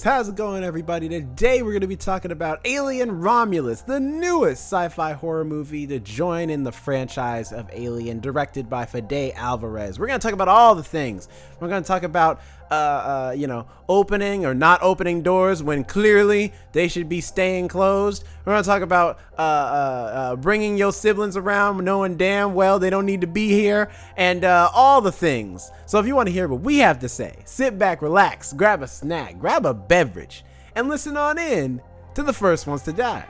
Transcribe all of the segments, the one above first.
is. How's it going, everybody? Today we're going to be talking about Alien Romulus, the newest sci-fi horror movie to join in the franchise of Alien, directed by Fede Alvarez. We're going to talk about all the things. We're going to talk about opening or not opening doors when clearly they should be staying closed. We're going to talk about bringing your siblings around knowing damn well they don't need to be here, and all the things. So if you want to hear what we have to say, sit back, relax, grab a snack, grab a beverage, and listen on in to the first ones to die.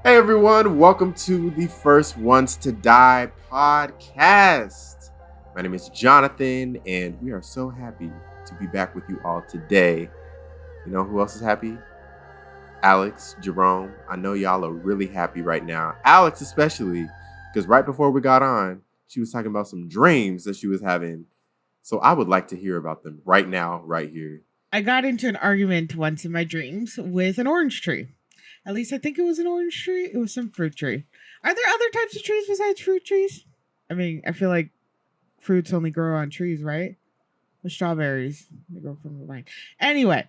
Hey everyone, welcome to the First Ones to Die podcast. My name is Jonathan, and we are so happy to be back with you all today. You know who else is happy? Alex, Jerome. I know y'all are really happy right now. Alex especially, because right before we got on, she was talking about some dreams that she was having. So I would like to hear about them right now, right here. I got into an argument once in my dreams with an orange tree. At least I think it was an orange tree. It was some fruit tree. Are there other types of trees besides fruit trees? I mean, I feel like fruits only grow on trees, right? The strawberries, they grow from the vine. Anyway,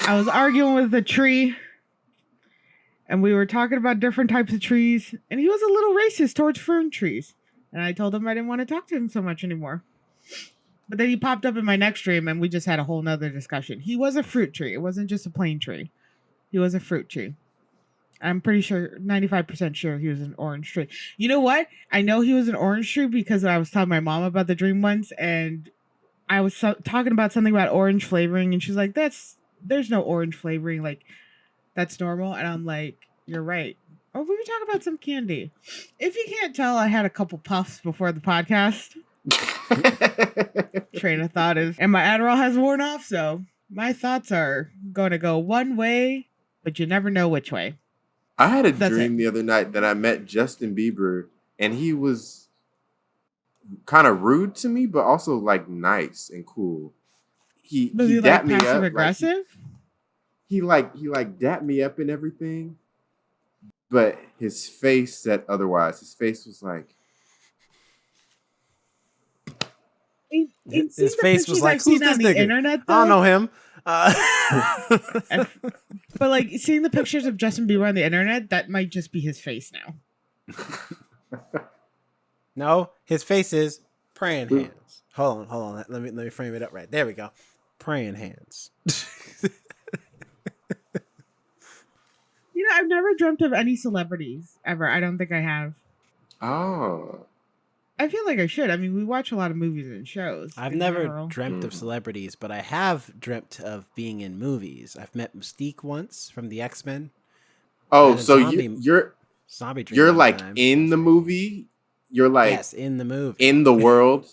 I was arguing with a tree, and we were talking about different types of trees, and he was a little racist towards fern trees. And I told him I didn't want to talk to him so much anymore. But then he popped up in my next dream, and we just had a whole nother discussion. He was a fruit tree. It wasn't just a plain tree. He was a fruit tree. I'm pretty sure, 95% sure he was an orange tree. You know what? I know he was an orange tree because I was telling my mom about the dream once, and I was talking about something about orange flavoring, and she's like, there's no orange flavoring. Like, that's normal. And I'm like, you're right. Or we were talking about some candy. If you can't tell, I had a couple puffs before the podcast. Train of thought is, and my Adderall has worn off, so my thoughts are going to go one way, but you never know which way. I had a dream the other night that I met Justin Bieber, and he was kind of rude to me, but also like nice and cool. He dapped like me up. Passive aggressive? He dapped me up and everything, but his face said otherwise. His face was like, his face was like, who's this nigga? Internet, I don't know him. But like seeing the pictures of Justin Bieber on the internet, that might just be his face now. No, his face is praying hands. Hold on. Let me frame it up right. There we go. Praying hands. You know, I've never dreamt of any celebrities ever. I don't think I have. Oh. I feel like I should. I mean, we watch a lot of movies and shows. I've never dreamt of celebrities, but I have dreamt of being in movies. I've met Mystique once from the X-Men. Oh, so you're like in the movie? You're like, yes, in the movie. In the world?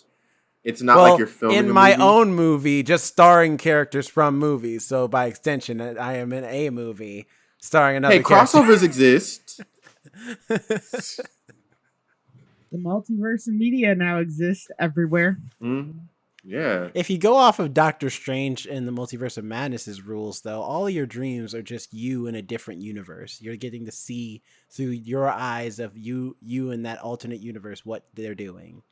It's not like you're filming in my own movie, just starring characters from movies. So by extension, I am in a movie starring another character. Crossovers exist. The multiverse and media now exist everywhere. Mm-hmm. Yeah. If you go off of Doctor Strange and the Multiverse of Madness's rules, though, all of your dreams are just you in a different universe. You're getting to see through your eyes of you in that alternate universe what they're doing.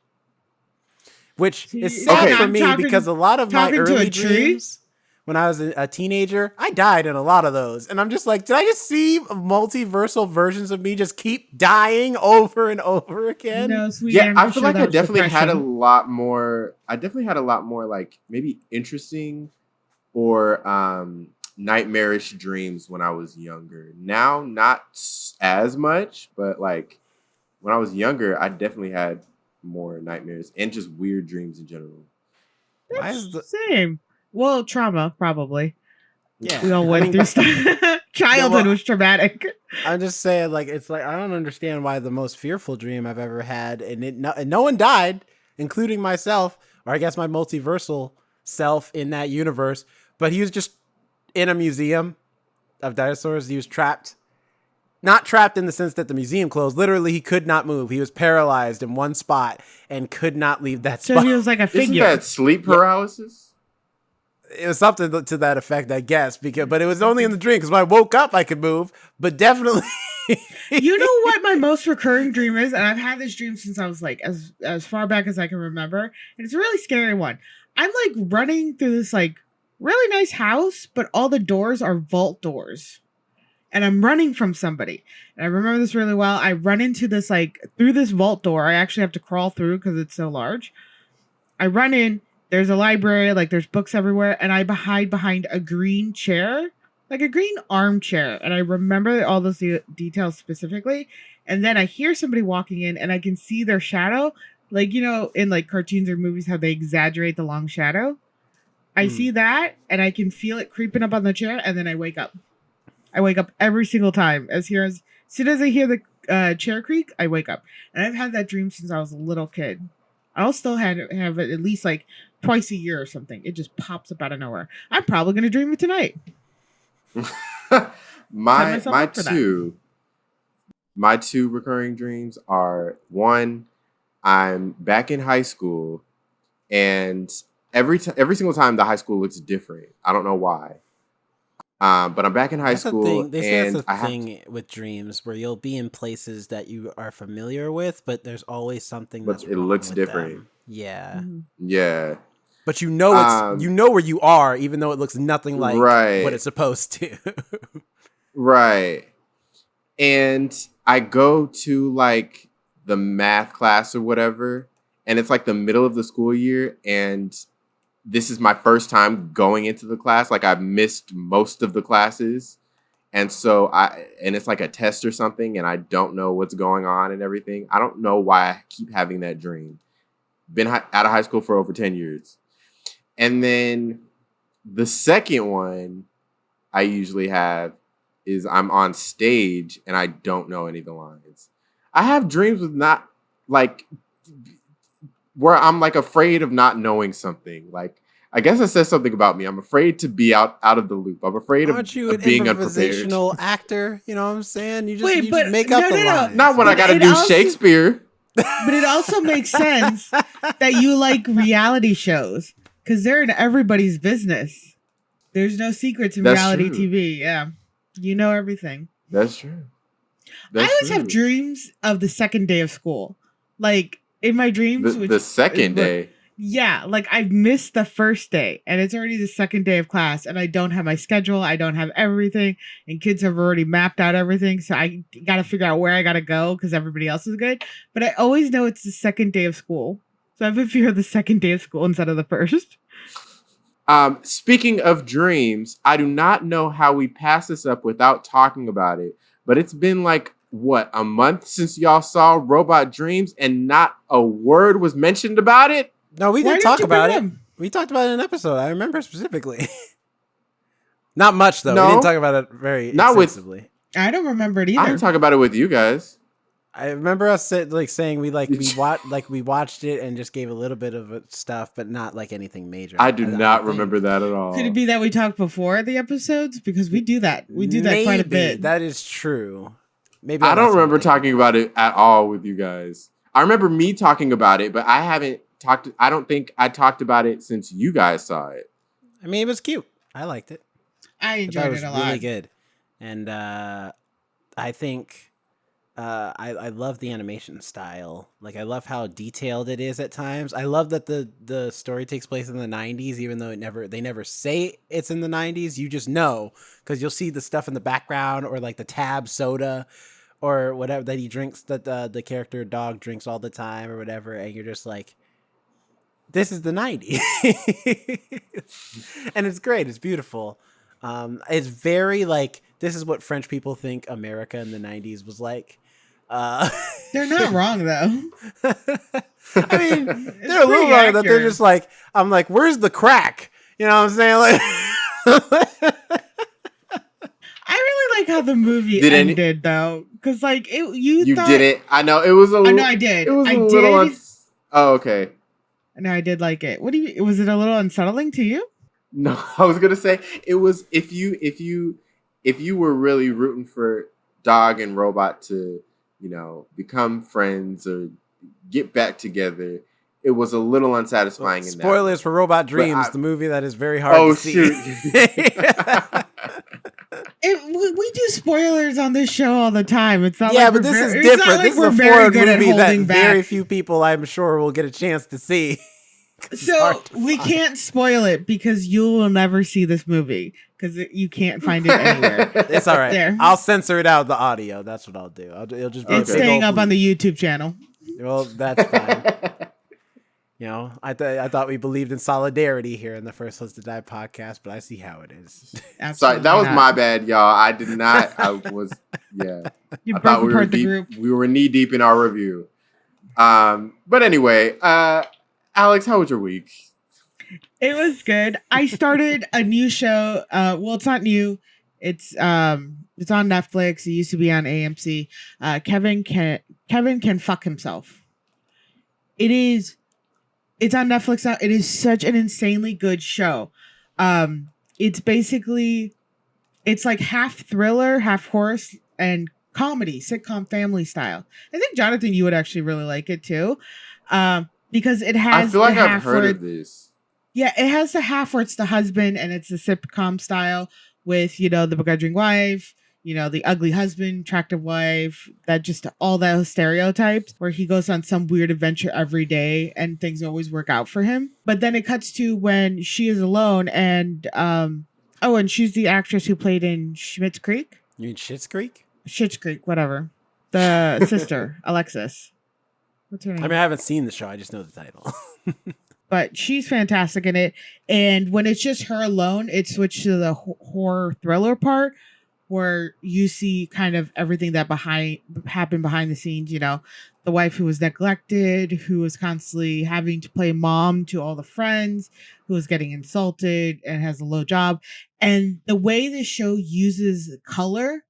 Which is sad for me because a lot of my early dreams, when I was a teenager, I died in a lot of those. And I'm just like, did I just see multiversal versions of me just keep dying over and over again? No, sweet. Yeah, I feel like I definitely had a lot more like maybe interesting or nightmarish dreams when I was younger. Now, not as much, but like when I was younger, I definitely had more nightmares and just weird dreams in general. That's the same. Well, trauma, probably. Yeah. We all went through stuff. Childhood was traumatic. I'm just saying, like, it's like, I don't understand why the most fearful dream I've ever had, and no one died, including myself, or I guess my multiversal self in that universe, but he was just in a museum of dinosaurs. He was trapped. Not trapped in the sense that the museum closed. Literally, he could not move. He was paralyzed in one spot and could not leave that spot. So he was like a figure. Isn't that sleep paralysis? It was something to that effect, I guess. But it was only in the dream because when I woke up, I could move. But definitely, You know what my most recurring dream is, and I've had this dream since I was like as far back as I can remember, and it's a really scary one. I'm like running through this like really nice house, but all the doors are vault doors, and I'm running from somebody. And I remember this really well. I run into this like through this vault door. I actually have to crawl through because it's so large. I run in. There's a library, like there's books everywhere, and I hide behind a green chair, like a green armchair. And I remember all those details specifically. And then I hear somebody walking in, and I can see their shadow, like in like cartoons or movies, how they exaggerate the long shadow. I see that, and I can feel it creeping up on the chair, and then I wake up. I wake up every single time. As soon as I hear the chair creak, I wake up. And I've had that dream since I was a little kid. I'll still have it at least like twice a year or something. It just pops up out of nowhere. I'm probably going to dream it tonight. my two recurring dreams are, one, I'm back in high school, and every single time the high school looks different. I don't know why. But I'm back in high school. They say that's a thing with dreams where you'll be in places that you are familiar with, but there's always something that's it looks different. Them. Yeah. Mm-hmm. Yeah. But you know where you are, even though it looks nothing like what it's supposed to. Right. And I go to like the math class or whatever, and it's like the middle of the school year, and this is my first time going into the class. Like I've missed most of the classes. And so it's like a test or something, and I don't know what's going on and everything. I don't know why I keep having that dream. Been out of high school for over 10 years. And then the second one I usually have is I'm on stage and I don't know any of the lines. I have dreams with not like where I'm like afraid of not knowing something. Like, I guess it says something about me. I'm afraid to be out of the loop. I'm afraid of being unprepared. Improvisational actor? You know what I'm saying? You just make up the lines. Not when I got to do Shakespeare. But it also makes sense that you like reality shows because they're in everybody's business. There's no secrets in reality TV. Yeah, you know everything. That's true. I always have dreams of the second day of school, like. In my dreams, the second day. Yeah, like I've missed the first day and it's already the second day of class and I don't have my schedule. I don't have everything and kids have already mapped out everything. So I got to figure out where I got to go because everybody else is good. But I always know it's the second day of school. So I have a fear of the second day of school instead of the first. Speaking of dreams, I do not know how we pass this up without talking about it, but it's been like, a month since y'all saw Robot Dreams and not a word was mentioned about it? No, we did talk about it. We talked about it in an episode. I remember specifically. Not much, though. No, we didn't talk about it very extensively. I don't remember it either. I didn't talk about it with you guys. I remember us saying we watched it and just gave a little bit of stuff, but not like anything major. I do not remember that at all. Could it be that we talked before the episodes? Because we do that. We do that quite a bit. That is true. Maybe I don't remember talking about it at all with you guys. I remember me talking about it, but I don't think I talked about it since you guys saw it. I mean, it was cute. I liked it. I enjoyed it a lot. It was really good. And I think I love the animation style. Like, I love how detailed it is at times. I love that the story takes place in the 90s, even though they never say it's in the 90s. You just know because you'll see the stuff in the background or like the Tab soda or whatever that he drinks, that the character dog drinks all the time or whatever, and you're just like, this is the 90s. And it's great. It's beautiful. It's very like, this is what French people think America in the 90s was like. They're not wrong, though. I mean, they're a little wrong that they're just like, I'm like, where's the crack? You know what I'm saying? Like, I really like how the movie ended, though. Because, like, you thought... did it. I know, it was a little... I know I did. It was a little... Oh, okay. No, I did like it. Was it a little unsettling to you? No, I was going to say, it was, if you were really rooting for Dog and Robot to, become friends or get back together, it was a little unsatisfying in that. Spoilers for Robot Dreams, the movie that is very hard to see. We do spoilers on this show all the time. It's not but this is different. This is a foreign movie that very few people, I'm sure, will get a chance to see. So we can't spoil it because you will never see this movie because you can't find it anywhere. It's all right. There. I'll censor it out the audio. That's what I'll do. It'll just be it's staying up on the YouTube channel. Well, that's fine. You know, I thought we believed in solidarity here in the First Ones to Die podcast, but I see how it is. Sorry, that was my bad, y'all. I did not. I was, yeah. You broke apart the group. We were knee deep in our review. But anyway, Alex, how was your week? It was good. I started a new show. Well, it's not new. It's on Netflix. It used to be on AMC. Kevin can fuck himself. It's on Netflix now. It is such an insanely good show. It's basically, it's like half thriller, half horror, and comedy, sitcom family style. I think, Jonathan, you would actually really like it too. Because it has, I feel like I've heard of this. Yeah, it has the half where it's the husband and it's the sitcom style with, the begrudging wife, the ugly husband, attractive wife, that just all those stereotypes where he goes on some weird adventure every day and things always work out for him. But then it cuts to when she is alone and, and she's the actress who played in Schitt's Creek. You mean Schitt's Creek? Schitt's Creek, whatever. The sister, Alexis. What's her name? I mean, I haven't seen the show. I just know the title. But she's fantastic in it. And when it's just her alone, it switched to the horror thriller part where you see kind of everything that happened behind the scenes. The wife who was neglected, who was constantly having to play mom to all the friends, who was getting insulted and has a low job. And the way the show uses color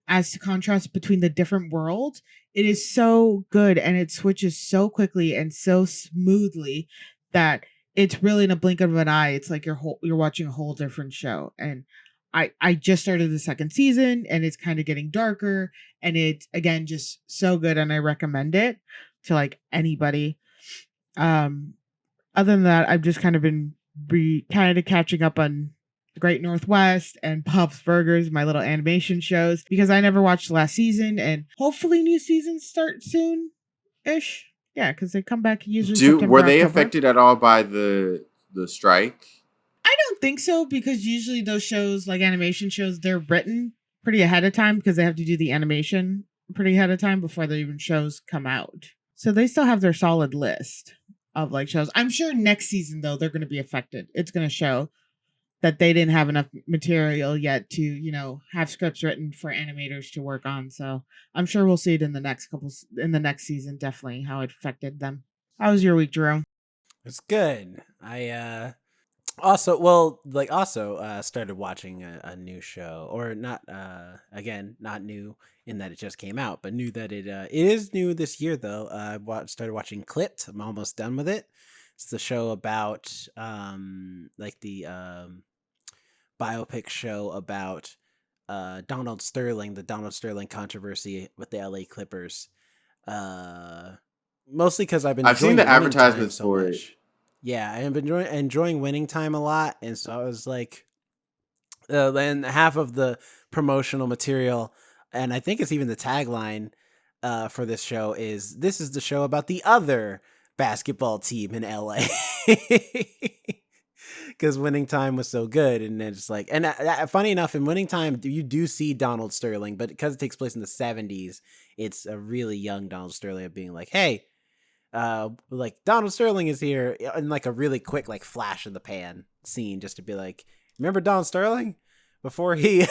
as to contrast between the different worlds, it is so good and it switches so quickly and so smoothly that it's really in a blink of an eye. It's like you're watching a whole different show. And I just started the second season and it's kind of getting darker and it's, again, just so good. And I recommend it to like anybody. Other than that, I've just kind of been kind of catching up on The Great Northwest and Bob's Burgers, my little animation shows, because I never watched the last season and hopefully new seasons start soon-ish. Yeah, because they come back usually September, were they October. affected at all by the strike? I don't think so, because usually those shows, like animation shows, they're written pretty ahead of time because they have to do the animation pretty ahead of time before the even shows come out. So they still have their solid list of like shows. I'm sure next season, though, they're going to be affected. It's going to show that they didn't have enough material yet to, have scripts written for animators to work on. So I'm sure we'll see it in the next season, definitely, how it affected them. How was your week, Jerome? It's good. I also started watching a new show, or not, again, not new in that it just came out, but new that it is new this year, though. I started watching Clipped. I'm almost done with it. It's the show about, biopic show about Donald Sterling, the Donald Sterling controversy with the LA Clippers. Mostly because I've seen the advertisements for it. Yeah, I've been enjoying Winning Time a lot, and so I was like, then half of the promotional material, and I think it's even the tagline for this show is, "This is the show about the other basketball team in LA." Because Winning Time was so good, and it's like, and funny enough, in Winning Time, you do see Donald Sterling, but because it takes place in the 70s, it's a really young Donald Sterling of being like, "Hey, like Donald Sterling is here," and like a really quick like flash in the pan scene, just to be like, "Remember Donald Sterling before he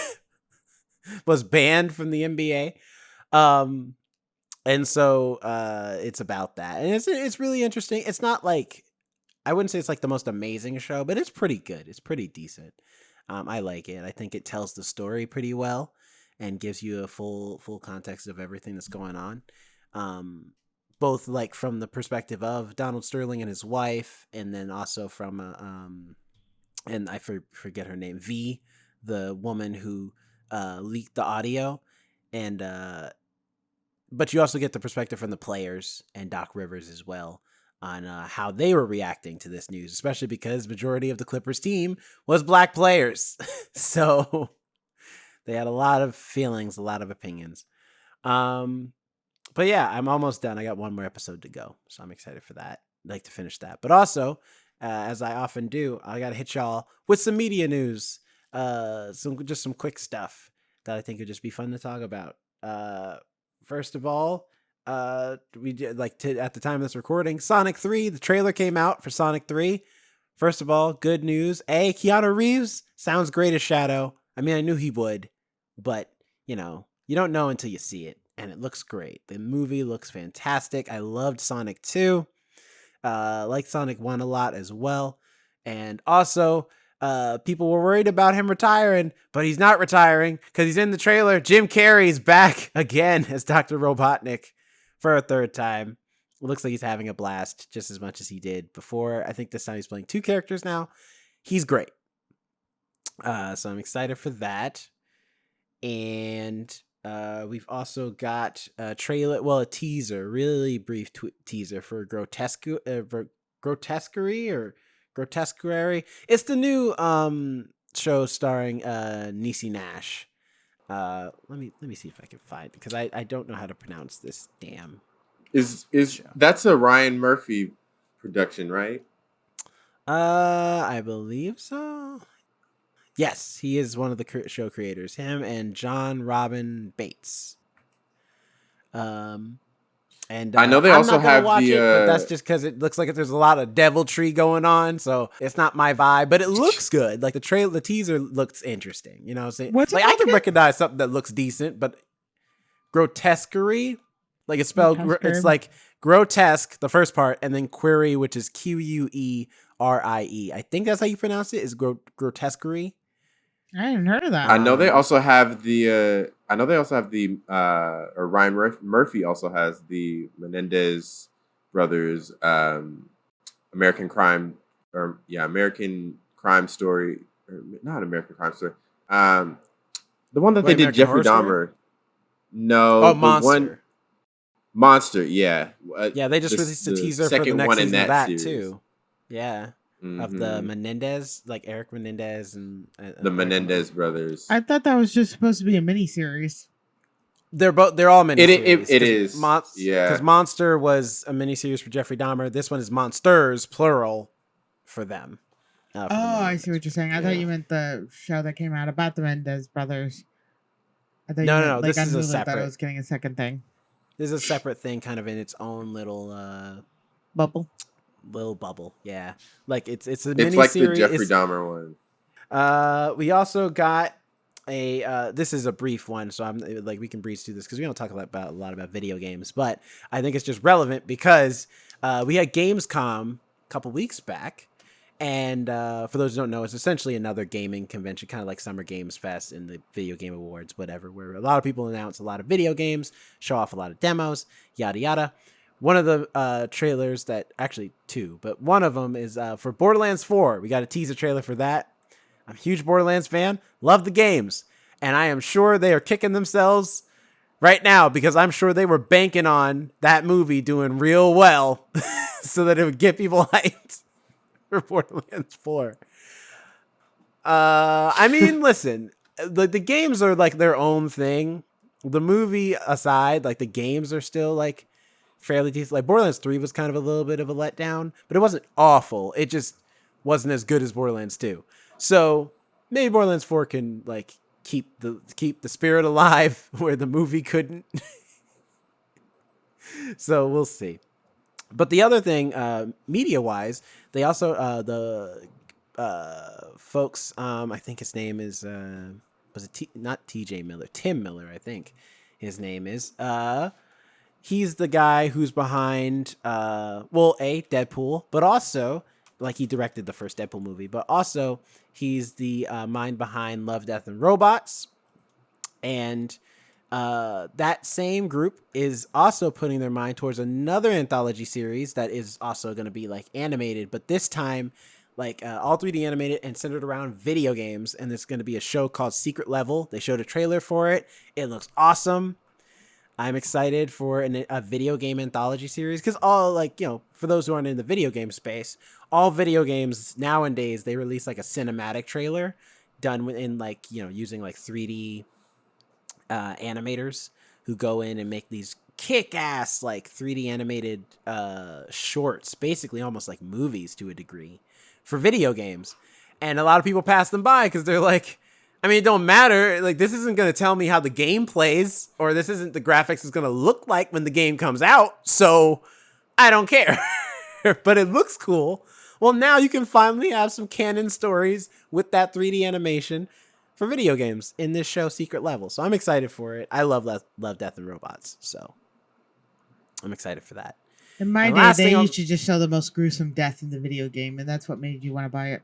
was banned from the NBA?" And so it's about that, and it's really interesting. It's not like, I wouldn't say it's like the most amazing show, but it's pretty good. It's pretty decent. I like it. I think it tells the story pretty well and gives you a full context of everything that's going on. Both like from the perspective of Donald Sterling and his wife, and then also from and I forget her name, V, the woman who leaked the audio, and but you also get the perspective from the players and Doc Rivers as well. on how they were reacting to this news, especially because majority of the Clippers team was black players. So they had a lot of feelings, a lot of opinions. But yeah, I'm almost done. I got one more episode to go, so I'm excited for that. I'd like to finish that. But also, as I often do, I got to hit y'all with some media news. Some quick stuff that I think would just be fun to talk about. First of all, we did at the time of this recording, Sonic 3, the trailer came out for Sonic 3. First of all, good news. Keanu Reeves sounds great as Shadow. I mean, I knew he would, but you don't know until you see it, and it looks great. The movie looks fantastic. I loved Sonic 2. Liked Sonic 1 a lot as well. And also, people were worried about him retiring, but he's not retiring because he's in the trailer. Jim Carrey's back again as Dr. Robotnik for a third time. It looks like he's having a blast just as much as he did before. I think this time he's playing 2 characters now. He's great. So I'm excited for that. And we've also got a trailer, a teaser, really brief teaser for Grotesquerie. It's the new show starring Niecy Nash. Let me see if I can find, because I don't know how to pronounce this damn. Is that's a Ryan Murphy production, right? I believe so. Yes, he is one of the show creators. Him and John Robin Bates. And I know they also have but that's just because it looks like there's a lot of deviltry going on, so it's not my vibe. But it looks good. Like the teaser looks interesting. You know what I'm saying? What's it like called I can again? recognize something that looks decent, but Grotesquerie, like it's spelled, it's like grotesque, the first part, and then query, which is Querie. I think that's how you pronounce it. Is Grotesquerie. I hadn't heard of that. I know they also have the. Or Ryan Murphy also has the Menendez brothers, American Crime Story, or not American Crime Story. The one that they did Jeffrey Dahmer. No, Monster. Monster, yeah. Yeah, they just released a teaser for the next season of that series. Too. Yeah. Of the Menendez, like Eric Menendez and the Menendez brothers. I thought that was just supposed to be a miniseries. They're all miniseries. It is. Yeah. Because Monster was a miniseries for Jeffrey Dahmer. This one is Monsters, plural, for them. I see what you're saying. I thought you meant the show that came out about the Menendez brothers. I thought no. This is a separate. I thought I was getting a second thing. This is a separate thing, kind of in its own little bubble. Little bubble, yeah. Like it's a mini It's like series. the Jeffrey Dahmer one. We also got a. This is a brief one, so I'm like we can breeze through this because we don't talk a lot about video games, but I think it's just relevant because we had Gamescom a couple weeks back, and for those who don't know, it's essentially another gaming convention, kind of like Summer Games Fest and the Video Game Awards, whatever, where a lot of people announce a lot of video games, show off a lot of demos, yada yada. One of the trailers actually 2, but one of them is for Borderlands 4. We got a teaser trailer for that. I'm a huge Borderlands fan. Love the games. And I am sure they are kicking themselves right now because I'm sure they were banking on that movie doing real well so that it would get people hyped for Borderlands 4. I mean, listen, the games are like their own thing. The movie aside, like the games are still like fairly decent. Like Borderlands 3 was kind of a little bit of a letdown, but it wasn't awful. It just wasn't as good as Borderlands 2. So maybe Borderlands 4 can like keep the spirit alive where the movie couldn't. So we'll see. But the other thing, media wise, they also the folks, I think his name is was it not TJ Miller, Tim Miller, I think his name is. He's the guy who's behind, Deadpool, but also, like, he directed the first Deadpool movie, but also he's the mind behind Love, Death, and Robots. And that same group is also putting their mind towards another anthology series that is also going to be, like, animated, but this time, like, all 3D animated and centered around video games. And there's going to be a show called Secret Level. They showed a trailer for it. It looks awesome. I'm excited for a video game anthology series because all for those who aren't in the video game space, all video games nowadays they release like a cinematic trailer done in using like 3D animators who go in and make these kick-ass like 3D animated shorts, basically almost like movies to a degree for video games. And a lot of people pass them by because they're like, I mean, it don't matter. Like, this isn't going to tell me how the game plays, or this isn't the graphics is going to look like when the game comes out. So I don't care, but it looks cool. Well, now you can finally have some canon stories with that 3D animation for video games in this show, Secret Level. So I'm excited for it. I love Death and Robots, so I'm excited for that. In my day, they used to just show the most gruesome death in the video game, and that's what made you want to buy it.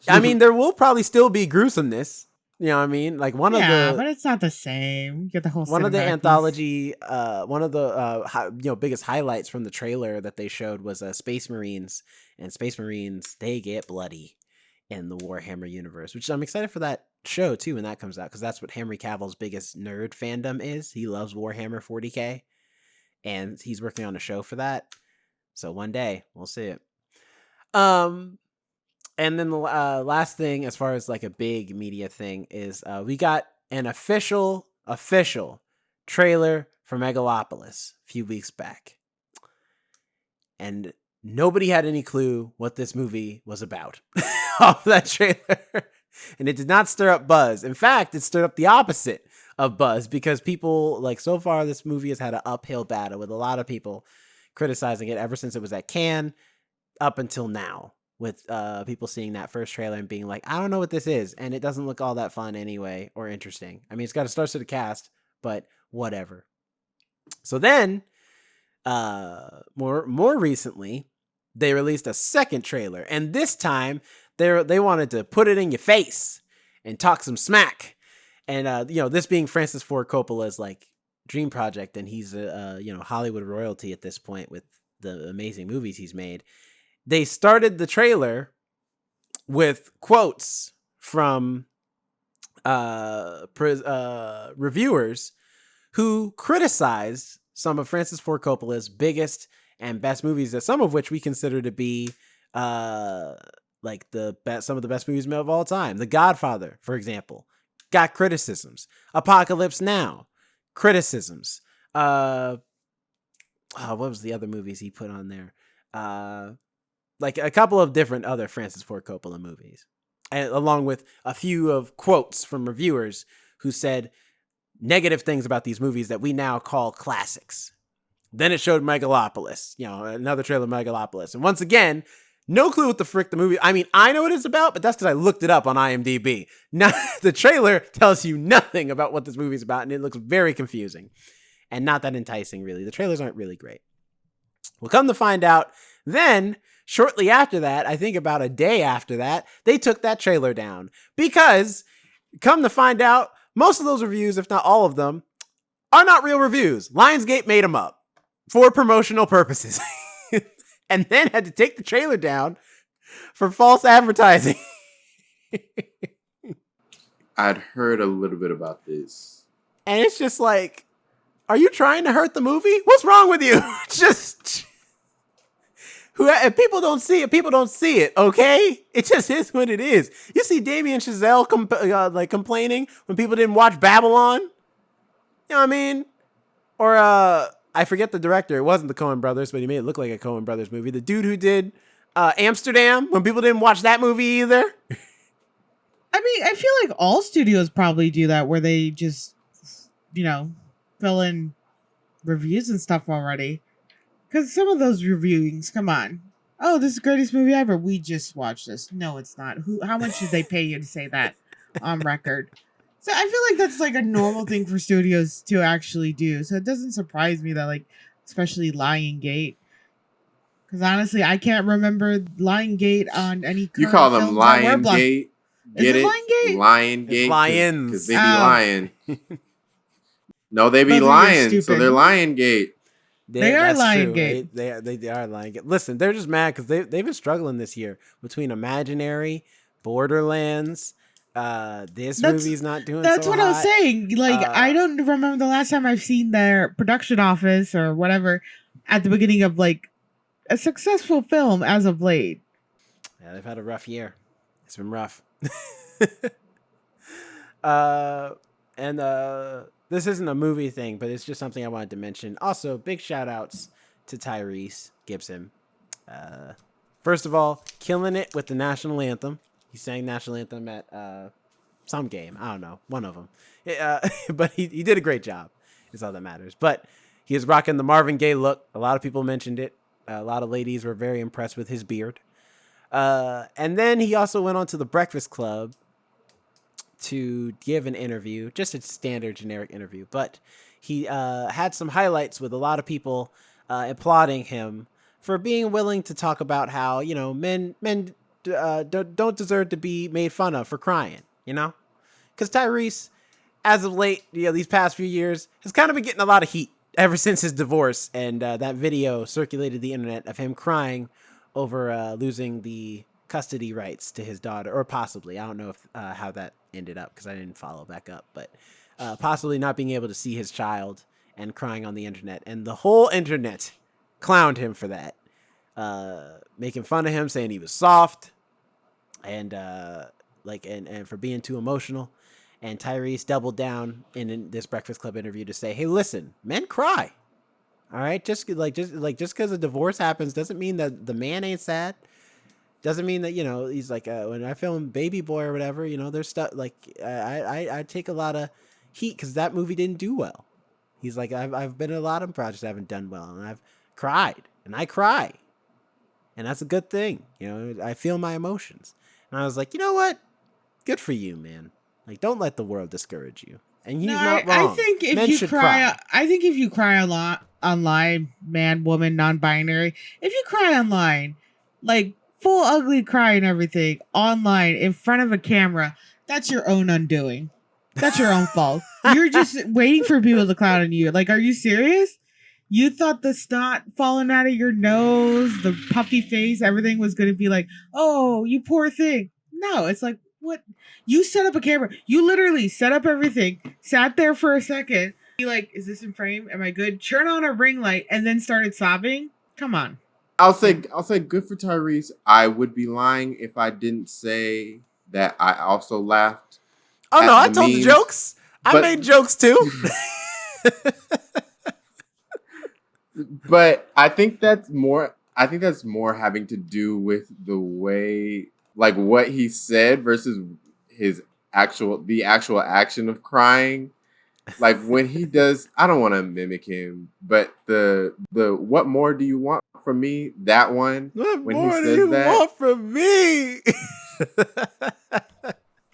I mean, there will probably still be gruesomeness. You know what I mean? Like but it's not the same. You get the whole one of the anthology, one of the biggest highlights from the trailer that they showed was Space Marines, and Space Marines, they get bloody in the Warhammer universe, which I'm excited for that show too when that comes out, because that's what Henry Cavill's biggest nerd fandom is. He loves Warhammer 40K, and he's working on a show for that. So one day we'll see it. And then the last thing, as far as like a big media thing, is we got an official trailer for Megalopolis a few weeks back. And nobody had any clue what this movie was about off that trailer. And it did not stir up buzz. In fact, it stirred up the opposite of buzz, because people, like, so far this movie has had an uphill battle with a lot of people criticizing it ever since it was at Cannes up until now. With people seeing that first trailer and being like, I don't know what this is, and it doesn't look all that fun anyway or interesting. I mean, it's got a star-studded cast, but whatever. So then, more recently, they released a second trailer, and this time they wanted to put it in your face and talk some smack. And this being Francis Ford Coppola's like dream project, and he's Hollywood royalty at this point with the amazing movies he's made. They started the trailer with quotes from reviewers who criticized some of Francis Ford Coppola's biggest and best movies, that some of which we consider to be some of the best movies of all time. The Godfather, for example, got criticisms. Apocalypse Now, criticisms. What was the other movies he put on there? Like a couple of different other Francis Ford Coppola movies, and along with a few of quotes from reviewers who said negative things about these movies that we now call classics. Then it showed Megalopolis, another trailer of Megalopolis. And once again, no clue what the frick the movie. I mean, I know what it's about, but that's because I looked it up on IMDb. Now, the trailer tells you nothing about what this movie is about, and it looks very confusing and not that enticing, really. The trailers aren't really great. We'll come to find out then. Shortly after that, I think about a day after that, they took that trailer down, because come to find out, most of those reviews, if not all of them, are not real reviews. Lionsgate made them up for promotional purposes and then had to take the trailer down for false advertising. I'd heard a little bit about this. And it's just like, are you trying to hurt the movie? What's wrong with you? If people don't see it, people don't see it, okay? It just is what it is. You see Damien Chazelle complaining when people didn't watch Babylon? You know what I mean? Or, I forget the director. It wasn't the Coen brothers, but he made it look like a Coen brothers movie. The dude who did Amsterdam, when people didn't watch that movie either. I mean, I feel like all studios probably do that, where they just, fill in reviews and stuff already. Because some of those reviewings, come on. Oh, this is the greatest movie ever. We just watched this. No, it's not. How much did they pay you to say that on record? So I feel like that's like a normal thing for studios to actually do. So it doesn't surprise me that, especially Lion Gate. Because honestly, I can't remember Lion Gate on any. You call them Lion Gate? Get it? Lion Gate? Lion Gate. Lions. Because they be lying. No, they be lying. So they're Lion Gate. They are Lionsgate. They are Lionsgate. Listen, they're just mad because they've been struggling this year between Imaginary, Borderlands, This That's movie's not doing that's so what I was hot. saying. Like, I don't remember the last time I've seen their production office or whatever at the beginning of like a successful film as of late. Yeah, they've had a rough year. It's been rough. And this isn't a movie thing, but it's just something I wanted to mention. Also, big shout outs to Tyrese Gibson. First of all, killing it with the national anthem. He sang national anthem at some game. I don't know, one of them. But he did a great job. Is all that matters. But he is rocking the Marvin Gaye look. A lot of people mentioned it. A lot of ladies were very impressed with his beard. And then he also went on to the Breakfast Club to give an interview, just a standard generic interview. But he had some highlights with a lot of people applauding him for being willing to talk about how, you know, men don't deserve to be made fun of for crying, you know? Because Tyrese, as of late, you know, these past few years, has kind of been getting a lot of heat ever since his divorce. And that video circulated the internet of him crying over losing the custody rights to his daughter, or possibly, I don't know if how that ended up because I didn't follow back up, but possibly not being able to see his child and crying on the internet. And the whole internet clowned him for that, making fun of him, saying he was soft and and for being too emotional. And Tyrese doubled down in this Breakfast Club interview to say, "Hey, listen, men cry. All right, just because a divorce happens doesn't mean that the man ain't sad. Doesn't mean that, you know, he's like, when I film Baby Boy or whatever, you know, there's stuff like I take a lot of heat because that movie didn't do well. He's like, I've been in a lot of projects that haven't done well, and I've cried, and I cry, and that's a good thing. You know, I feel my emotions." And I was like, you know what? Good for you, man. Like, don't let the world discourage you. And he's not wrong. I think if Men you should cry, I think if you cry a lot online, man, woman, non-binary, if you cry online, like full ugly cry and everything online in front of a camera, that's your own undoing. That's your own fault. You're just waiting for people to clown on you. Like, are you serious? You thought the snot falling out of your nose, the puffy face, everything was going to be like, oh, you poor thing. No, it's like, what? You set up a camera. You literally set up everything, sat there for a second, be like, is this in frame? Am I good? Turn on a ring light and then started sobbing. Come on. I'll say good for Tyrese. I would be lying if I didn't say that I also laughed. Oh no, I told the jokes. I made jokes too. But I think that's more having to do with the way, like, what he said versus the actual action of crying. Like, when he does, I don't want to mimic him, but the what more do you want from me? That one. What more do you want from me?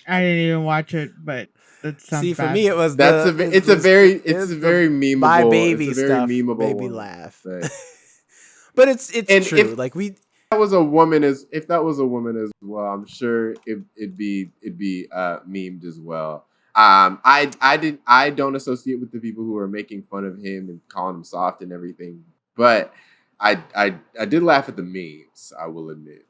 I didn't even watch it, but that sounds See, bad. for me, it was it's a very memeable. My baby it's a very stuff memeable made me one. Laugh. But, but it's true. If that was a woman as well, I'm sure it'd be memed as well. I don't associate with the people who are making fun of him and calling him soft and everything, but I did laugh at the memes, I will admit.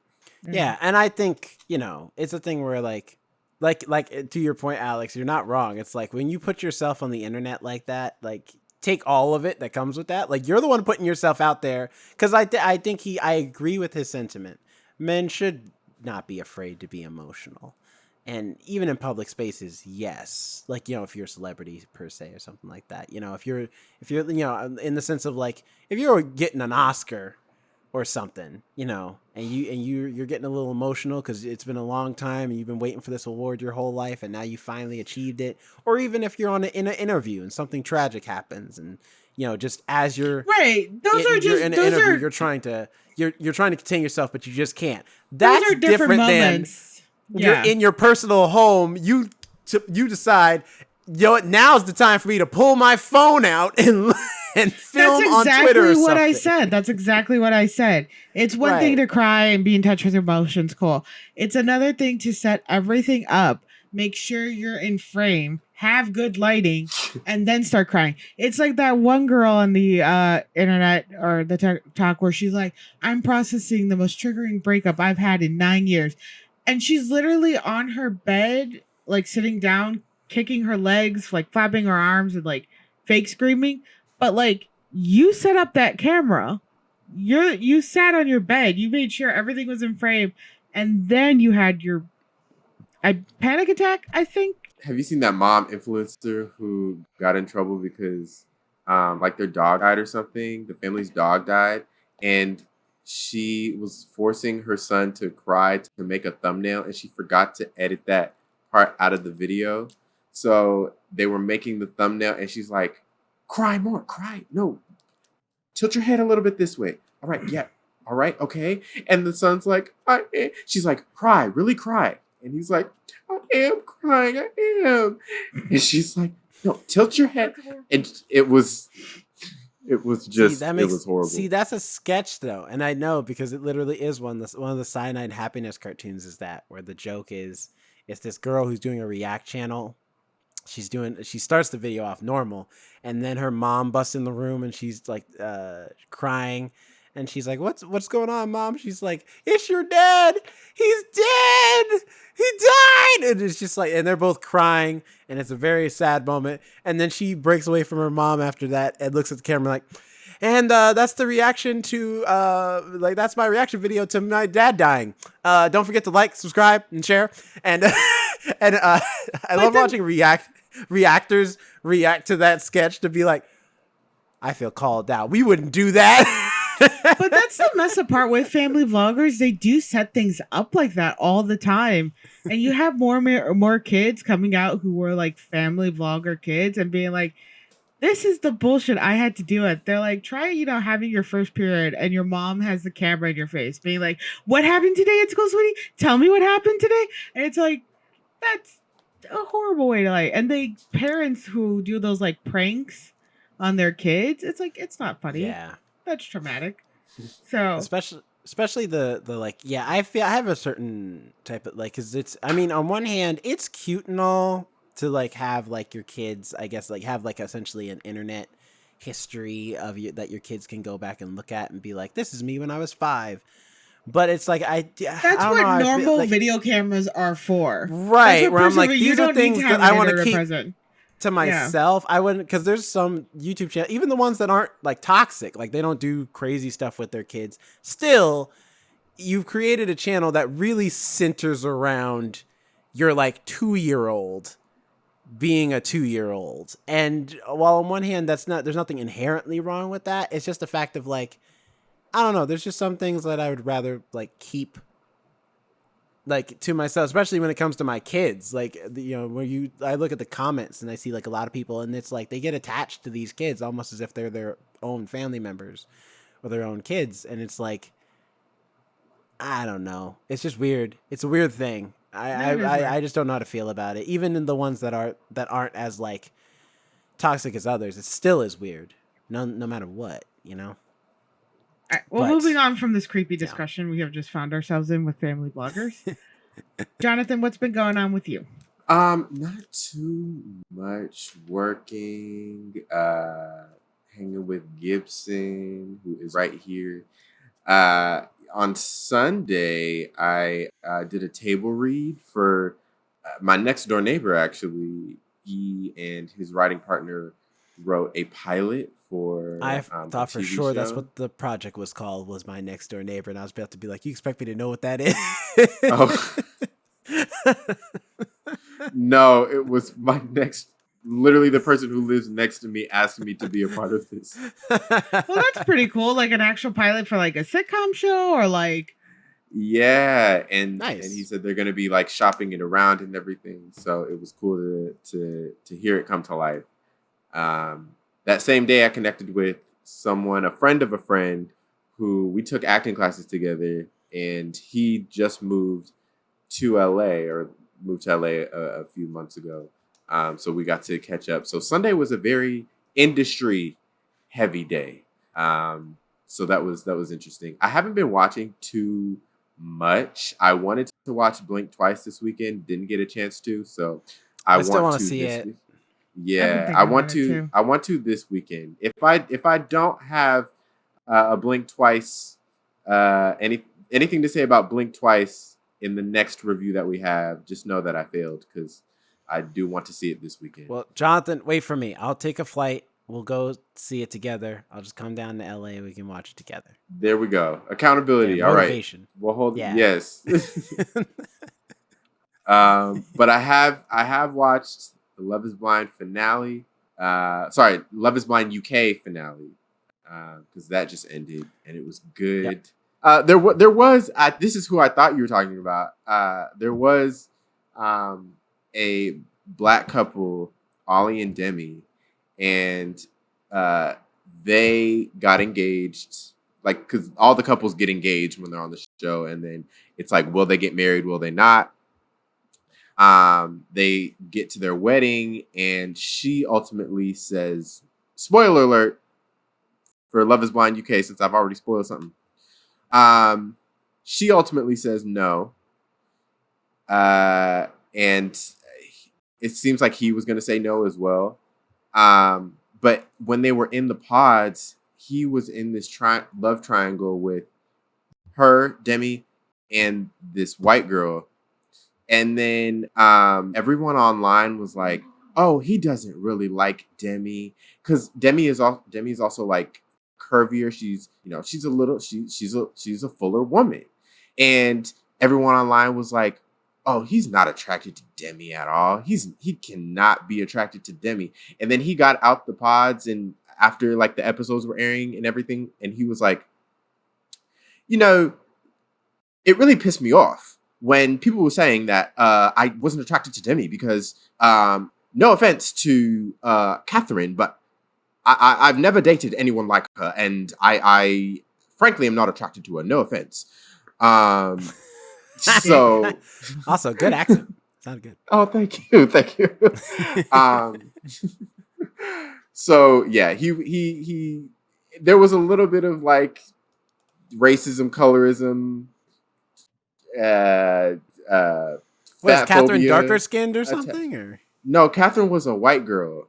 Yeah, and I think, you know, it's a thing where like to your point, Alex, you're not wrong. It's like when you put yourself on the internet like that, like take all of it that comes with that. Like, you're the one putting yourself out there, because I think I agree with his sentiment. Men should not be afraid to be emotional. And even in public spaces, yes. Like, you know, if you're a celebrity per se or something like that, you know, if you're, you know, in the sense of like, if you're getting an Oscar or something, you know, and you're getting a little emotional because it's been a long time and you've been waiting for this award your whole life and now you finally achieved it. Or even if you're in an interview and something tragic happens, and, you know, just as you're right, you're in an interview, you're trying to contain yourself, but you just can't. That's those are different moments. Than you're in your personal home. You decide, yo, now's the time for me to pull my phone out and film on Twitter or something. That's exactly what I said. It's one thing to cry and be in touch with your emotions, cool. It's another thing to set everything up, make sure you're in frame, have good lighting, and then start crying. It's like that one girl on the internet or the TikTok where she's like, I'm processing the most triggering breakup I've had in 9 years. And she's literally on her bed like sitting down, kicking her legs, like flapping her arms and like fake screaming. But like you set up that camera. You sat on your bed, you made sure everything was in frame, and then you had your panic attack, I think. Have you seen that mom influencer who got in trouble because like their dog died or something? The family's dog died, and she was forcing her son to cry to make a thumbnail, and she forgot to edit that part out of the video. So they were making the thumbnail, and she's like, cry more, cry. No, tilt your head a little bit this way. All right, yeah. All right, okay. And the son's like, she's like, cry, really cry. And he's like, I am crying, I am. And she's like, no, tilt your head. And it was just, it was horrible. See, that's a sketch though. And I know because it literally is one of the Cyanide Happiness cartoons is that where the joke is, it's this girl who's doing a React channel. She starts the video off normal, and then her mom busts in the room and she's like crying, and she's like, what's going on, Mom? She's like, it's your dad, he's dead, he died. And it's just like, and they're both crying, and it's a very sad moment. And then she breaks away from her mom after that and looks at the camera like, and that's the reaction to that's my reaction video to my dad dying. Don't forget to like, subscribe, and share. And I love watching reactors react to that sketch to be like, I feel called out. We wouldn't do that. But that's the messed up part with family vloggers. They do set things up like that all the time. And you have more kids coming out who were like family vlogger kids and being like, this is the bullshit I had to deal with. They're like, try, having your first period and your mom has the camera in your face being like, what happened today at school, sweetie? Tell me what happened today. And it's like, that's a horrible way to like, and they parents who do those like pranks on their kids, it's like, it's not funny. Yeah. That's traumatic. So especially the like, yeah, I have a certain type of like, cause it's, I mean, on one hand, it's cute and all to like have like your kids, I guess, like have like essentially an internet history of you that your kids can go back and look at and be like, this is me when I was 5. But it's like, that's I don't what know, normal like, video cameras are for. Right. Where I'm like, these are things that I want to keep present to myself. I wouldn't, because there's some YouTube channels, even the ones that aren't like toxic, like they don't do crazy stuff with their kids. Still, you've created a channel that really centers around your like 2-year-old being a 2-year-old. And while on one hand, there's nothing inherently wrong with that. It's just a fact of like, I don't know. There's just some things that I would rather like keep like to myself, especially when it comes to my kids. Like, where I look at the comments and I see like a lot of people, and it's like they get attached to these kids almost as if they're their own family members or their own kids. And it's like, I don't know. It's just weird. It's a weird thing. I just don't know how to feel about it. Even in the ones that aren't as like toxic as others, it still is weird. No matter what, All right, well, moving on from this creepy discussion we have just found ourselves in with family bloggers. Jonathan, what's been going on with you? Not too much. Working, hanging with Gibson, who is right here. On Sunday, I did a table read for my next door neighbor. Actually, he and his writing partner wrote a pilot for I thought for sure show. That's what the project was called, was My Next Door Neighbor, and I was about to be like, you expect me to know what that is? Oh. No, it was literally the person who lives next to me asked me to be a part of this. Well, that's pretty cool. Like an actual pilot for like a sitcom show or like... Yeah, and nice. And he said they're going to be like shopping it around and everything. So it was cool to hear it come to life. That same day I connected with a friend of a friend, who we took acting classes together, and he just moved to LA a few months ago. So we got to catch up. So Sunday was a very industry heavy day. So that was interesting. I haven't been watching too much. I wanted to watch Blink Twice this weekend, didn't get a chance to. So I still want to see it. Yeah, I want to this weekend. If I don't have a Blink Twice, anything to say about Blink Twice in the next review that we have, just know that I failed, because I do want to see it this weekend. Well, Jonathan, wait for me. I'll take a flight. We'll go see it together. I'll just come down to LA. We can watch it together. There we go. Accountability. Yeah, all right. motivation. We'll hold. Yeah. Yes. But I have watched the Love Is Blind finale. Love Is Blind UK finale. Because that just ended and it was good. Yep. There was. This is who I thought you were talking about. There was a black couple, Ollie and Demi, and they got engaged. Like, because all the couples get engaged when they're on the show, and then it's like, will they get married? Will they not? They get to their wedding, and she ultimately says, spoiler alert for Love Is Blind UK, since I've already spoiled something. She ultimately says no. And it seems like he was going to say no as well. But when they were in the pods, he was in this love triangle with her, Demi, and this white girl. And then everyone online was like, "Oh, he doesn't really like Demi," because Demi is also like curvier. She's a fuller woman, and everyone online was like, "Oh, he's not attracted to Demi at all. He cannot be attracted to Demi." And then he got out the pods, and after like the episodes were airing and everything, and he was like, it really pissed me off when people were saying that I wasn't attracted to Demi because, no offense to Catherine, but I've never dated anyone like her, and I frankly am not attracted to her. No offense. So also good accent. Sounded good. Oh, thank you. So yeah, he there was a little bit of like racism, colorism. Was Catherine darker skinned or something? Or no, Catherine was a white girl.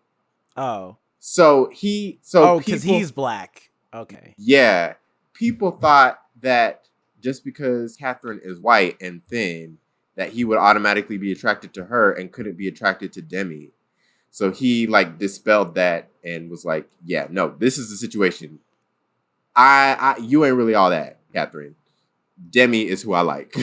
Oh. Because he's black. Okay. Yeah. People thought that just because Catherine is white and thin, that he would automatically be attracted to her and couldn't be attracted to Demi. So he like dispelled that and was like, yeah, no, this is the situation. You ain't really all that, Catherine. Demi is who I like.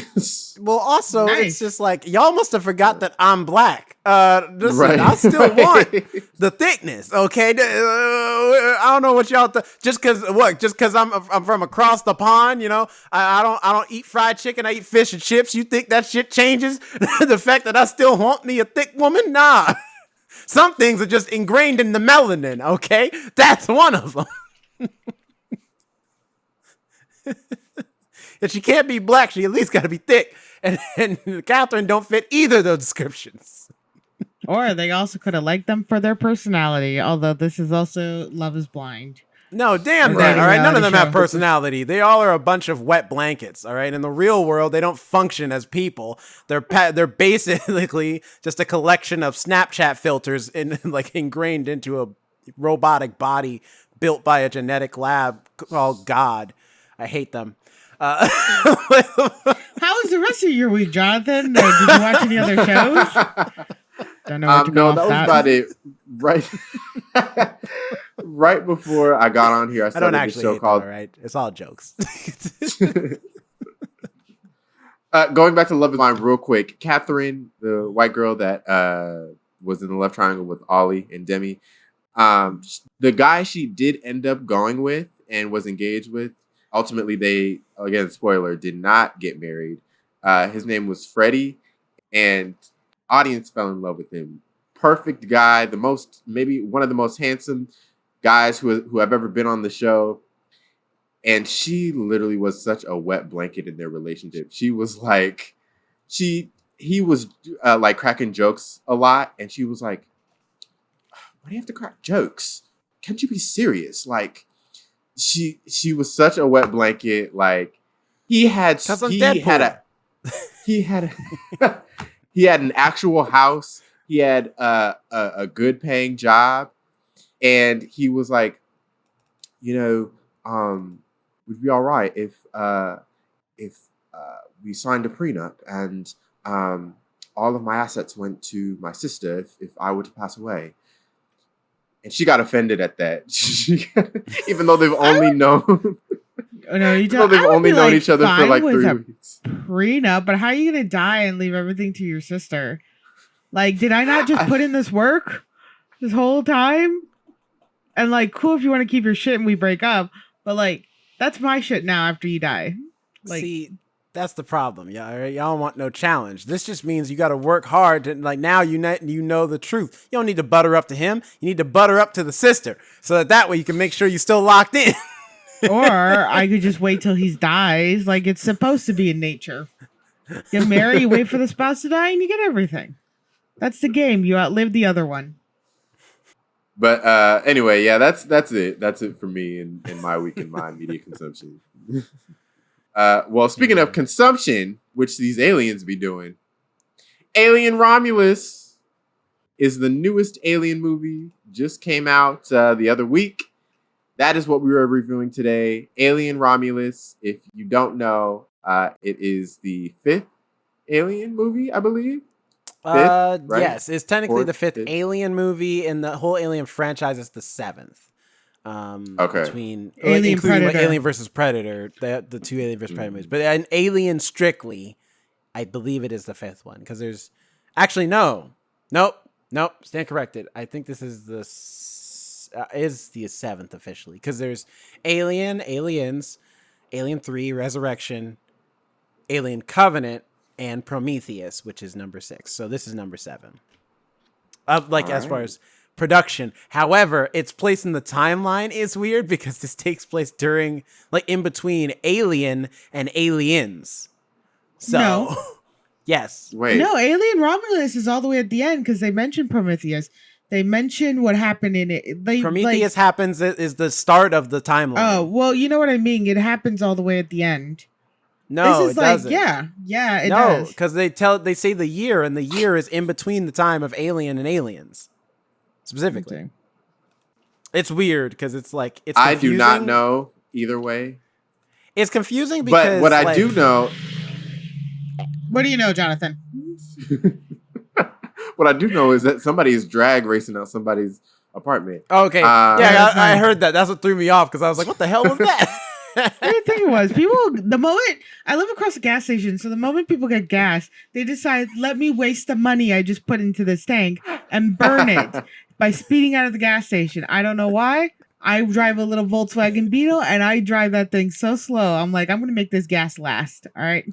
Well, also, nice. It's just like, y'all must have forgot that I'm black. Listen, right. I still want the thickness, okay? I don't know what y'all just because I'm from across the pond, I don't eat fried chicken, I eat fish and chips. You think that shit changes the fact that I still want me a thick woman? Nah. Some things are just ingrained in the melanin, okay? That's one of them. If she can't be black, she at least got to be thick. And Catherine don't fit either of those descriptions. Or they also could have liked them for their personality, although this is also Love Is Blind. No, damn that, all right? None of them have personality. They all are a bunch of wet blankets, all right? In the real world, they don't function as people. They're basically just a collection of Snapchat filters ingrained into a robotic body built by a genetic lab called God. I hate them. How was the rest of your week, Jonathan? Did you watch any other shows? Don't know what to go that was about it. Right before I got on here, I started a show called. All right, it's all jokes. Going back to Love Is Blind real quick, Catherine, the white girl that was in the love triangle with Ollie and Demi, the guy she did end up going with and was engaged with. Ultimately, they, again, spoiler, did not get married. His name was Freddie, and audience fell in love with him. Perfect guy, maybe one of the most handsome guys who have ever been on the show. And she literally was such a wet blanket in their relationship. She was like, he was like cracking jokes a lot, and she was like, "Why do you have to crack jokes? Can't you be serious?" Like. She was such a wet blanket. Like he had an actual house. He had a good paying job, and he was like, would be all right if we signed a prenup and all of my assets went to my sister if I were to pass away. And she got offended at that. Even though they've only known No, you even though don't. they've I would only be known like each other for fine like with 3 a weeks. prenup, but how are you gonna die and leave everything to your sister? Like, did I not just I- put in this work this whole time? And like, cool if you want to keep your shit and we break up, but like, that's my shit now after you die. Like, See, that's the problem. Y'all don't want no challenge. This just means you got to work hard to, like, now you know the truth. You don't need to butter up to him. You need to butter up to the sister so that way you can make sure you're still locked in. or I could just wait till he dies, like it's supposed to be in nature. You marry, you wait for the spouse to die, and you get everything. That's the game. You outlive the other one. But anyway, yeah, that's it. That's it for me in my week in my media consumption. Well, speaking of consumption, which these aliens be doing, Alien Romulus is the newest Alien movie. Just came out the other week. That is what we were reviewing today. Alien Romulus. If you don't know, it is the 5th Alien movie, I believe. Fifth, right? Yes, it's technically the 5th Fifth? Alien movie, and the whole Alien franchise is the 7th. Okay. Between Alien including Predator. Alien versus Predator, the 2 Alien versus Predator movies, but an Alien strictly, I believe it is the 5th one because there's actually nope, stand corrected. I think this is the 7th officially because there's Aliens, Alien 3, Resurrection, Alien Covenant, and Prometheus, which is number 6. So this is number 7. As far as production. However, its place in the timeline is weird because this takes place during, like, in between Alien and Aliens. So, No. yes. Wait. No, Alien Romulus is all the way at the end because they mention Prometheus. They mention what happened in it. Prometheus happens is the start of the timeline. Oh, well, you know what I mean. It happens all the way at the end. No, this is it doesn't. Yeah, it no, does. because they say the year, and the year is in between the time of Alien and Aliens, specifically. Okay. It's weird because it's like it's. I Confusing. do not know either way. It's confusing because. But what I do know. What do you know, Jonathan? What I do know is that somebody is drag racing out somebody's apartment. Okay. I heard that. That's what threw me off because I was like, what the hell was that? I didn't think it was. The moment I live across a gas station, so the moment people get gas, they decide, let me waste the money I just put into this tank and burn it by speeding out of the gas station. I don't know why. I drive a little Volkswagen Beetle and I drive that thing so slow. I'm like, I'm going to make this gas last. All right.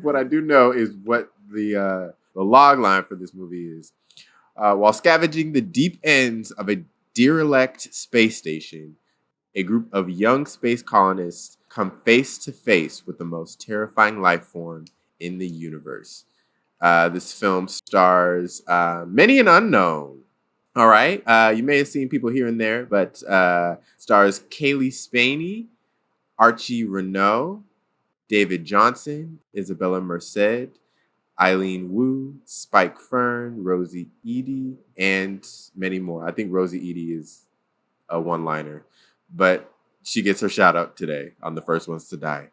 What I do know is what the log line for this movie is. While scavenging the deep ends of a derelict space station, a group of young space colonists come face to face with the most terrifying life form in the universe. This film stars many an unknown. All right. You may have seen people here and there, but stars Kaylee Spaney, Archie Renault, David Johnson, Isabella Merced, Eileen Wu, Spike Fern, Rosie Edie, and many more. I think Rosie Edie is a one-liner, but she gets her shout out today on the First Ones to Die.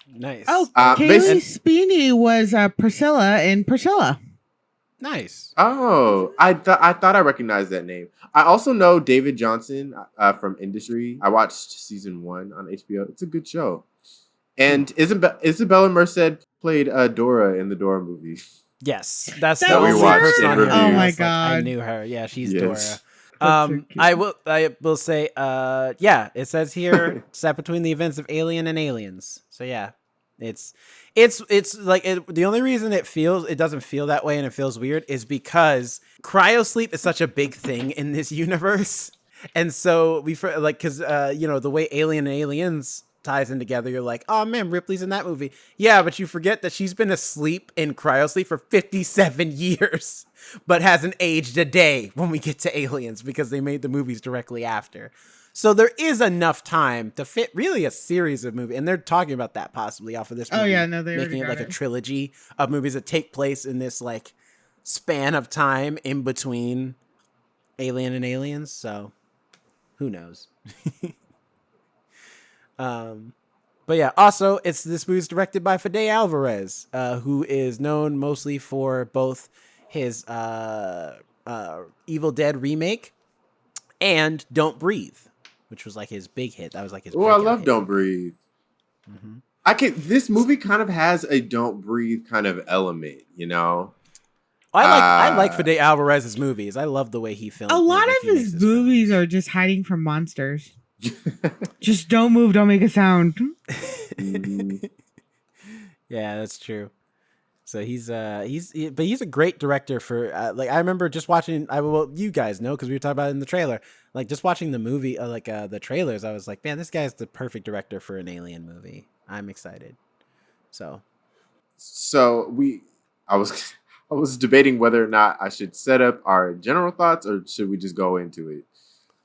Nice. Oh, Kaylee Spaney was Priscilla in Priscilla. Nice. Oh, I thought I recognized that name. I also know David Johnson from Industry. I watched season 1 on HBO. It's a good show. And Isabella Merced played Dora in the Dora movie. Yes, that's that we watched in review. Oh my god, I knew her. Yeah, she's Yes. Dora. I will say, yeah, it says here set between the events of Alien and Aliens. So yeah, it's like the only reason it doesn't feel that way and it feels weird is because cryosleep is such a big thing in this universe, and so because the way Alien and Aliens ties in together, you're like, oh man, Ripley's in that movie. Yeah, but you forget that she's been asleep in cryosleep for 57 years, but hasn't aged a day when we get to Aliens because they made the movies directly after. So there is enough time to fit really a series of movies, and they're talking about that possibly off of this movie. Oh yeah, no, they making it like a trilogy of movies that take place in this like span of time in between Alien and Aliens. So who knows? But yeah, also this movie's directed by Fede Alvarez, who is known mostly for both his Evil Dead remake and Don't Breathe, which was like his big hit. That was like his Oh, I breakout love hit. Don't Breathe. This movie kind of has a Don't Breathe kind of element, you know? I like Fede Alvarez's movies. I love the way he filmed. A lot of he makes his movies films. are just hiding from monsters. Just don't move, don't make a sound. Yeah, that's true. So he's a great director for like I remember just watching. You guys know because we were talking about it in the trailer. Like just watching the movie, the trailers, I was like, man, this guy's the perfect director for an Alien movie. I'm excited. So I was debating whether or not I should set up our general thoughts or should we just go into it.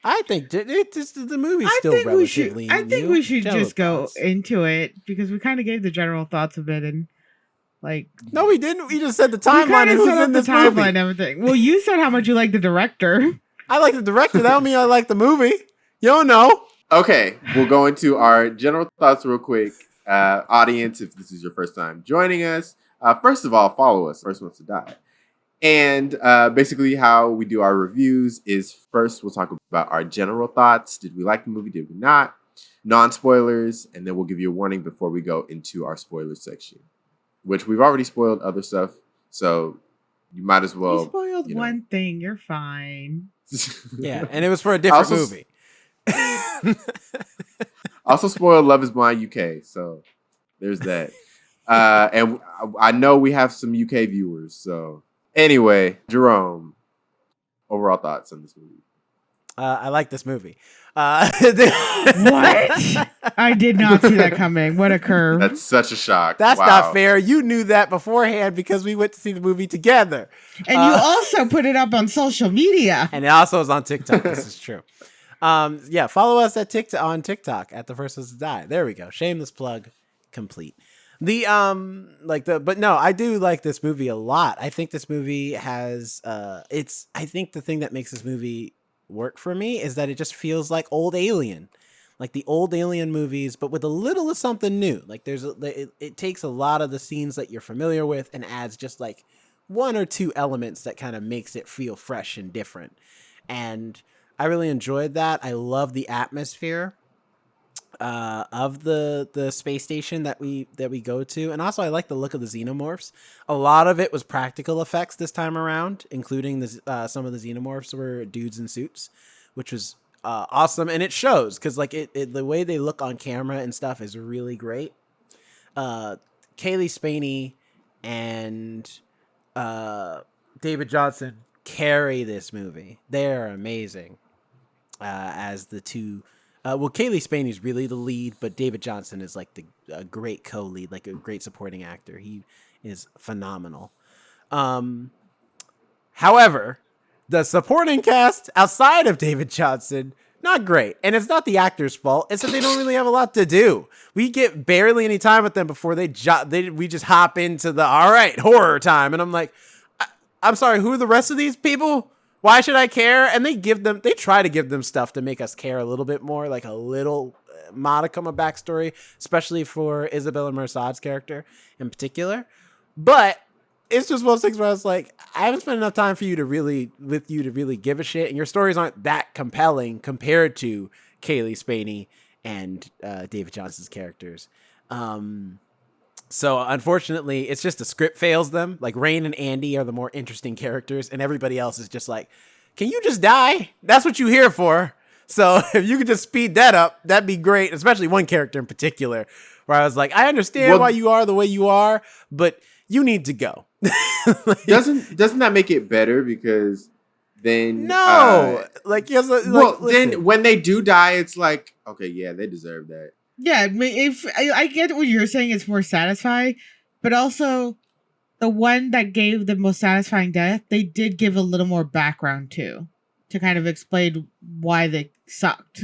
I think the movie's still relatively new. I think we should General just go thoughts. into it because we kind of gave the general thoughts of it and like. No, we didn't. We just said the We timeline kind and of who's set up in the this timeline movie. and everything. Well, you said how much you like the director. I like the director. That don't mean I like the movie. You don't know. Okay, we'll go into our general thoughts real quick. Audience, if this is your first time joining us, first of all, follow us. First Ones to Die. And basically how we do our reviews is first we'll talk about our general thoughts. Did we like the movie? Did we not? Non-spoilers. And then we'll give you a warning before we go into our spoiler section, which we've already spoiled other stuff. So you might as well. You spoiled one thing. You're fine. Yeah, and it was for a different movie. Also spoiled Love Is Blind UK. So there's that. And I know we have some UK viewers. So anyway, Jerome, overall thoughts on this movie? I like this movie. What? I did not see that coming. What a curve. That's such a shock. That's Wow. not fair. You knew that beforehand because we went to see the movie together. And you also put it up on social media. And it also is on TikTok. This is true. Yeah, follow us at TikTok at The First Ones to Die. There we go. Shameless plug complete. But no, I do like this movie a lot. I think this movie has I think the thing that makes this movie work for me is that it just feels like old Alien. Like the old Alien movies, but with a little of something new. Like it takes a lot of the scenes that you're familiar with and adds just like one or two elements that kind of makes it feel fresh and different. And I really enjoyed that. I love the atmosphere of the space station that we go to, and also I like the look of the Xenomorphs. A lot of it was practical effects this time around, including some of the Xenomorphs were dudes in suits, which was awesome, and it shows because like the way they look on camera and stuff is really great. Kaylee Spaney and David Johnson carry this movie. They're amazing as the two. Kaylee Spaney is really the lead, but David Johnson is like a great co-lead, like a great supporting actor. He is phenomenal. However, the supporting cast outside of David Johnson, not great. And it's not the actor's fault. It's that they don't really have a lot to do. We get barely any time with them before we just hop into the, all right, horror time. And I'm like, I'm sorry, who are the rest of these people? Why should I care? And they try to give them stuff to make us care a little bit more, like a little modicum of backstory, especially for Isabella Merced's character in particular. But it's just one of those things where I was like, I haven't spent enough time for you to really give a shit, and your stories aren't that compelling compared to Kaylee Spaney and David Johnson's characters. So unfortunately, it's just the script fails them. Like Rain and Andy are the more interesting characters, and everybody else is just like, can you just die? That's what you're here for. So if you could just speed that up, that'd be great. Especially one character in particular, where I was like, I understand why you are the way you are, but you need to go. Doesn't that make it better? Because then then when they do die, it's like, okay, yeah, they deserve that. Yeah, if I get what you're saying, it's more satisfying, but also the one that gave the most satisfying death, they did give a little more background to kind of explain why they sucked.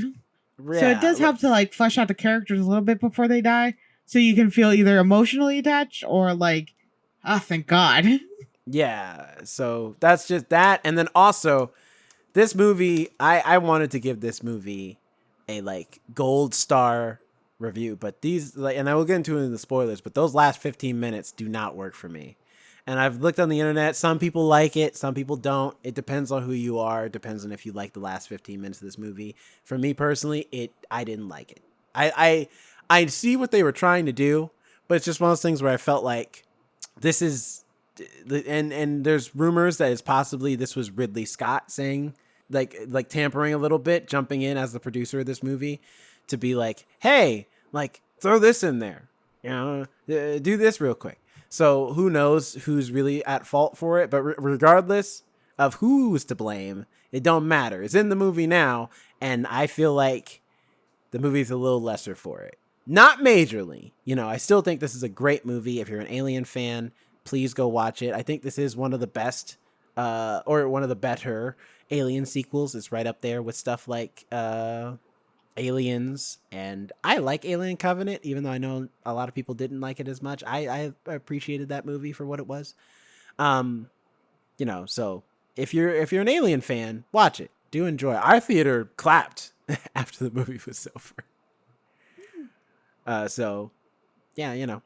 Yeah, so it does help to like flesh out the characters a little bit before they die, so you can feel either emotionally attached or like, oh, thank God. Yeah, so that's just that, and then also this movie, I wanted to give this movie a like gold star review, but these, like, and I will get into it in the spoilers, but those last 15 minutes do not work for me. And I've looked on the internet. Some people like it, some people don't. It depends on who you are. It depends on if you like the last 15 minutes of this movie. For me personally, I didn't like it. I see what they were trying to do, but it's just one of those things where I felt like this is, and there's rumors that it's possibly this was Ridley Scott saying, like tampering a little bit, jumping in as the producer of this movie to be like, hey, like throw this in there, you know, do this real quick. So who knows who's really at fault for it, but regardless of who's to blame, it don't matter. It's in the movie now, and I feel like the movie's a little lesser for it. Not majorly. You know, I still think this is a great movie. If you're an Alien fan, please go watch it. I think this is one of the best, or one of the better Alien sequels. It's right up there with stuff like Aliens, and I like Alien Covenant, even though I know a lot of people didn't like it as much. I appreciated that movie for what it was. You know, so if you're an Alien fan, watch it. Do enjoy it. Our theater clapped after the movie was over. So yeah, you know.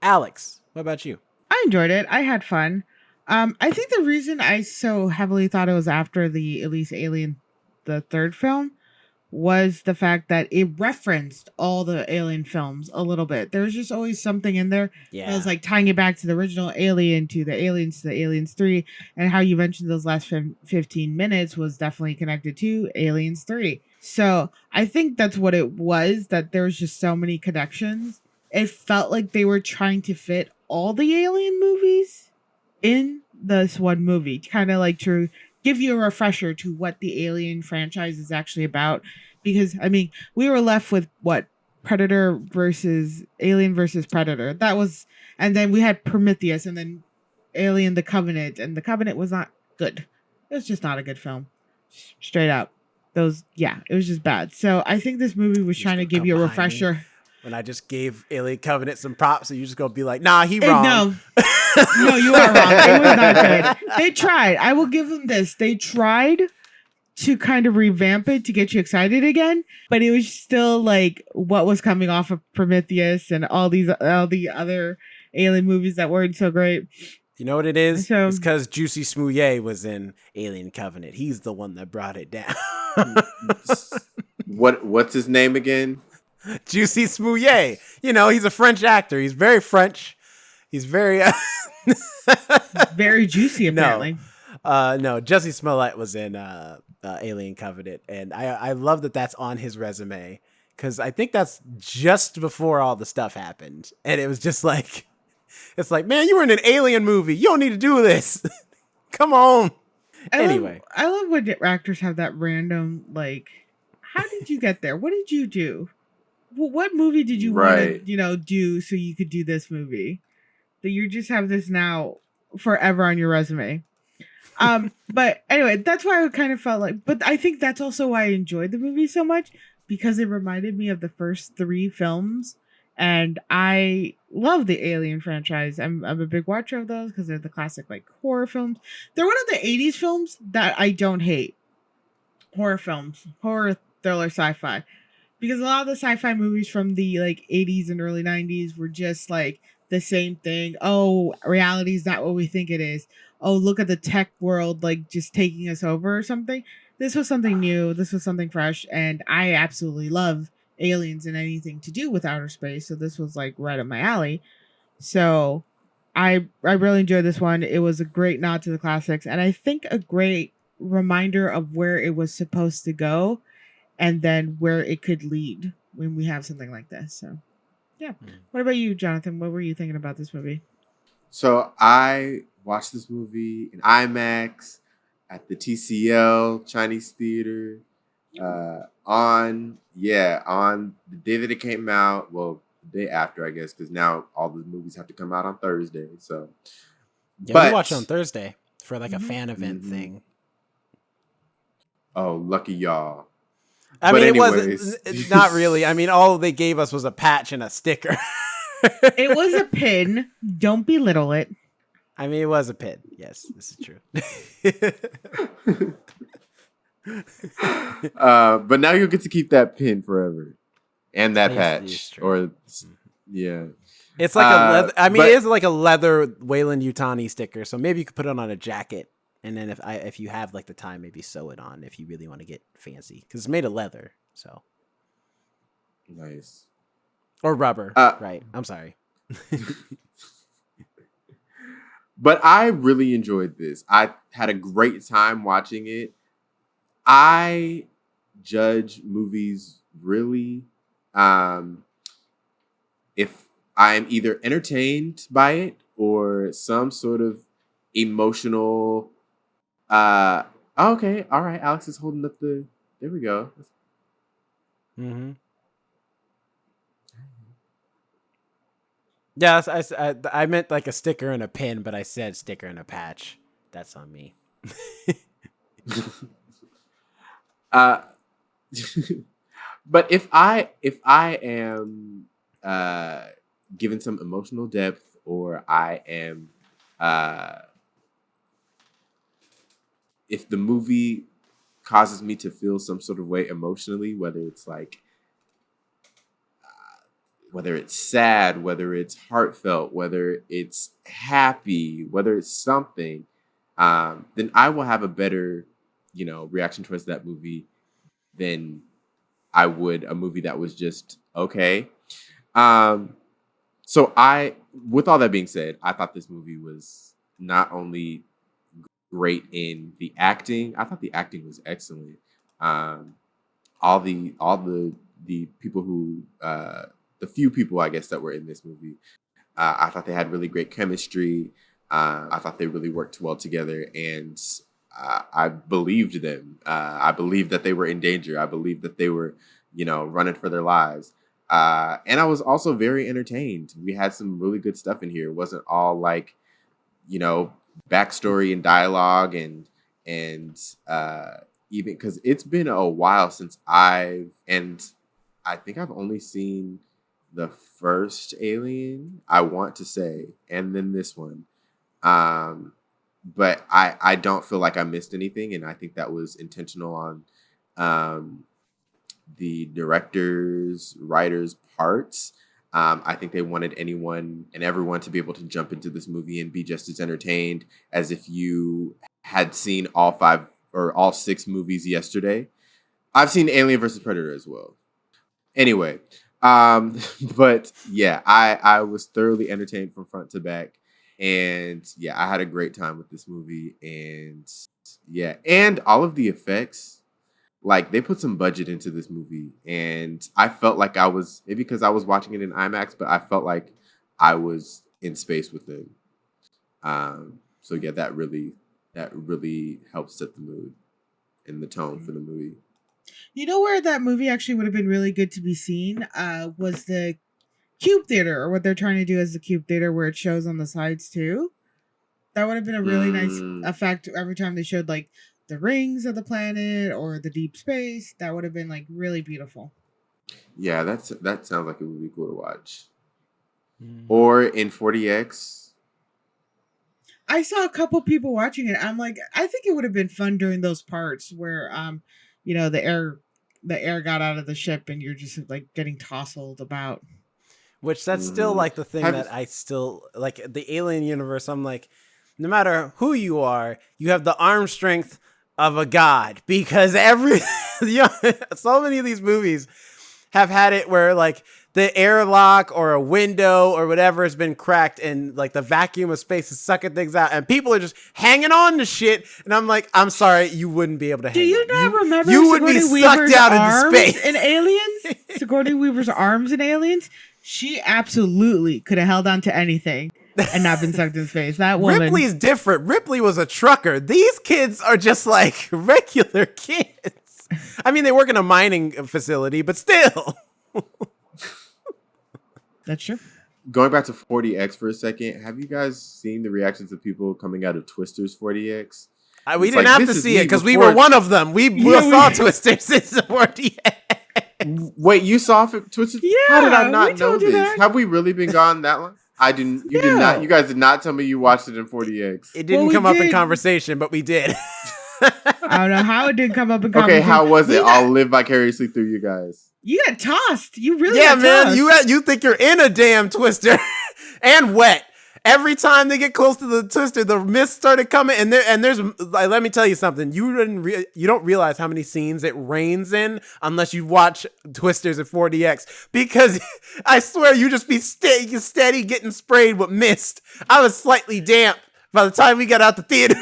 Alex, what about you? I enjoyed it. I had fun. I think the reason I so heavily thought it was after the at least Alien, the third film, was the fact that it referenced all the Alien films a little bit. There was just always something in there that was like tying it back to the original Alien, to the Aliens 3, and how you mentioned those last 15 minutes was definitely connected to Aliens 3. So I think that's what it was, that there was just so many connections. It felt like they were trying to fit all the Alien movies in this one movie, kind of like to give you a refresher to what the Alien franchise is actually about. Because, I mean, we were left with what? Predator versus Alien versus Predator. That was, and then we had Prometheus, and then Alien the Covenant, and the Covenant was not good. It was just not a good film. Straight up. It was just bad. So I think this movie was trying to give you a refresher. When I just gave Alien Covenant some props, and you just gonna be like, nah, he wrong. No, you are wrong. It was not good. They tried. I will give them this. They tried to kind of revamp it to get you excited again, but it was still like what was coming off of Prometheus and all the other Alien movies that weren't so great. You know what it is? So, it's because Juicy Smouye was in Alien Covenant. He's the one that brought it down. What's his name again? Juicy Smouye. You know, he's a French actor. He's very French. He's very very juicy, apparently. No, Jussie Smollett was in Alien Covenant, and I love that that's on his resume, because I think that's just before all the stuff happened, and it was just like, it's like, man, you were in an Alien movie. You don't need to do this. Come on. Anyway, I love when actors have that random, like, how did you get there? What did you do? What movie did you want to, do so you could do this movie? That you just have this now forever on your resume. But anyway, that's why I kind of felt like, but I think that's also why I enjoyed the movie so much, because it reminded me of the first 3 films, and I love the Alien franchise. I'm a big watcher of those because they're the classic like horror films. They're one of the 80s films that I don't hate. Horror films, horror, thriller, sci-fi. Because a lot of the sci-fi movies from the like 80s and early 90s were just like the same thing. Oh, reality is not what we think it is. Oh, look at the tech world like just taking us over or something. This was something new. This was something fresh. And I absolutely love aliens and anything to do with outer space. So this was like right up my alley. So I really enjoyed this one. It was a great nod to the classics. And I think a great reminder of where it was supposed to go, and then where it could lead when we have something like this. So, yeah. What about you, Jonathan? What were you thinking about this movie? So I watched this movie in IMAX at the TCL Chinese Theater on the day that it came out. Well, the day after, I guess, because now all the movies have to come out on Thursday. So, yeah, we watched on Thursday for like a fan event thing. Oh, lucky y'all. I mean, anyways. It wasn't, not really. I mean, all they gave us was a patch and a sticker. It was a pin. Don't belittle it. I mean, it was a pin. Yes, this is true. But now you'll get to keep that pin forever. And that Yes, it is patch, true. or yeah, It's like a leather. I mean, but it is like a leather Wayland Yutani sticker. So maybe you could put it on a jacket, and then if you have like the time, maybe sew it on if you really want to get fancy, because it's made of leather. So nice. or rubber, Uh, right? I'm sorry. but I really enjoyed this. I had a great time watching it. I judge movies really if I'm either entertained by it or some sort of emotional okay, all right, Alex is holding up the there we go. Mm-hmm. Yeah, I meant like a sticker and a pin, but I said sticker and a patch. That's on me. uh but if I am uh given some emotional depth, or I am uh if the movie causes me to feel some sort of way emotionally, whether it's sad, whether it's heartfelt, whether it's happy, whether it's something, then I will have a better, reaction towards that movie than I would a movie that was just okay. Um, with all that being said, I thought this movie was not only great in the acting. I thought the acting was excellent. Um, all the people who the few people, I guess, that were in this movie, I thought they had really great chemistry. I thought they really worked well together, and I believed them. I believed that they were in danger. I believed that they were, running for their lives. And I was also very entertained. We had some really good stuff in here. It wasn't all like, you know, backstory and dialogue and even because it's been a while since I think I've only seen the first Alien, I want to say, and then this one. Um, but I don't feel like I missed anything, and I think that was intentional on um, the director's, writer's parts. I think they wanted anyone and everyone to be able to jump into this movie and be just as entertained as if you had seen all five or all six movies yesterday. I've seen Alien versus Predator as well. Anyway, but yeah, I was thoroughly entertained from front to back, and yeah, I had a great time with this movie, and yeah, and all of the effects, like they put some budget into this movie, and I felt like I was maybe because I was watching it in IMAX, but I felt like I was in space with them. So yeah, that really helped set the mood and the tone for the movie. You know where that movie actually would have been really good to be seen? Was the Cube Theater, or what they're trying to do as the Cube Theater, where it shows on the sides too. That would have been a really nice Mm, effect every time they showed like the rings of the planet or the deep space. That would have been like really beautiful. yeah, that sounds like it would be cool to watch. Mm-hmm. Or in 40X. I saw a couple people watching it. I'm like, I think it would have been fun during those parts where the air got out of the ship and you're just like getting tousled about. Which that's still Hmm. like the thing Have that I still like the Alien universe. I'm like, no matter who you are, you have the arm strength of a god because so many of these movies have had it where like the airlock or a window or whatever has been cracked and like the vacuum of space is sucking things out and people are just hanging on to shit. And I'm like, I'm sorry, you wouldn't be able to Do hang you on. not remember You would be Sigourney sucked Weaver's out into arms space. in Aliens? Sigourney Weaver's arms in Aliens? She absolutely could have held on to anything and not been sucked in space. That woman. Ripley's different. Ripley was a trucker. These kids are just like regular kids. I mean, they work in a mining facility, but still. That's true. Going back to 40X for a second, have you guys seen the reactions of people coming out of Twister's 40X? We It's didn't like, have this to is see it me because we before- were one of them. We saw Twisters in 40X. Wait, you saw Twister? Yeah, How did I we not know told you this? that. Have we really been gone that long? I didn't. You did Yeah. not. You guys did not tell me you watched it in 40X. It didn't Well, we come up in did. conversation, but we did. I don't know how it didn't come up in Okay, conversation. how was it? I'll live vicariously through you guys. You got tossed. You really Yeah, got man, tossed. you think you're in a damn twister and wet. Every time they get close to the twister, the mist started coming, and there's like, let me tell you something. You don't realize how many scenes it rains in unless you watch Twisters at 4DX, because I swear you just be steady getting sprayed with mist. I was slightly damp by the time we got out the theater.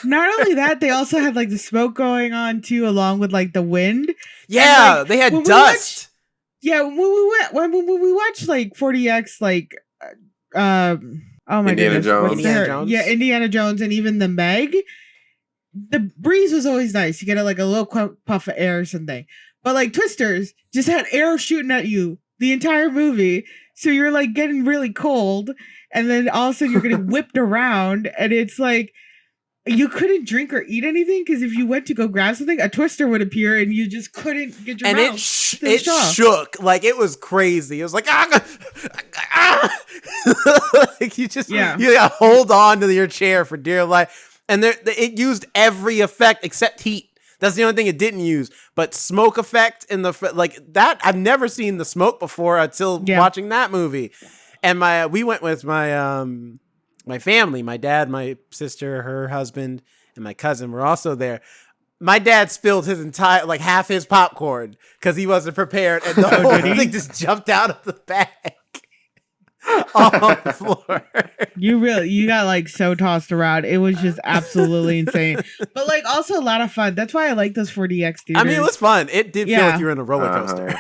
Not only that, they also had like the smoke going on too, along with like the wind. Yeah, like, they had dust. When we watched like 4DX, like oh my Indiana goodness, Jones. Indiana Jones. Yeah, Indiana Jones, and even the Meg. The breeze was always nice. You get like a little puff of air or something. But like Twisters just had air shooting at you the entire movie, so you're like getting really cold, and then all of a sudden you're getting whipped around, and it's like you couldn't drink or eat anything because if you went to go grab something, a Twister would appear, and you just couldn't get your And mouth. it shook like it was crazy. It was like like you gotta hold on to your chair for dear life. And it used every effect except heat. That's the only thing it didn't use. But smoke effect in the like that, I've never seen the smoke before until watching that movie. And we went with my family, my dad, my sister, her husband, and my cousin were also there. My dad spilled his entire, like half his popcorn because he wasn't prepared, and the whole thing just jumped out of the bag on the floor. You got like so tossed around. It was just absolutely insane. But like also a lot of fun. That's why I like those 4DX theaters. I mean, it was fun. It did feel like you were in a roller coaster.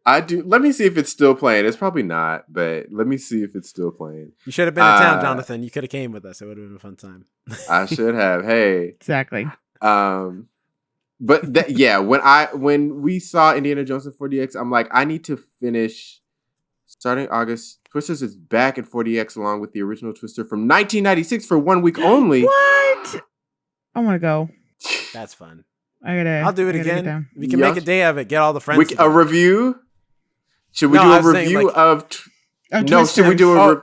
I do. Let me see if it's still playing. It's probably not, but let me see if it's still playing. You should have been in town, Jonathan. You could have came with us. It would have been a fun time. I should have. Hey, exactly. But when we saw Indiana Jones in 4DX, I'm like, I need to finish starting August. Twisters is back in 4DX along with the original Twister from 1996 for 1 week only. What? I want to go. That's fun. I'll do it again. We can make a day of it. Get all the friends. A review. Should we do a review of? No, should we do a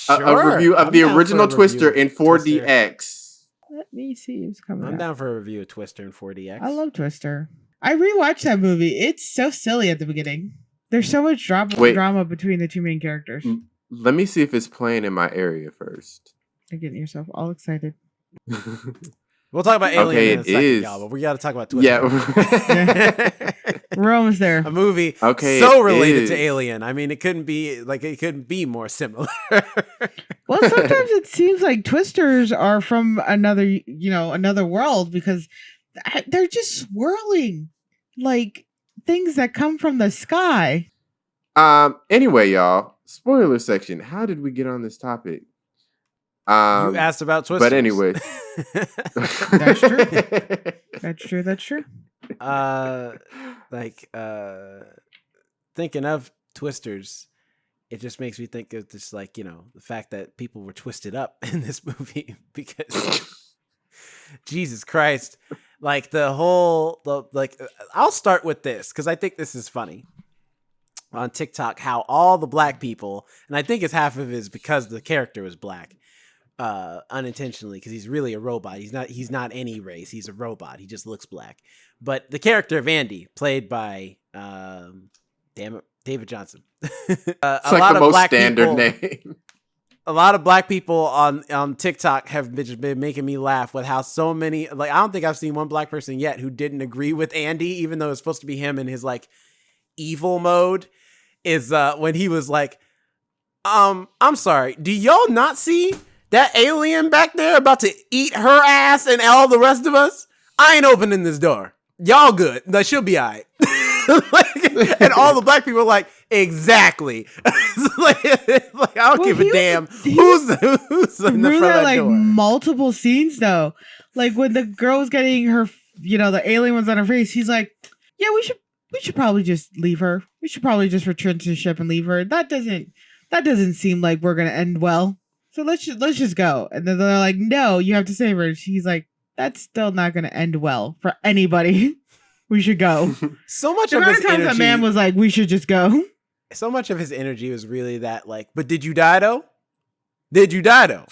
review of the original Twister in 4DX? Let me see who's coming. I'm down for a review of Twister in 4DX. I love Twister. I rewatched that movie. It's so silly at the beginning. There's so much drama between the two main characters. Let me see if it's playing in my area first. You're getting yourself all excited. We'll talk about Alien in a second, y'all, but we got to talk about Twister. Yeah. We're almost there. A movie so related to Alien. I mean, it couldn't be more similar. Well, sometimes it seems like Twisters are from another world because they're just swirling like things that come from the sky. Anyway, y'all, spoiler section. How did we get on this topic? You asked about Twisters. But anyway. That's true. That's true. Thinking of Twisters, it just makes me think of just like, the fact that people were twisted up in this movie because Jesus Christ, like I'll start with this because I think this is funny on TikTok, how all the black people, and I think it's half of it is because the character was black. Unintentionally, because he's really a robot. He's not any race. He's a robot. He just looks black. But the character of Andy, played by David Johnson. It's like the most standard name. A lot of black people on TikTok have been making me laugh with how so many, like, I don't think I've seen one black person yet who didn't agree with Andy, even though it's supposed to be him in his like evil mode, is when he was like, I'm sorry, do y'all not see that alien back there about to eat her ass and all the rest of us? I ain't opening this door. Y'all good. Like, she'll be all right. And all the black people are like, exactly. like, I don't give a damn who's in the front of that door. Multiple scenes though. Like when the girl's getting her, the alien one's on her face. He's like, yeah, we should probably just leave her. We should probably just return to the ship and leave her. That doesn't seem like we're gonna end well. So let's just go. And then they're like, no, you have to save her. She's like, that's still not going to end well for anybody. We should go. So much of his energy. That man was like, we should just go. So much of his energy was really that like, but did you die though? Did you die though?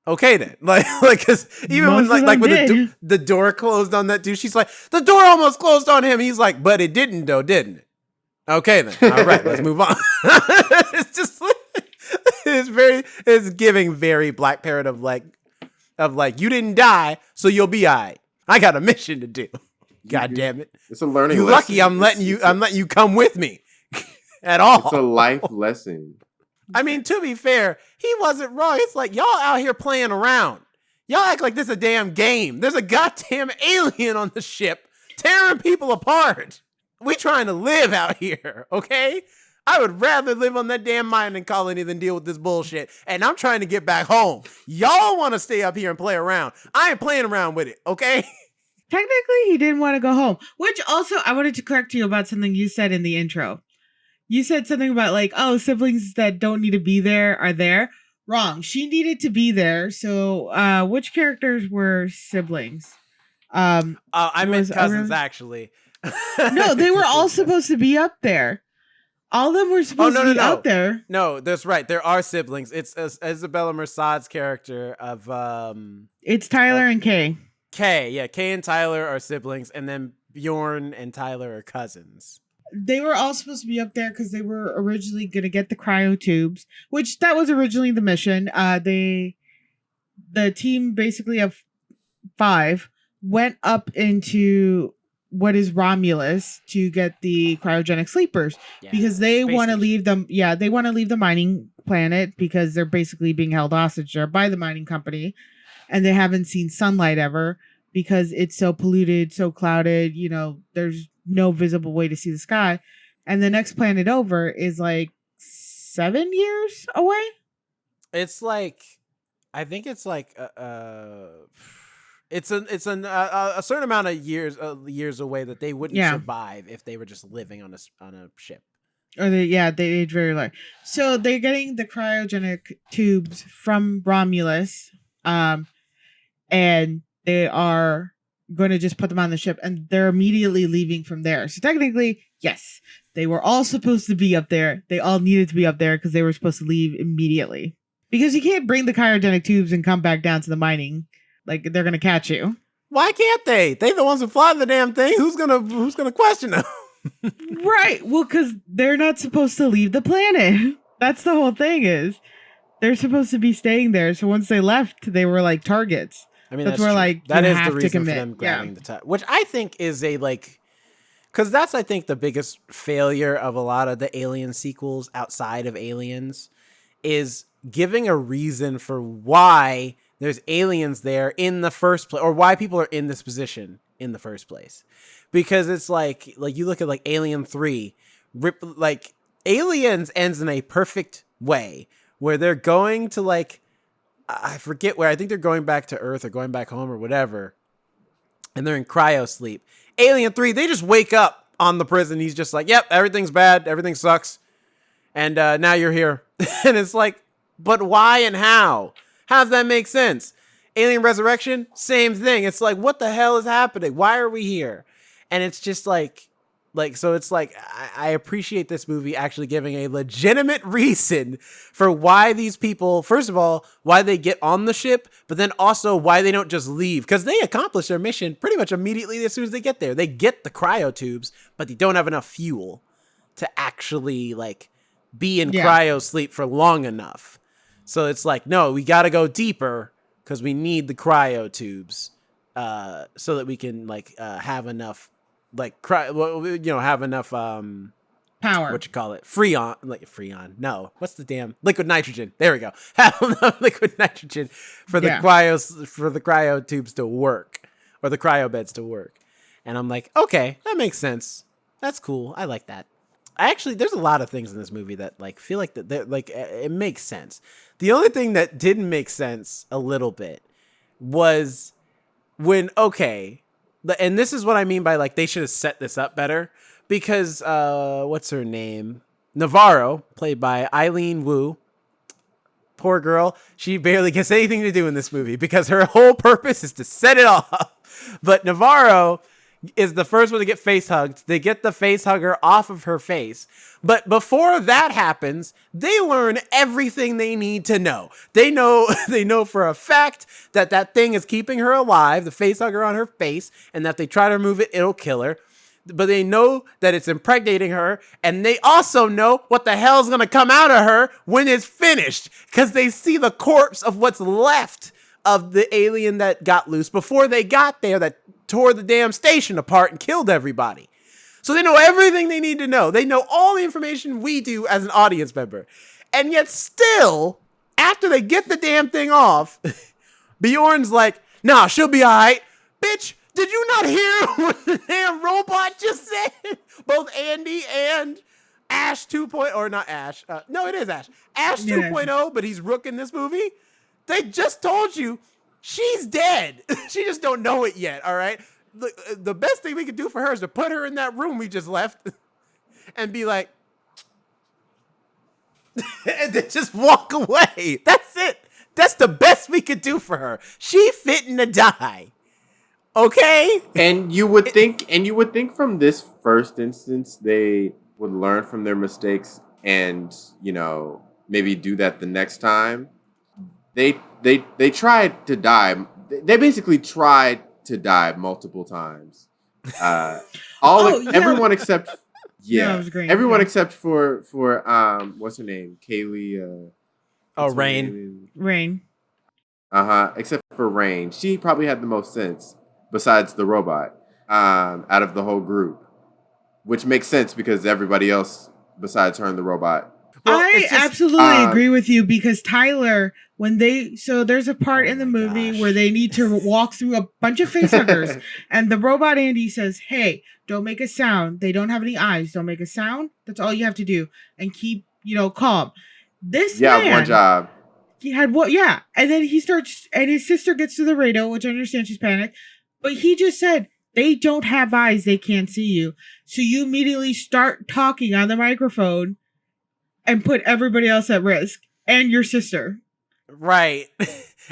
Okay then, cause even Most when of like them when did. the door closed on that dude, she's like, the door almost closed on him. He's like, but it didn't though, didn't it? Okay then, all right, let's move on. It's just it's giving very Black Parrot of like you didn't die, so you'll be alright. I got a mission to do. God damn it! It's a learning. You lesson. lucky I'm letting you come with me at all. It's a life lesson. I mean, to be fair, he wasn't wrong. It's like y'all out here playing around. Y'all act like this is a damn game. There's a goddamn alien on the ship tearing people apart. We trying to live out here, okay? I would rather live on that damn mining colony than deal with this bullshit. And I'm trying to get back home. Y'all want to stay up here and play around. I ain't playing around with it, okay? Technically, he didn't want to go home. Which also, I wanted to correct you about something you said in the intro. You said something about like, oh, siblings that don't need to be there are there. Wrong. She needed to be there. So, which characters were siblings? I meant cousins, actually. No, they were all supposed to be up there. All of them were supposed to be out there. No, that's right. There are siblings. It's Isabella Merced's character of It's Tyler and Kay. Kay, yeah, Kay and Tyler are siblings, and then Bjorn and Tyler are cousins. They were all supposed to be up there because they were originally going to get the cryo tubes, which that was originally the mission. The team basically of 5 went up into what is Romulus to get the cryogenic sleepers because they want to leave them. Yeah, they want to leave the mining planet because they're basically being held hostage there by the mining company, and they haven't seen sunlight ever because it's so polluted, so clouded. You know, there's no visible way to see the sky, and the next planet over is like 7 years away. It's like, I think it's like it's a certain amount of years away that they wouldn't survive if they were just living on a ship. Or they age very low. So they're getting the cryogenic tubes from Romulus, and they are going to just put them on the ship, and they're immediately leaving from there. So technically, yes, they were all supposed to be up there. They all needed to be up there because they were supposed to leave immediately. Because you can't bring the cryogenic tubes and come back down to the mining. Like, they're going to catch you. Why can't they? They the ones who fly the damn thing. Who's gonna question them? Right. Well, because they're not supposed to leave the planet. That's the whole thing is. They're supposed to be staying there. So once they left, they were like targets. I mean, that's where, like, that is the reason for them grabbing the time, which I think is because that's, I think, the biggest failure of a lot of the Alien sequels outside of Aliens is giving a reason for why there's aliens there in the first place, or why people are in this position in the first place. Because it's like you look at like Alien 3, like Aliens ends in a perfect way where they're going to like, I forget where, I think they're going back to Earth or going back home or whatever, and they're in cryo sleep. Alien 3, they just wake up on the prison. He's just like, yep, everything's bad, everything sucks, and now you're here. And it's like, but why and how? How does that make sense? Alien Resurrection, same thing. It's like, what the hell is happening? Why are we here? And it's just like, so it's like, I appreciate this movie actually giving a legitimate reason for why these people, first of all, why they get on the ship, but then also why they don't just leave. Because they accomplish their mission pretty much immediately as soon as they get there. They get the cryo tubes, but they don't have enough fuel to actually like be in cryo sleep for long enough. So it's like, no, we got to go deeper because we need the cryo tubes so that we can like have enough have enough power. What you call it? Freon. No, what's the damn liquid nitrogen? There we go. Have enough liquid nitrogen for the cryo tubes to work, or the cryo beds to work. And I'm like, okay, that makes sense. That's cool. I like that. There's a lot of things in this movie that like feel like that like it makes sense. The only thing that didn't make sense a little bit was when, and this is what I mean by like they should have set this up better, because what's her name? Navarro, played by Eileen Wu. Poor girl, she barely gets anything to do in this movie because her whole purpose is to set it all up. But Navarro is the first one to get face hugged. They get the face hugger off of her face. But before that happens, they learn everything they need to know. They know for a fact that that thing is keeping her alive, the face hugger on her face, and that if they try to remove it, it'll kill her. But they know that it's impregnating her, and they also know what the hell's gonna come out of her when it's finished, because they see the corpse of what's left of the alien that got loose before they got there, that tore the damn station apart and killed everybody. So they know everything they need to know. They know all the information we do as an audience member. And yet still, after they get the damn thing off, Bjorn's like, nah, she'll be all right. Bitch, did you not hear what the damn robot just said? Both Andy and Ash 2.0, or not Ash. No, it is Ash. Ash 2.0, but he's Rook in this movie. They just told you she's dead. She just don't know it yet, all right? The best thing we could do for her is to put her in that room we just left and be like, and then just walk away. That's it. That's the best we could do for her. She fitting to die. Okay? And you would think from this first instance they would learn from their mistakes and, maybe do that the next time. They tried to die. They basically tried to die multiple times. Everyone except everyone except for what's her name? Kaylee. Rain. Rain. Except for Rain, she probably had the most sense besides the robot out of the whole group, which makes sense because everybody else besides her and the robot. Well, I absolutely agree with you because Tyler, there's a part in the movie where they need to walk through a bunch of facehuggers and the robot Andy says, hey, don't make a sound. They don't have any eyes. Don't make a sound. That's all you have to do. And keep, calm. This man, one job. He had what? Yeah. And then he starts, and his sister gets to the radio, which I understand she's panicked. But he just said, they don't have eyes. They can't see you. So you immediately start talking on the microphone and put everybody else at risk and your sister. Right.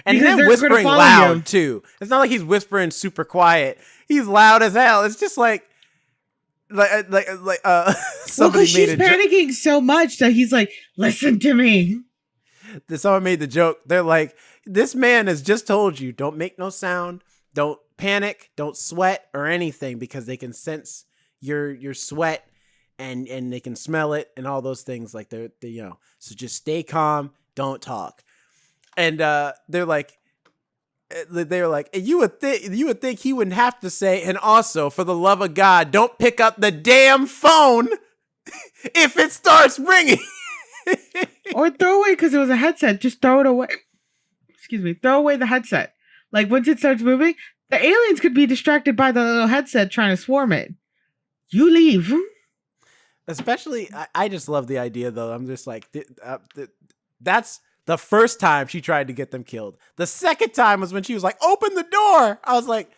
And him whispering loud too. It's not like he's whispering super quiet. He's loud as hell. It's just like somebody she's panicking so much that he's like, listen to me. Someone made the joke. They're like, this man has just told you, don't make no sound, don't panic, don't sweat or anything because they can sense your sweat. And they can smell it and all those things like they're so just stay calm, don't talk. And they're like you would think he wouldn't have to say, and also for the love of God, don't pick up the damn phone if it starts ringing. Or throw away because it was a headset. Just throw it away. Excuse me. Throw away the headset. Like once it starts moving, the aliens could be distracted by the little headset trying to swarm it. You leave. Especially, I just love the idea, though. I'm just like, that's the first time she tried to get them killed. The second time was when she was like, open the door. I was like,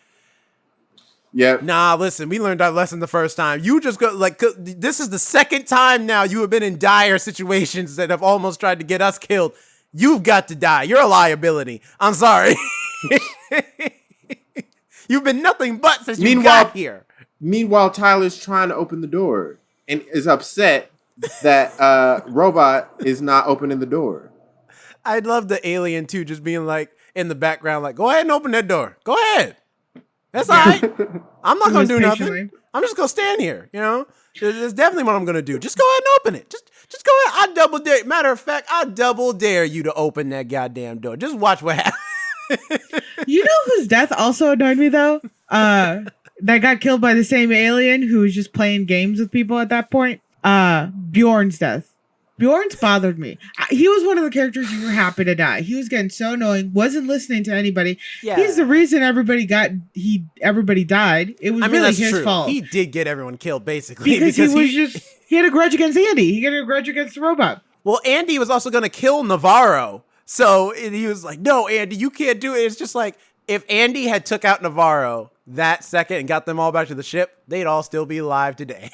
yeah. Nah, listen, we learned our lesson the first time. You just go, like, this is the second time now you have been in dire situations that have almost tried to get us killed. You've got to die. You're a liability. I'm sorry. You've been nothing but since you got here. Meanwhile, Tyler's trying to open the door. And is upset that robot is not opening the door. I'd love the alien too, just being like in the background, like, go ahead and open that door. Go ahead. That's all right. I'm not gonna do nothing. I'm just gonna stand here. It's definitely what I'm gonna do. Just go ahead and open it. Just go ahead. I double dare. Matter of fact, I double dare you to open that goddamn door. Just watch what happens. You know whose death also annoyed me though? That got killed by the same alien who was just playing games with people at that point. Bjorn's death. Bjorn's bothered me. He was one of the characters you were happy to die. He was getting so annoying, wasn't listening to anybody. Yeah. He's the reason everybody died. It was really his fault. He did get everyone killed, basically. Because he had a grudge against Andy. He had a grudge against the robot. Well, Andy was also going to kill Navarro. So he was like, no, Andy, you can't do it. It's just like, if Andy had took out Navarro that second and got them all back to the ship, they'd all still be alive today.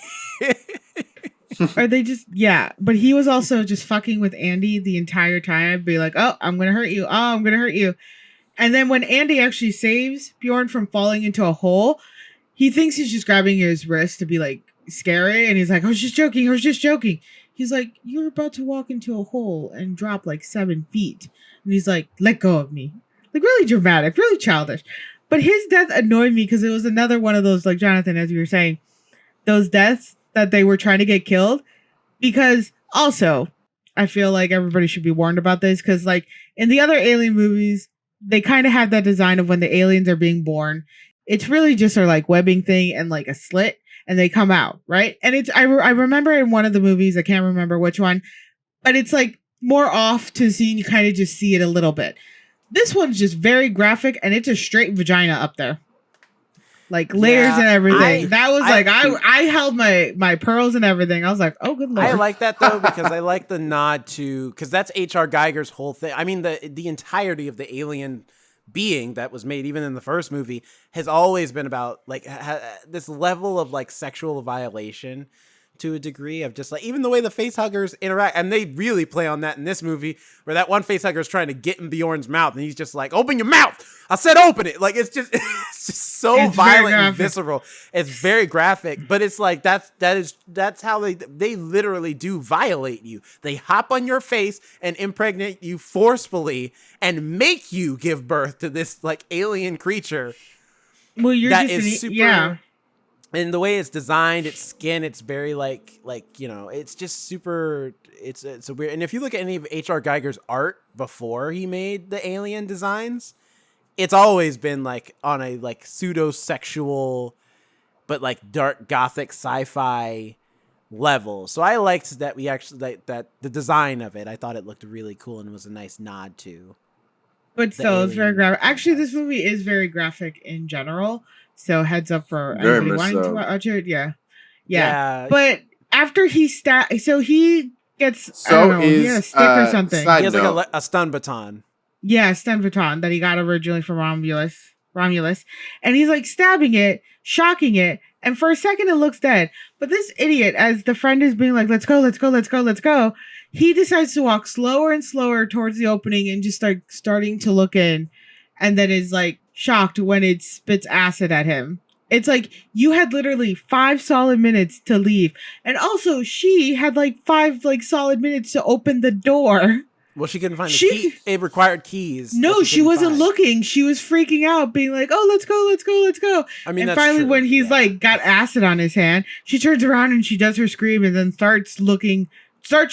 Are they just, yeah. But he was also just fucking with Andy the entire time. Be like, oh, I'm going to hurt you. Oh, I'm going to hurt you. And then when Andy actually saves Bjorn from falling into a hole, he thinks he's just grabbing his wrist to be like scary, and he's like, I was just joking. He's like, you're about to walk into a hole and drop like 7 feet. And he's like, let go of me. Like, really dramatic, really childish. But his death annoyed me because it was another one of those, like Jonathan, as you were saying, those deaths that they were trying to get killed. Because also, I feel like everybody should be warned about this, because like in the other Alien movies, they kind of have that design of when the aliens are being born. It's really just a like webbing thing and like a slit, and they come out, right? And it's I remember in one of the movies, I can't remember which one, but it's like more off to see, you kind of just see it a little bit. This one's just very graphic, and it's a straight vagina up there. Like layers and everything. I held my pearls and everything. I was like, oh, good Lord. I like that though, because I like the nod to, because that's H.R. Geiger's whole thing. I mean, the entirety of the alien being that was made even in the first movie has always been about like this level of like sexual violation to a degree of just like, even the way the facehuggers interact, and they really play on that in this movie, where that one facehugger is trying to get in Bjorn's mouth and he's just like, open your mouth, I said open it. Like, it's just so violent and visceral. It's very graphic, but it's like that's how they literally do violate you. They hop on your face and impregnate you forcefully and make you give birth to this like alien creature. Well, you're that just is super, yeah. And the way it's designed, its skin, it's very like you know, it's just super. It's a weird. And if you look at any of H.R. Geiger's art before he made the alien designs, it's always been like on a like pseudo-sexual, but like dark gothic sci-fi level. So I liked that we actually that the design of it. I thought it looked really cool and was a nice nod to. But still, it's very graphic. Actually, this movie is very graphic in general. So heads up for anybody wanting to watch it. Yeah. But after he so he gets he has a stick or something. He has like a stun baton. Yeah, a stun baton that he got originally from Romulus, and he's like stabbing it, shocking it, and for a second it looks dead. But this idiot, as the friend is being like, "Let's go, let's go, let's go, let's go," he decides to walk slower and slower towards the opening and just starting to look in, and then is like shocked when it spits acid at him. It's like, you had literally 5 solid minutes to leave, and also she had like 5 like solid minutes to open the door. Well, she couldn't find the key. It required keys. No, she wasn't looking. She was freaking out, being like, "Oh, let's go, let's go, let's go." I mean, and finally, true. When he's like got acid on his hand, she turns around and she does her scream, and then starts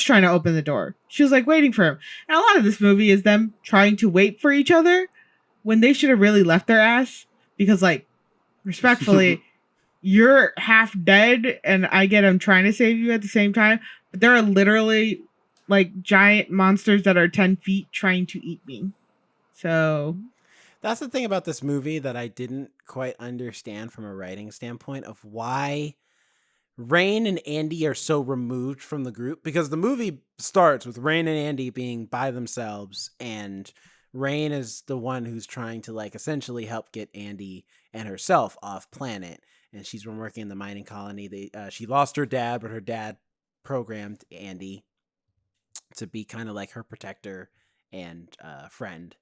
trying to open the door. She was like waiting for him. And a lot of this movie is them trying to wait for each other when they should have really left their ass, because like, respectfully, you're half dead and I get I'm trying to save you at the same time, but there are literally like giant monsters that are 10 feet trying to eat me. So that's the thing about this movie that I didn't quite understand from a writing standpoint of why Rain and Andy are so removed from the group, because the movie starts with Rain and Andy being by themselves, and Rain is the one who's trying to like essentially help get Andy and herself off planet, and she's been working in the mining colony. She lost her dad, but her dad programmed Andy to be kind of like her protector and friend,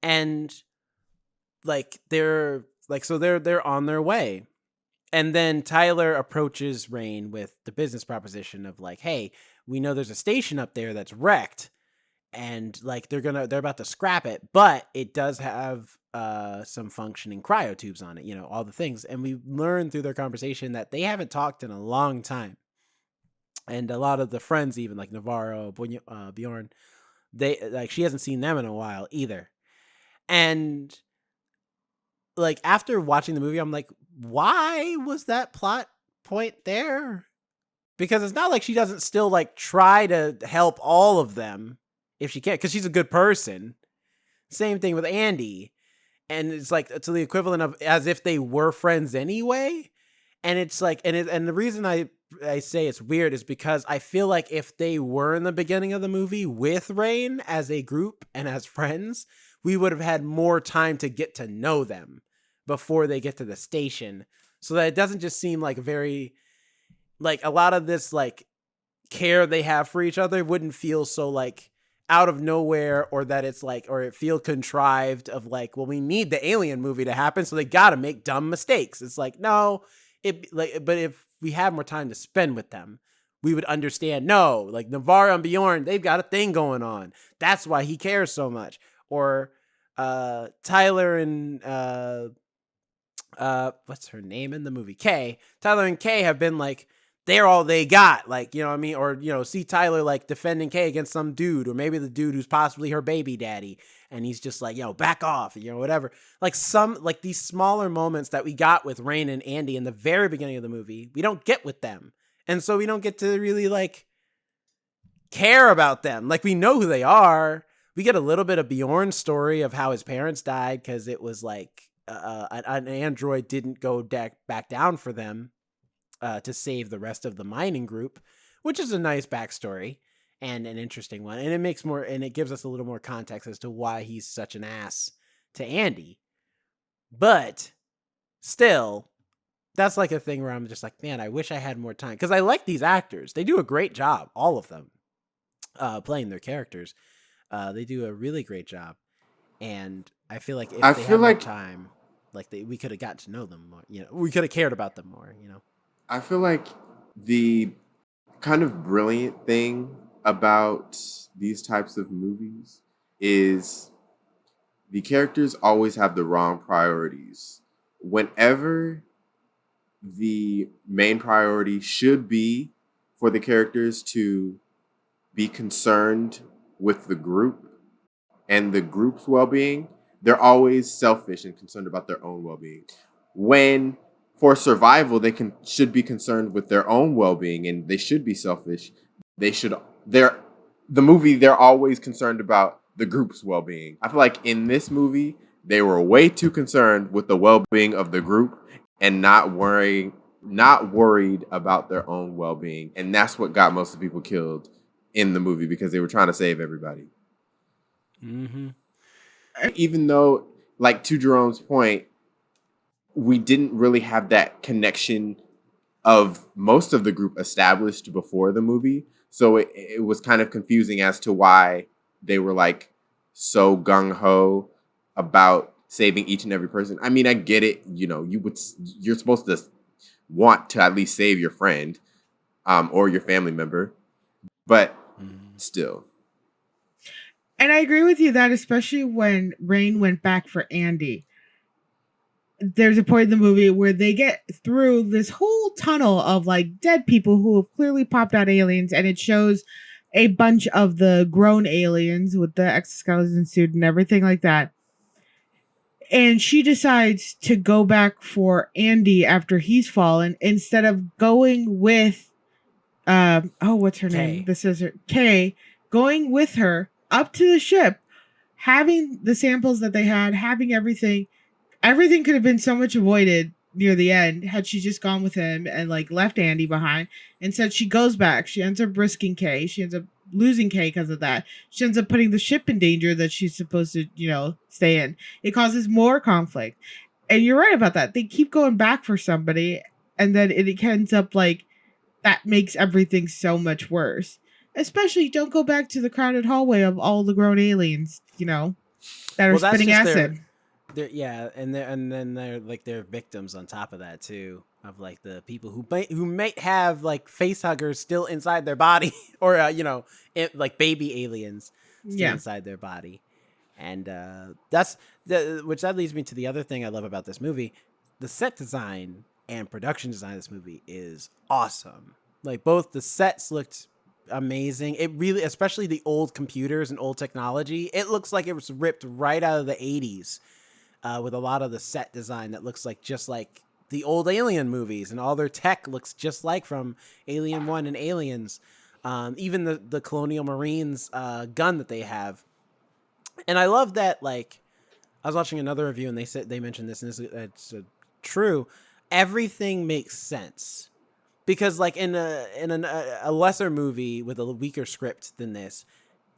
and like they're on their way. And then Tyler approaches Rain with the business proposition of like, hey, we know there's a station up there that's wrecked, and like they're about to scrap it, but it does have some functioning cryo tubes on it, you know, all the things. And we learn through their conversation that they haven't talked in a long time. And a lot of the friends, even like Navarro, Bjorn, they like, she hasn't seen them in a while either. And like after watching the movie, I'm like, why was that plot point there? Because it's not like she doesn't still like try to help all of them if she can, because she's a good person. Same thing with Andy. And it's like, it's the equivalent of as if they were friends anyway. And it's like, and the reason I say it's weird is because I feel like if they were in the beginning of the movie with Rain as a group and as friends, we would have had more time to get to know them before they get to the station, so that it doesn't just seem like very, like a lot of this like care they have for each other wouldn't feel so like out of nowhere, or that it's like, or it feel contrived of like, well, we need the Alien movie to happen, so they got to make dumb mistakes. It's like, no, but if we had more time to spend with them, we would understand. No, like Navarro and Bjorn, they've got a thing going on. That's why he cares so much. Or Tyler and what's her name in the movie? Kay. Tyler and Kay have been like, they're all they got. Like, you know what I mean? Or, you know, see Tyler like defending Kay against some dude, or maybe the dude who's possibly her baby daddy. And he's just like, back off, whatever. Like like these smaller moments that we got with Rain and Andy in the very beginning of the movie, we don't get with them. And so we don't get to really like care about them. Like, we know who they are. We get a little bit of Bjorn's story of how his parents died because it was like an android didn't go back down for them to save the rest of the mining group, which is a nice backstory and an interesting one. And it gives us a little more context as to why he's such an ass to Andy. But still, that's like a thing where I'm just like, man, I wish I had more time. Because I like these actors. They do a great job, all of them, playing their characters. They do a really great job. And I feel like if they had more time, like we could have got to know them more. We could have cared about them more, I feel like the kind of brilliant thing about these types of movies is the characters always have the wrong priorities. Whenever the main priority should be for the characters to be concerned with the group and the group's well-being, they're always selfish and concerned about their own well-being. When for survival, they should be concerned with their own well-being, and they should be selfish. They're always concerned about the group's well-being. I feel like in this movie, they were way too concerned with the well-being of the group and not worried about their own well-being. And that's what got most of the people killed in the movie, because they were trying to save everybody. Mm-hmm. Even though, like, to Jerome's point, we didn't really have that connection of most of the group established before the movie. So it was kind of confusing as to why they were like so gung-ho about saving each and every person. I mean, I get it. You're supposed to want to at least save your friend or your family member, but still. And I agree with you that especially when Rain went back for Andy, there's a point in the movie where they get through this whole tunnel of like dead people who have clearly popped out aliens, and it shows a bunch of the grown aliens with the exoskeleton suit and everything like that. And she decides to go back for Andy after he's fallen instead of going with what's her name? This is Kay, going with her up to the ship, having the samples that they having everything. Everything could have been so much avoided near the end had she just gone with him and like left Andy behind. Instead, she goes back. She ends up risking Kay. She ends up losing Kay because of that. She ends up putting the ship in danger that she's supposed to, stay in. It causes more conflict. And you're right about that. They keep going back for somebody, and then it ends up like that makes everything so much worse. Especially, don't go back to the crowded hallway of all the grown aliens, that are spitting acid. And then they're like they're victims on top of that too, of like the people who might have like face huggers still inside their body, or like baby aliens still inside their body, and which leads me to the other thing I love about this movie. The set design and production design of this movie is awesome. Like, both the sets looked amazing. It really, especially the old computers and old technology, it looks like it was ripped right out of the 80s. With a lot of the set design that looks like just like the old Alien movies, and all their tech looks just like from Alien 1 and Aliens. Even the Colonial Marines gun that they have. And I love that, like, I was watching another review and they mentioned this, and it's true. Everything makes sense. Because like in a lesser movie with a weaker script than this,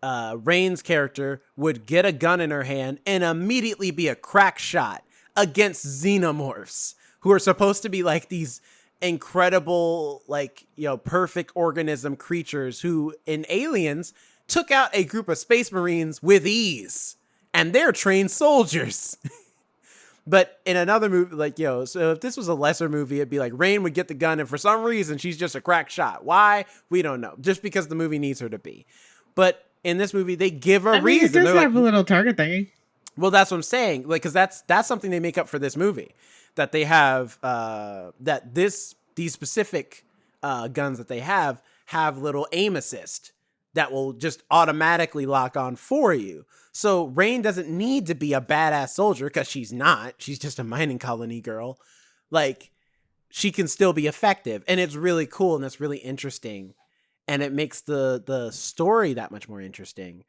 Rain's character would get a gun in her hand and immediately be a crack shot against Xenomorphs, who are supposed to be like these incredible, like, perfect organism creatures who in Aliens took out a group of Space Marines with ease, and they're trained soldiers. But in another movie, like, so if this was a lesser movie, it'd be like Rain would get the gun, and for some reason, she's just a crack shot. Why? We don't know. Just because the movie needs her to be. But in this movie, they give a reason. It does They're have like, a little target thing. well, that's what I'm saying. Like, because that's something they make up for this movie, that they have that these specific guns that they have little aim assist that will just automatically lock on for you. So Rain doesn't need to be a badass soldier, because she's not. She's just a mining colony girl. Like, she can still be effective, and it's really cool and it's really interesting, and it makes the story that much more interesting.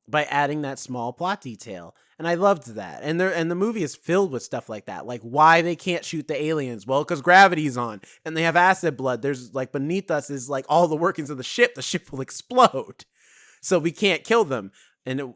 By adding that small plot detail. And I loved that. And the movie is filled with stuff like that. Like, why they can't shoot the aliens. Well, because gravity's on and they have acid blood. There's like, beneath us is like all the workings of the ship. The ship will explode. So we can't kill them. And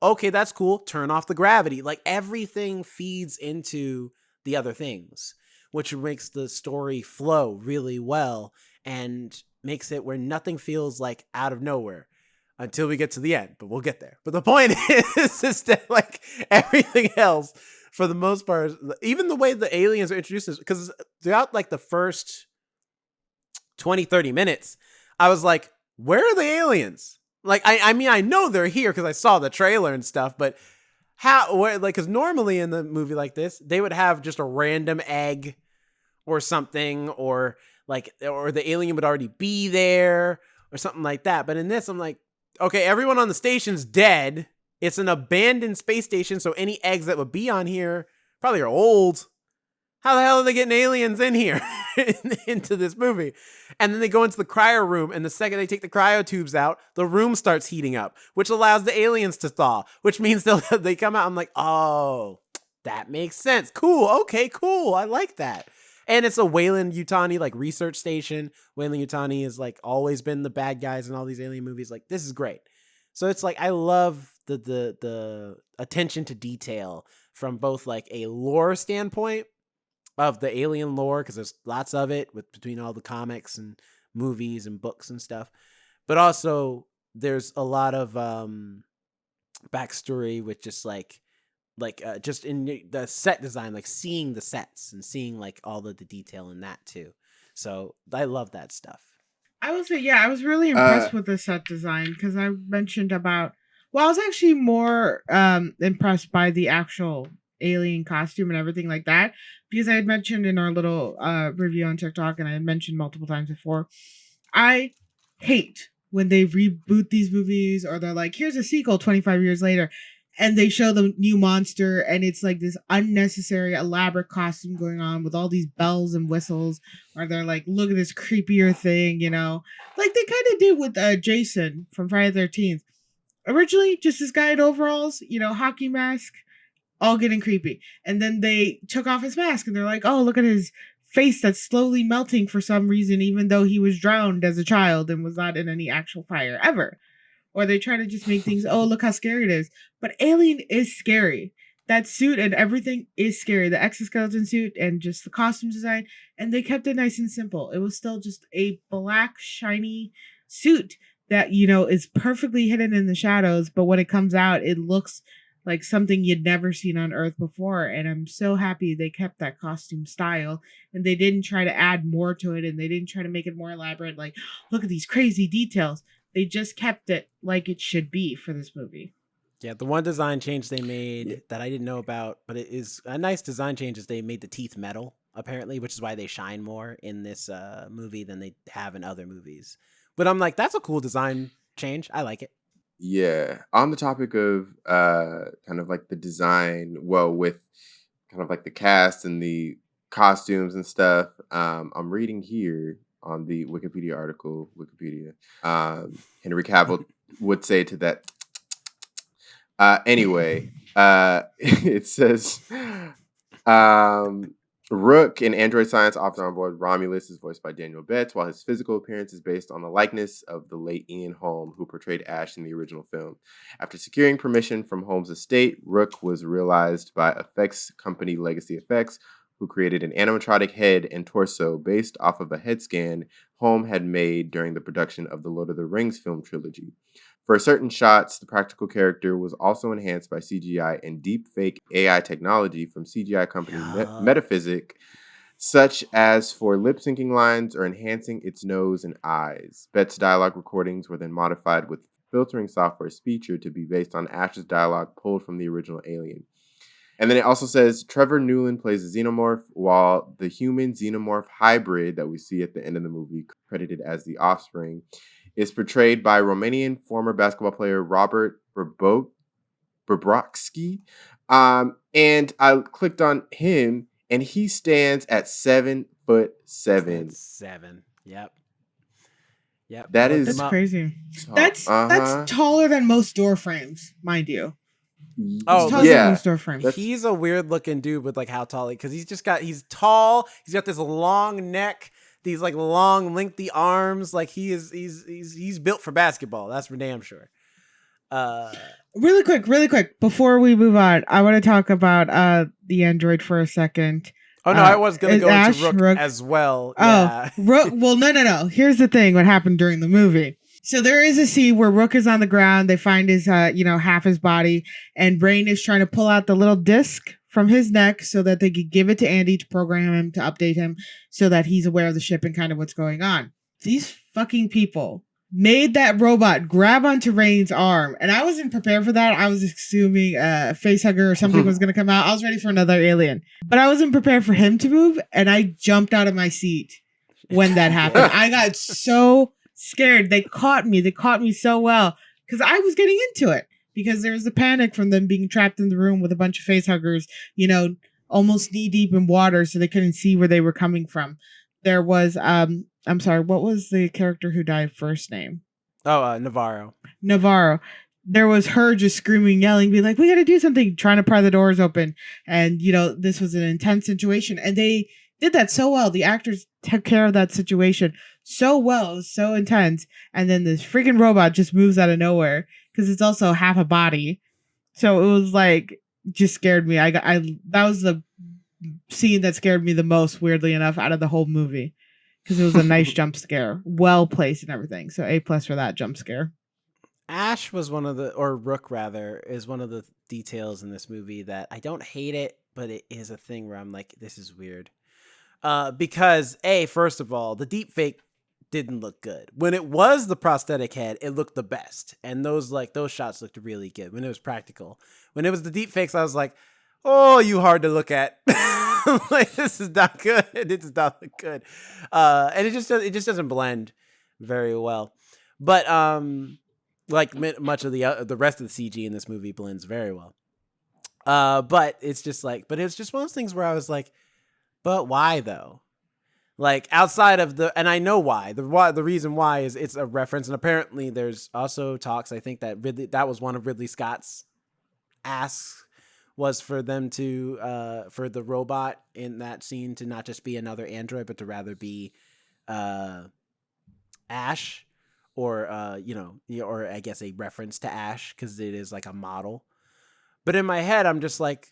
okay, that's cool. Turn off the gravity. Like, everything feeds into the other things, which makes the story flow really well and makes it where nothing feels like out of nowhere. Until we get to the end, but we'll get there. But the point is that, like, everything else, for the most part, even the way the aliens are introduced, because throughout like the first 20-30 minutes, I was like, where are the aliens? Like, I mean, I know they're here because I saw the trailer and stuff, but because normally in the movie like this, they would have just a random egg or something, or the alien would already be there or something like that. But in this, I'm like, okay, everyone on the station's dead. It's an abandoned space station, so any eggs that would be on here probably are old. How the hell are they getting aliens in here into this movie? And then they go into the cryo room, and the second they take the cryo tubes out, the room starts heating up, which allows the aliens to thaw, which means they come out. I'm like, oh, that makes sense. Cool. Okay, cool. I like that. And it's a Weyland-Yutani like research station. Weyland-Yutani has like always been the bad guys in all these alien movies. Like, this is great. So it's like, I love the attention to detail from both like a lore standpoint of the alien lore, because there's lots of it between all the comics and movies and books and stuff. But also there's a lot of backstory with just just in the set design, like seeing the sets and seeing like all of the detail in that too. So I love that stuff. I would say, yeah, I was really impressed with the set design, because I mentioned I was actually more impressed by the actual alien costume and everything like that, because I had mentioned in our little review on TikTok, and I had mentioned multiple times before, I hate when they reboot these movies, or they're like, here's a sequel 25 years later, and they show the new monster, and it's like this unnecessary elaborate costume going on with all these bells and whistles, or they're like, look at this creepier thing, like they kind of did with Jason from Friday the 13th. Originally just this guy in overalls, hockey mask, all getting creepy, and then they took off his mask and they're like, oh, look at his face that's slowly melting for some reason, even though he was drowned as a child and was not in any actual fire ever. Or they try to just make things, oh, look how scary it is. But Alien is scary. That suit and everything is scary. The exoskeleton suit and just the costume design. And they kept it nice and simple. It was still just a black, shiny suit that, is perfectly hidden in the shadows. But when it comes out, it looks like something you'd never seen on Earth before. And I'm so happy they kept that costume style. And they didn't try to add more to it. And they didn't try to make it more elaborate. Like, look at these crazy details. They just kept it like it should be for this movie. Yeah, the one design change they made that I didn't know about, but it is a nice design change, is they made the teeth metal, apparently, which is why they shine more in this movie than they have in other movies. But I'm like, that's a cool design change. I like it. Yeah. On the topic of kind of like the design, well, with kind of like the cast and the costumes and stuff, I'm reading here on the Wikipedia article, Henry Cavill would say to that. Anyway, it says, Rook, an android science officer on board Romulus, is voiced by Daniel Betts, while his physical appearance is based on the likeness of the late Ian Holm, who portrayed Ash in the original film. After securing permission from Holmes' estate, Rook was realized by effects company Legacy Effects, who created an animatronic head and torso based off of a head scan Holm had made during the production of the Lord of the Rings film trilogy. For certain shots, the practical character was also enhanced by CGI and deepfake AI technology from CGI company Metaphysic, such as for lip-syncing lines or enhancing its nose and eyes. Bet's dialogue recordings were then modified with filtering software's feature to be based on Ash's dialogue pulled from the original Alien. And then it also says Trevor Newland plays a xenomorph, while the human xenomorph hybrid that we see at the end of the movie, credited as the offspring, is portrayed by Romanian former basketball player Robert Bobrovsky. And I clicked on him, and he stands at 7'7". 7. Yep. That is That's crazy. tall. That's taller than most door frames, mind you. Oh, taller than most door frames. He's a weird looking dude with like how tall because he's tall. He's got this long neck, these like long lengthy arms. Like he's built for basketball. That's for damn sure. Really quick before we move on, I want to talk about the android for a second. Oh no, I was gonna go into Rook as well. Oh, Rook. Well, no. Here's the thing: what happened during the movie? So there is a scene where Rook is on the ground. They find his, half his body, and Brain is trying to pull out the little disc from his neck so that they could give it to Andy to program him, to update him, so that he's aware of the ship and kind of what's going on. These fucking people made that robot grab onto Rain's arm, and I wasn't prepared for that. I was assuming a facehugger or something was going to come out. I was ready for another alien, but I wasn't prepared for him to move, and I jumped out of my seat when that happened. I got so scared. They caught me so well because I was getting into it because there was the panic from them being trapped in the room with a bunch of facehuggers, almost knee deep in water, so they couldn't see where they were coming from. There was I'm sorry, what was the character who died first name? Oh, Navarro. There was her just screaming, yelling, being like, we got to do something, trying to pry the doors open. And, this was an intense situation. And they did that so well. The actors took care of that situation so well. It was so intense. And then this freaking robot just moves out of nowhere because it's also half a body. So it was like, just scared me. That was the scene that scared me the most, weirdly enough, out of the whole movie. Because it was a nice jump scare. Well placed and everything. So A+ for that jump scare. Ash was Rook rather, is one of the details in this movie that I don't hate it, but it is a thing where I'm like, this is weird. Because first of all, the deep fake didn't look good. When it was the prosthetic head, it looked the best. And those shots looked really good when it was practical. When it was the deep fakes, I was like, oh, you hard to look at. Like, this is not good. It does not look good. And it just doesn't blend very well. But like much of the rest of the CG in this movie blends very well. But it's just but it was just one of those things where I was like, but why though? Like outside of and I know why. The reason why is it's a reference, and apparently there's also talks. I think that was one of Ridley Scott's asks, was for them to for the robot in that scene to not just be another android, but to rather be Ash, or or I guess a reference to Ash because it is like a model. But in my head, I'm just like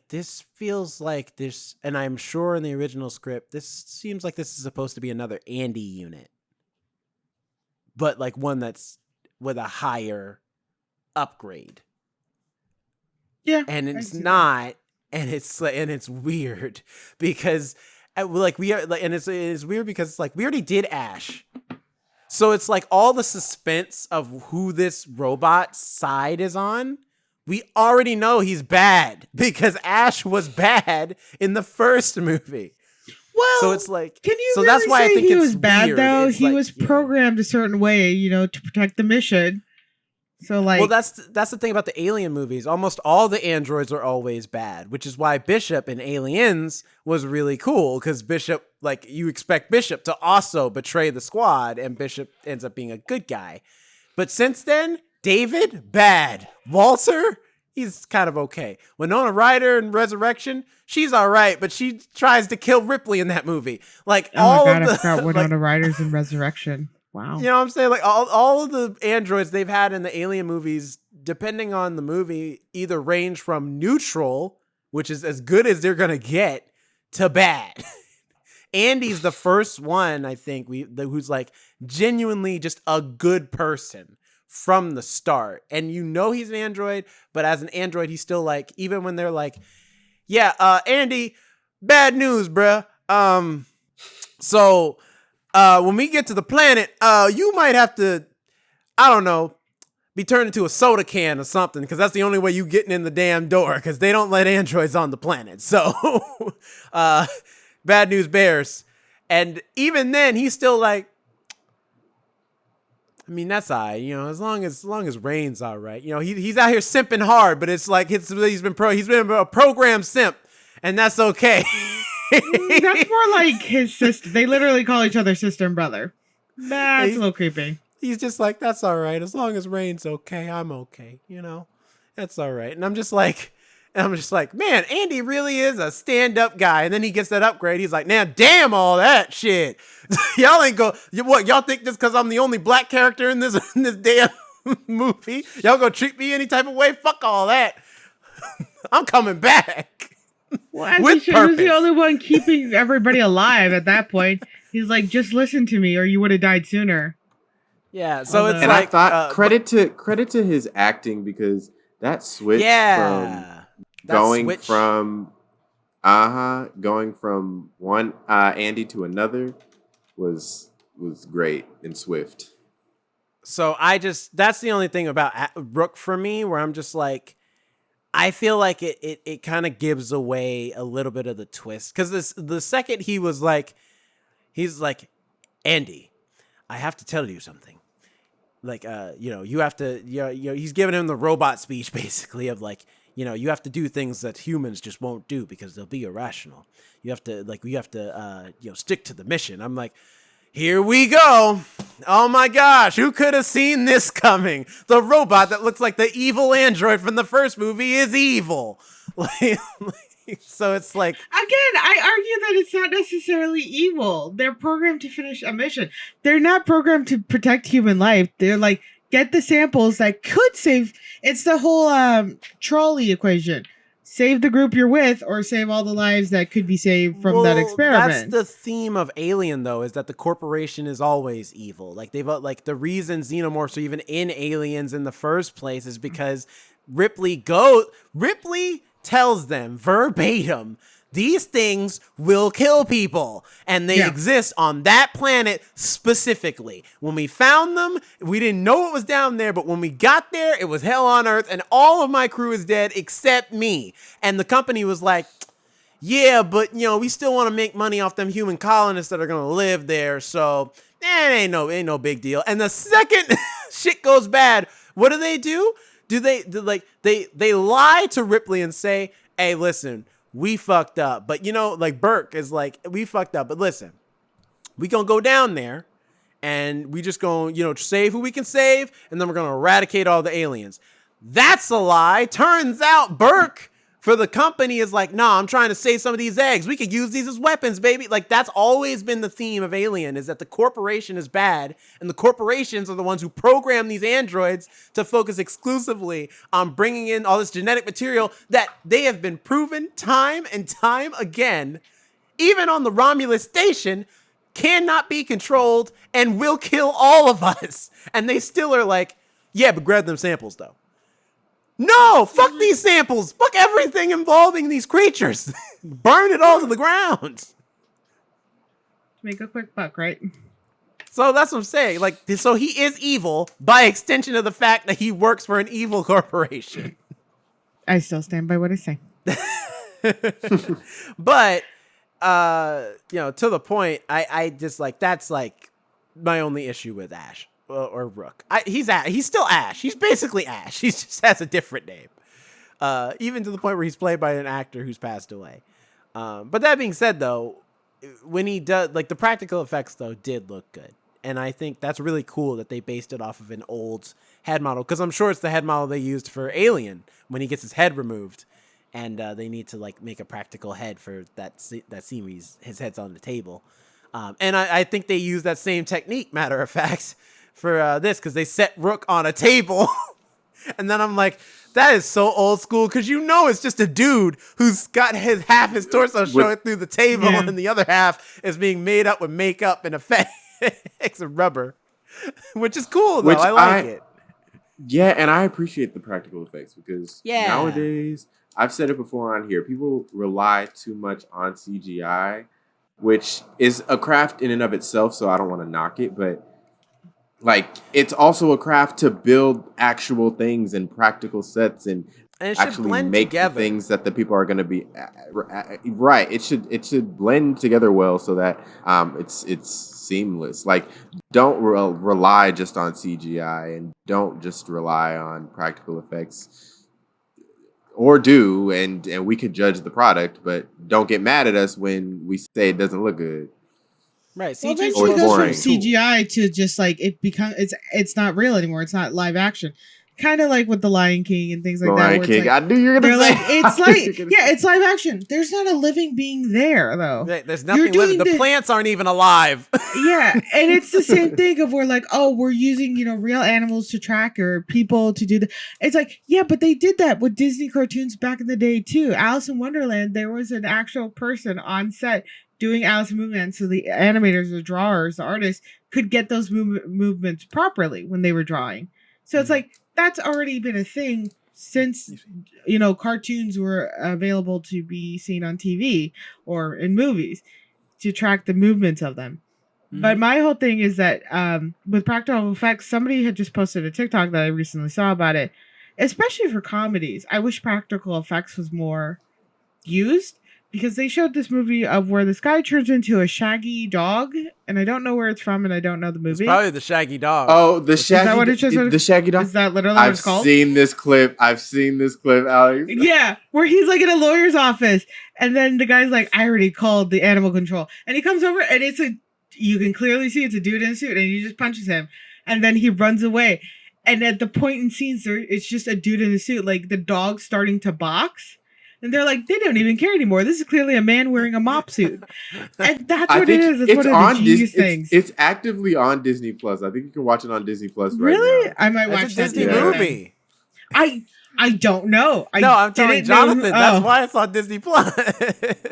this feels like this, and I'm sure in the original script, this seems like this is supposed to be another Andy unit, but like one that's with a higher upgrade. Yeah, and it's not, and it's weird because it's weird because it's like we already did Ash, so it's like all the suspense of who this robot side is on. We already know he's bad because Ash was bad in the first movie. Well, so it's like, can you so really that's why say I think he it's was bad weird. though? It's he was programmed a certain way, to protect the mission. So well, that's the thing about the Alien movies. Almost all the androids are always bad, which is why Bishop in Aliens was really cool, because Bishop, you expect Bishop to also betray the squad, and Bishop ends up being a good guy. But since then, David, bad. Walter, he's kind of okay. Winona Ryder in Resurrection, she's all right, but she tries to kill Ripley in that movie. I forgot Winona Ryder's in Resurrection. Wow. You know what I'm saying? All of the androids they've had in the Alien movies, depending on the movie, either range from neutral, which is as good as they're going to get, to bad. Andy's the first one, I think, who's like genuinely just a good person from the start. And you know he's an android, but as an android, he's still like, even when they're like, yeah, Andy, bad news, bruh. So when we get to the planet, you might have to, I don't know, be turned into a soda can or something, because that's the only way you getting in the damn door, because they don't let androids on the planet. So bad news bears. And even then, he's still like, I mean, that's all right, you know, as long as Rain's all right. You know, he's out here simping hard, but it's like he's been a program simp, and that's okay. That's more like his sister. They literally call each other sister and brother. That's a little creepy. He's just like, that's all right. As long as Rain's okay, I'm okay. You know, that's all right. And I'm just like, man, Andy really is a stand-up guy. And then he gets that upgrade. He's like, now, damn all that shit. Y'all ain't go. What, y'all think just because I'm the only black character in this damn movie, y'all gonna treat me any type of way? Fuck all that. I'm coming back. Well, with he was the only one keeping everybody alive at that point. He's like, just listen to me, or you would have died sooner. Yeah, so it's and like, I thought credit to his acting, because that switch from going from one Andy to another was great and swift. So that's the only thing about Rook for me, where I'm just like, I feel like it kind of gives away a little bit of the twist, because the second he's like, Andy, I have to tell you something. Like, you have to, he's giving him the robot speech, basically, of like, you have to do things that humans just won't do because they'll be irrational. You have to, stick to the mission. I'm like, here we go. Oh my gosh, who could have seen this coming? The robot that looks like the evil android from the first movie is evil. So it's like, again, I argue that it's not necessarily evil. They're programmed to finish a mission. They're not programmed to protect human life. They're like, get the samples that could save. It's the whole trolley equation. Save the group you're with, or save all the lives that could be saved from that experiment. That's the theme of Alien, though, is that the corporation is always evil. Like the reason Xenomorphs are even in Aliens in the first place is because Ripley tells them verbatim, these things will kill people, and they exist on that planet specifically. When we found them, we didn't know what was down there, but when we got there, it was hell on earth, and all of my crew is dead except me. And the company was like, yeah, but we still want to make money off them human colonists that are gonna live there, so ain't no big deal. And the second shit goes bad, what do? They lie to Ripley and say, hey, listen, we fucked up. But, Burke is like, we fucked up. But listen, we gonna go down there and we just gonna, save who we can save. And then we're gonna eradicate all the aliens. That's a lie. Turns out Burke for the company is like, nah, I'm trying to save some of these eggs. We could use these as weapons, baby. Like, that's always been the theme of Alien, is that the corporation is bad, and the corporations are the ones who program these androids to focus exclusively on bringing in all this genetic material that they have been proven time and time again, even on the Romulus station, cannot be controlled and will kill all of us. And they still are like, yeah, but grab them samples, though. No, fuck these samples. Fuck everything involving these creatures. Burn it all to the ground. Make a quick buck, right? So that's what I'm saying. Like, so he is evil by extension of the fact that he works for an evil corporation. I still stand by what I say. But, to the point, I just like, that's like my only issue with Ash. Or Rook. He's still Ash. He's basically Ash. He just has a different name. Even to the point where he's played by an actor who's passed away. But that being said, though, when he does, like, the practical effects, though, did look good. And I think that's really cool that they based it off of an old head model. Because I'm sure it's the head model they used for Alien when he gets his head removed. And they need to, like, make a practical head for that scene where his head's on the table. And I think they use that same technique, matter of fact, for this, because they set Rook on a table And then I'm like, that is so old school because it's just a dude who's got half his torso showing through the table and the other half is being made up with makeup and effects and rubber, which is cool though. I like it. Yeah, and I appreciate the practical effects because Yeah. nowadays, I've said it before on here, people rely too much on CGI, which is a craft in and of itself, so I don't want to knock it, but like it's also a craft to build actual things and practical sets and it should actually blend make together. The things that the people are going to be right. It should blend together well so that it's seamless. Like don't rely just on CGI and don't just rely on practical effects, or do and we could judge the product, but don't get mad at us when we say it doesn't look good. Right. Well, CGI eventually goes from CGI to just like it's not real anymore. It's not live action. Kind of like with the Lion King and things like that. Lion King. I knew you were gonna say. It's live action. There's not a living being there though. There's nothing living. The plants aren't even alive. Yeah, and it's the same thing of we're using real animals to track or people to do It's like, yeah, but they did that with Disney cartoons back in the day too. Alice in Wonderland, there was an actual person on set doing Alice in Wonderland, so the animators, the drawers, the artists could get those movements properly when they were drawing. So it's like that's already been a thing since cartoons were available to be seen on TV or in movies to track the movements of them. Mm-hmm. But my whole thing is that with practical effects, somebody had just posted a TikTok that I recently saw about it, especially for comedies. I wish practical effects was more used because they showed this movie of where this guy turns into a shaggy dog, and I don't know where it's from, and I don't know the movie. It's probably the Shaggy Dog. Oh, the Shaggy. Is that what the Shaggy Dog? Is that literally what it's called? I've seen this clip, Alex. Yeah, where he's like in a lawyer's office, and then the guy's like, "I already called the animal control," and he comes over, and you can clearly see it's a dude in a suit, and he just punches him, and then he runs away. And at the point in scenes, it's just a dude in a suit, like the dog starting to box. And they're like, they don't even care anymore. This is clearly a man wearing a mop suit. And that's what it is. It's one of the genius things. It's actively on Disney Plus. I think you can watch it on Disney Plus right now. Really? I might watch that Disney movie. I don't know. I'm telling Jonathan. That's why it's on Disney Plus.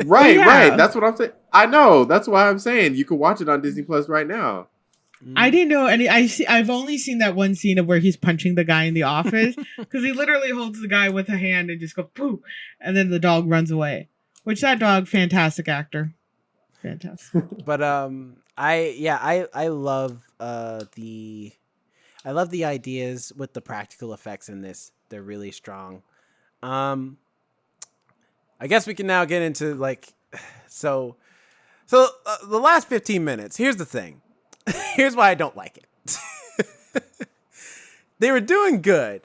Right. That's what I'm saying. I know. That's why I'm saying you can watch it on Disney Plus right now. I didn't know any. I've only seen that one scene of where he's punching the guy in the office because he literally holds the guy with a hand and just go poof, and then the dog runs away. Which that dog, fantastic actor, fantastic. But I love the ideas with the practical effects in this. They're really strong. I guess we can now get into the last 15 minutes. Here's the thing. Here's why I don't like it. They were doing good,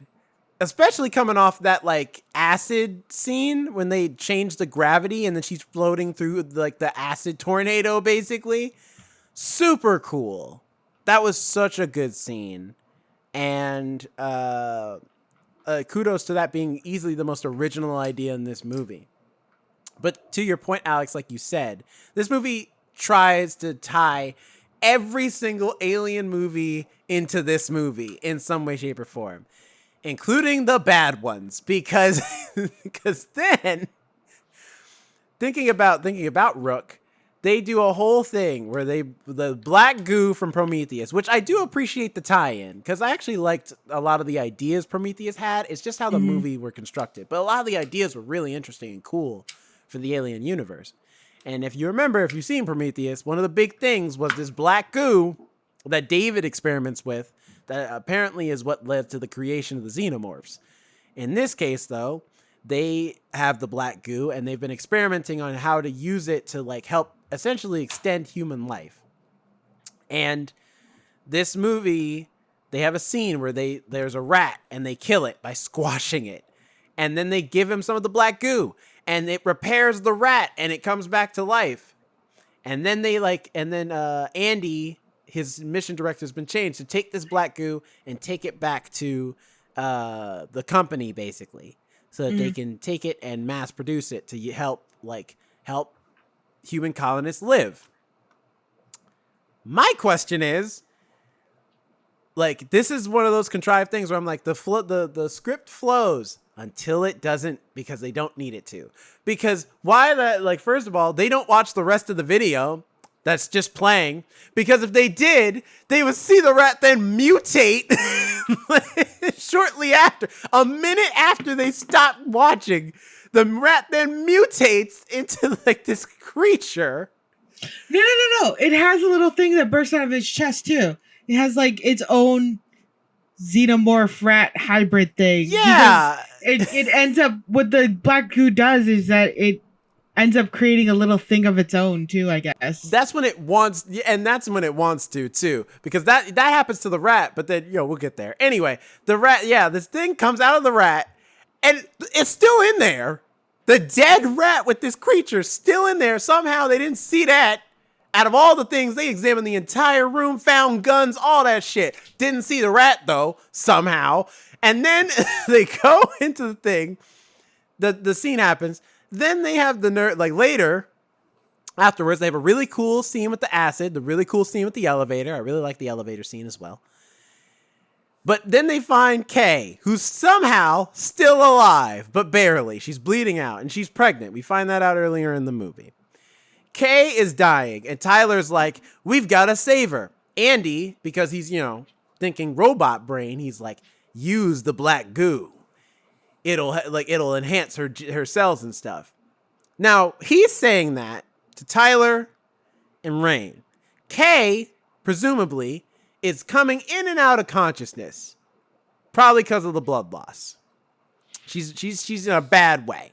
especially coming off that acid scene when they changed the gravity and then she's floating through the acid tornado, basically. Super cool. That was such a good scene. And kudos to that being easily the most original idea in this movie. But to your point, Alex, like you said, this movie tries to tie every single Alien movie into this movie in some way, shape, or form, including the bad ones, because then thinking about Rook, they do a whole thing where the black goo from Prometheus, which I do appreciate the tie-in because I actually liked a lot of the ideas Prometheus had. It's just how the movie were constructed, but a lot of the ideas were really interesting and cool for the Alien universe. And if you remember, if you've seen Prometheus, one of the big things was this black goo that David experiments with that apparently is what led to the creation of the Xenomorphs. In this case, though, they have the black goo and they've been experimenting on how to use it to help essentially extend human life. And this movie, they have a scene where there's a rat and they kill it by squashing it. And then they give him some of the black goo. And it repairs the rat, and it comes back to life. And then Andy, his mission director, has been changed to take this black goo and take it back to the company, basically, so that they can take it and mass produce it to help human colonists live. My question is, like, this is one of those contrived things where I'm like, the script flows until it doesn't, because they don't need it to. Because why that, like, first of all, they don't watch the rest of the video that's just playing, because if they did, they would see the rat then mutate shortly after. A minute after they stopped watching, the rat then mutates into like this creature. No. It has a little thing that bursts out of its chest too. It has like its own xenomorph rat hybrid thing. Yeah. It ends up, what the black goo does is that it ends up creating a little thing of its own too, I guess. That's when it wants, and that's when it wants to too, because that happens to the rat, but then, we'll get there. Anyway, the rat, this thing comes out of the rat, and it's still in there. The dead rat with this creature still in there. Somehow they didn't see that. Out of all the things, they examined the entire room, found guns, all that shit. Didn't see the rat though, somehow. And then they go into the thing. The scene happens. Then they have the nerd, like later, afterwards, they have a really cool scene with the acid, the really cool scene with the elevator. I really like the elevator scene as well. But then they find Kay, who's somehow still alive, but barely. She's bleeding out, and she's pregnant. We find that out earlier in the movie. Kay is dying, and Tyler's like, we've got to save her. Andy, because he's, thinking robot brain, he's like, use the black goo. It'll enhance her cells and stuff. Now, he's saying that to Tyler and Rain. Kay, presumably, is coming in and out of consciousness, probably because of the blood loss. She's in a bad way.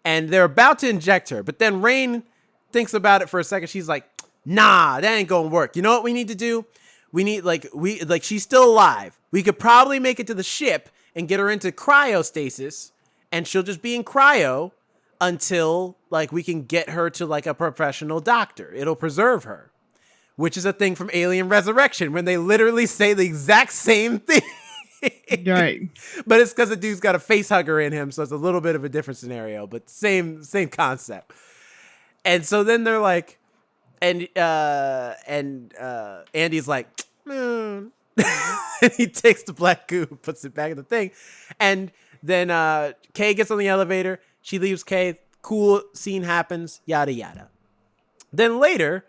And they're about to inject her, but then Rain thinks about it for a second. She's like, nah, that ain't gonna work. You know what we need to do? We need, she's still alive. We could probably make it to the ship and get her into cryostasis, and she'll just be in cryo until, we can get her to, a professional doctor. It'll preserve her, which is a thing from Alien Resurrection, when they literally say the exact same thing. Right. But it's because the dude's got a face hugger in him, so it's a little bit of a different scenario, but same concept. And so then they're like, and Andy's like, and he takes the black goo, puts it back in the thing, and then Kay gets on the elevator. She leaves Kay. Cool scene happens. Yada yada. Then later,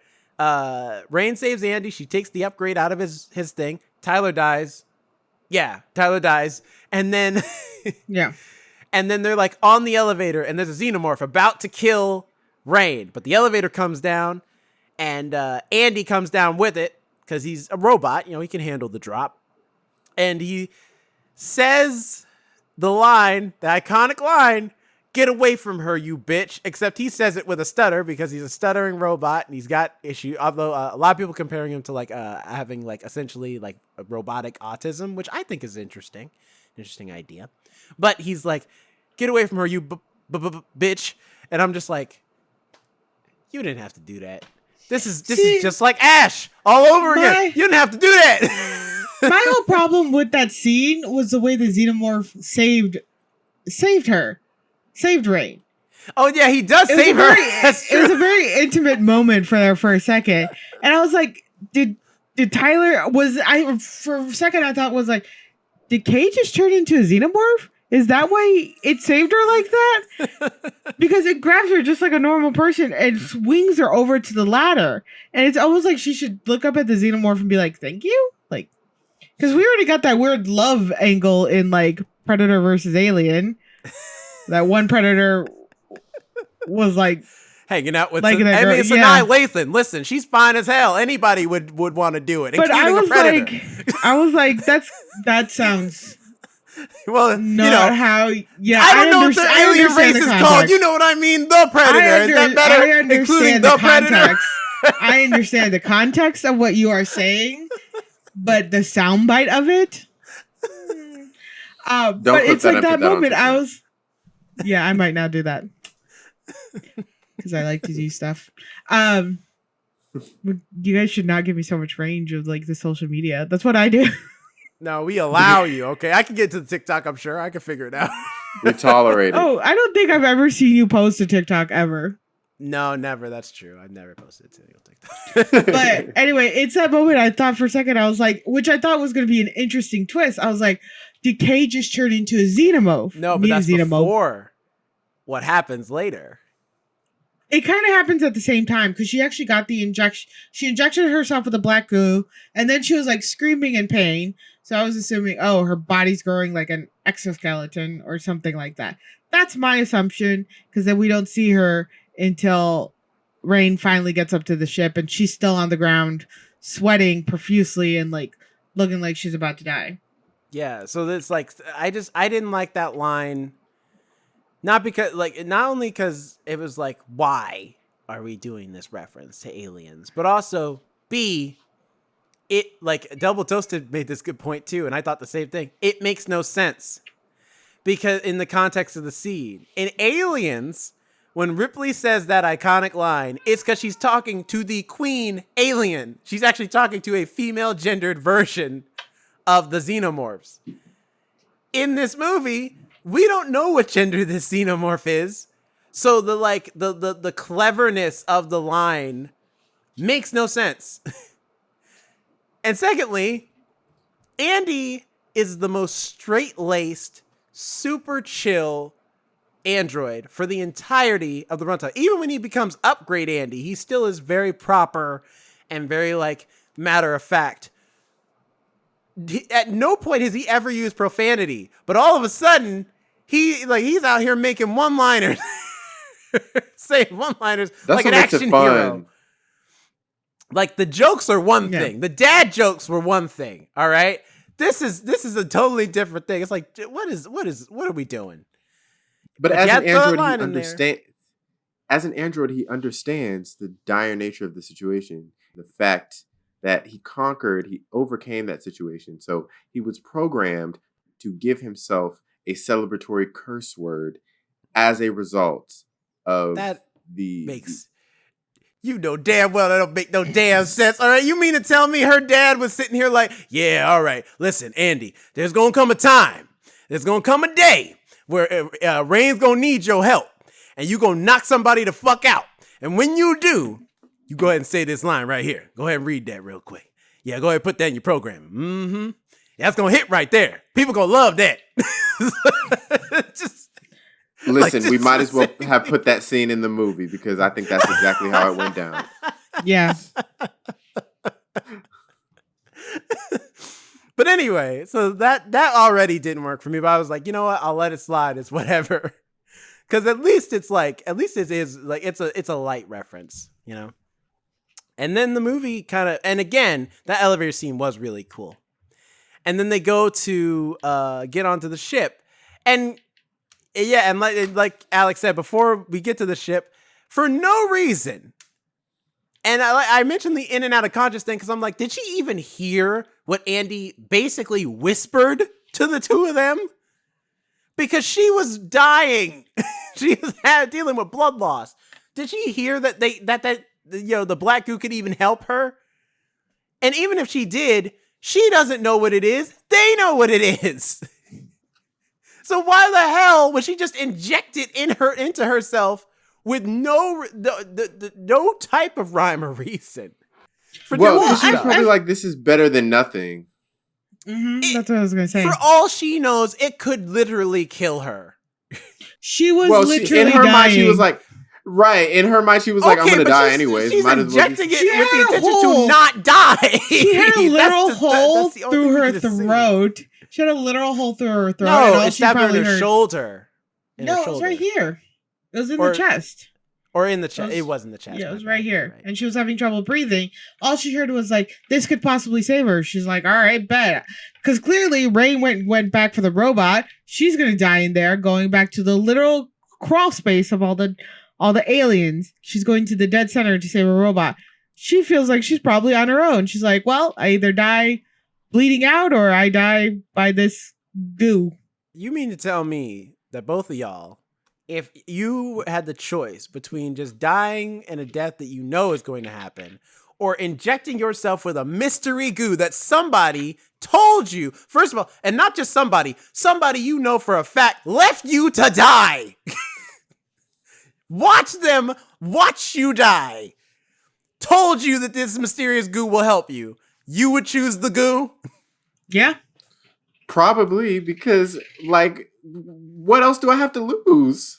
Rain saves Andy. She takes the upgrade out of his thing. Tyler dies. Yeah, Tyler dies. And then yeah. And then they're on the elevator, and there's a xenomorph about to kill Rain, but the elevator comes down, and Andy comes down with it because he's a robot. He can handle the drop. And he says the iconic line, "Get away from her, you bitch." Except he says it with a stutter because he's a stuttering robot and he's got issue. Although a lot of people comparing him to having essentially a robotic autism, which I think is interesting idea. But he's like, "Get away from her, you bitch," and I'm just like, you didn't have to do that. This is just like Ash all over again. You didn't have to do that. My whole problem with that scene was the way the xenomorph saved her. Saved Rain. Oh yeah, he does save her. That's true. It was a very intimate moment for there for a second, and I was like, "Did Tyler for a second I thought was like, did Kay just turn into a xenomorph? Is that why it saved her like that? Because it grabs her just like a normal person and swings her over to the ladder, and it's almost like she should look up at the xenomorph and be like, "Thank you," because we already got that weird love angle in Predator versus Alien. That one Predator was hanging out with it's Annihilation. Listen, she's fine as hell. Anybody would want to do it, but including a Predator. I was like, that sounds well, not how. Yeah, I don't know what the alien race is called. You know what I mean? The Predator. Is that better? I understand including the Predator. I understand the context of what you are saying, but the soundbite of it. But it's that moment. I was. Yeah, I might now do that because I like to do stuff. You guys should not give me so much range of the social media. That's what I do. No, we allow you. Okay, I can get to the TikTok. I'm sure I can figure it out. We tolerate it. Oh, I don't think I've ever seen you post a TikTok ever. No, never. That's true. I've never posted it to TikTok. But anyway, it's that moment I thought for a second, I was like, which I thought was going to be an interesting twist. I was like, did Kay just turn into a xenomorph? No, but that's before what happens later. It kind of happens at the same time because she actually got the injection. She injected herself with the black goo, and then she was like screaming in pain. So I was assuming, oh, her body's growing like an exoskeleton or something like that. That's my assumption, because then we don't see her until Rain finally gets up to the ship and she's still on the ground sweating profusely and like looking like she's about to die. Yeah, so that's like I didn't like that line, not only because it was like, why are we doing this reference to aliens, but also B, it like Double Toasted made this good point too, and I thought the same thing. It makes no sense because in the context of the scene in Aliens, when Ripley says that iconic line, it's because she's talking to the queen alien. She's actually talking to a female gendered version of the Xenomorphs. In this movie, we don't know what gender this Xenomorph is. So the cleverness of the line makes no sense. And secondly, Andy is the most straight-laced, super chill android for the entirety of the runtime. Even when he becomes Upgrade Andy, he still is very proper and very like matter of fact. At no point has he ever used profanity, but all of a sudden he's out here making one-liners, saying one-liners like an action hero. Like the jokes are one thing, the dad jokes were one thing. All right, this is a totally different thing. It's like what are we doing? But as an android, he understands. As an android, he understands the dire nature of the situation, the fact that he overcame that situation. So he was programmed to give himself a celebratory curse word as a result of that. You know damn well that don't make no damn sense. All right, you mean to tell me her dad was sitting here like, yeah, all right, listen, Andy, there's gonna come a time, there's gonna come a day where Rain's gonna need your help, and you gonna knock somebody the fuck out. And when you do, you go ahead and say this line right here. Go ahead and read that real quick. Yeah, go ahead and put that in your programming. Mm-hmm. Yeah, that's gonna hit right there. People gonna love that. Listen, we might as well have put that scene in the movie because I think that's exactly how it went down. Yeah. But anyway, so that already didn't work for me. But I was like, you know what? I'll let it slide. It's whatever. Because at least it is like it's a light reference, you know. And then the movie and again, that elevator scene was really cool. And then they go to get onto the ship, and yeah, and like Alex said, before we get to the ship, for no reason. And I mentioned the in and out of conscious thing because I'm like, did she even hear what Andy basically whispered to the two of them? Because she was dying. She was dealing with blood loss. Did she hear that the black goo could even help her? And even if she did, she doesn't know what it is. They know what it is. So why the hell would she just inject it into herself with no type of rhyme or reason? Well, she's probably like, this is better than nothing. Mm-hmm, that's what I was going to say. For all she knows, it could literally kill her. She was literally in her dying. mind, she was like, right. In her mind, she was like, I'm going to die anyways. She's might injecting it with the intention to not die. She had a literal hole through her throat. She had a literal hole through her throat. No, it stabbed her in her shoulder. It was right here. It was in the chest. Or in the chest. It was in the chest. Yeah, it was right here. Right. And she was having trouble breathing. All she heard was like, this could possibly save her. She's like, all right, bet. Because clearly Rain went back for the robot. She's going to die in there, going back to the literal crawl space of all the aliens. She's going to the dead center to save a robot. She feels like she's probably on her own. She's like, well, I either die bleeding out or I die by this goo. You mean to tell me that both of y'all, if you had the choice between just dying in a death that you know is going to happen or injecting yourself with a mystery goo that somebody told you, first of all, and not just somebody you know for a fact left you to die. Watch them watch you die. Told you that this mysterious goo will help you. You would choose the goo? Yeah. Probably because, like, what else do I have to lose?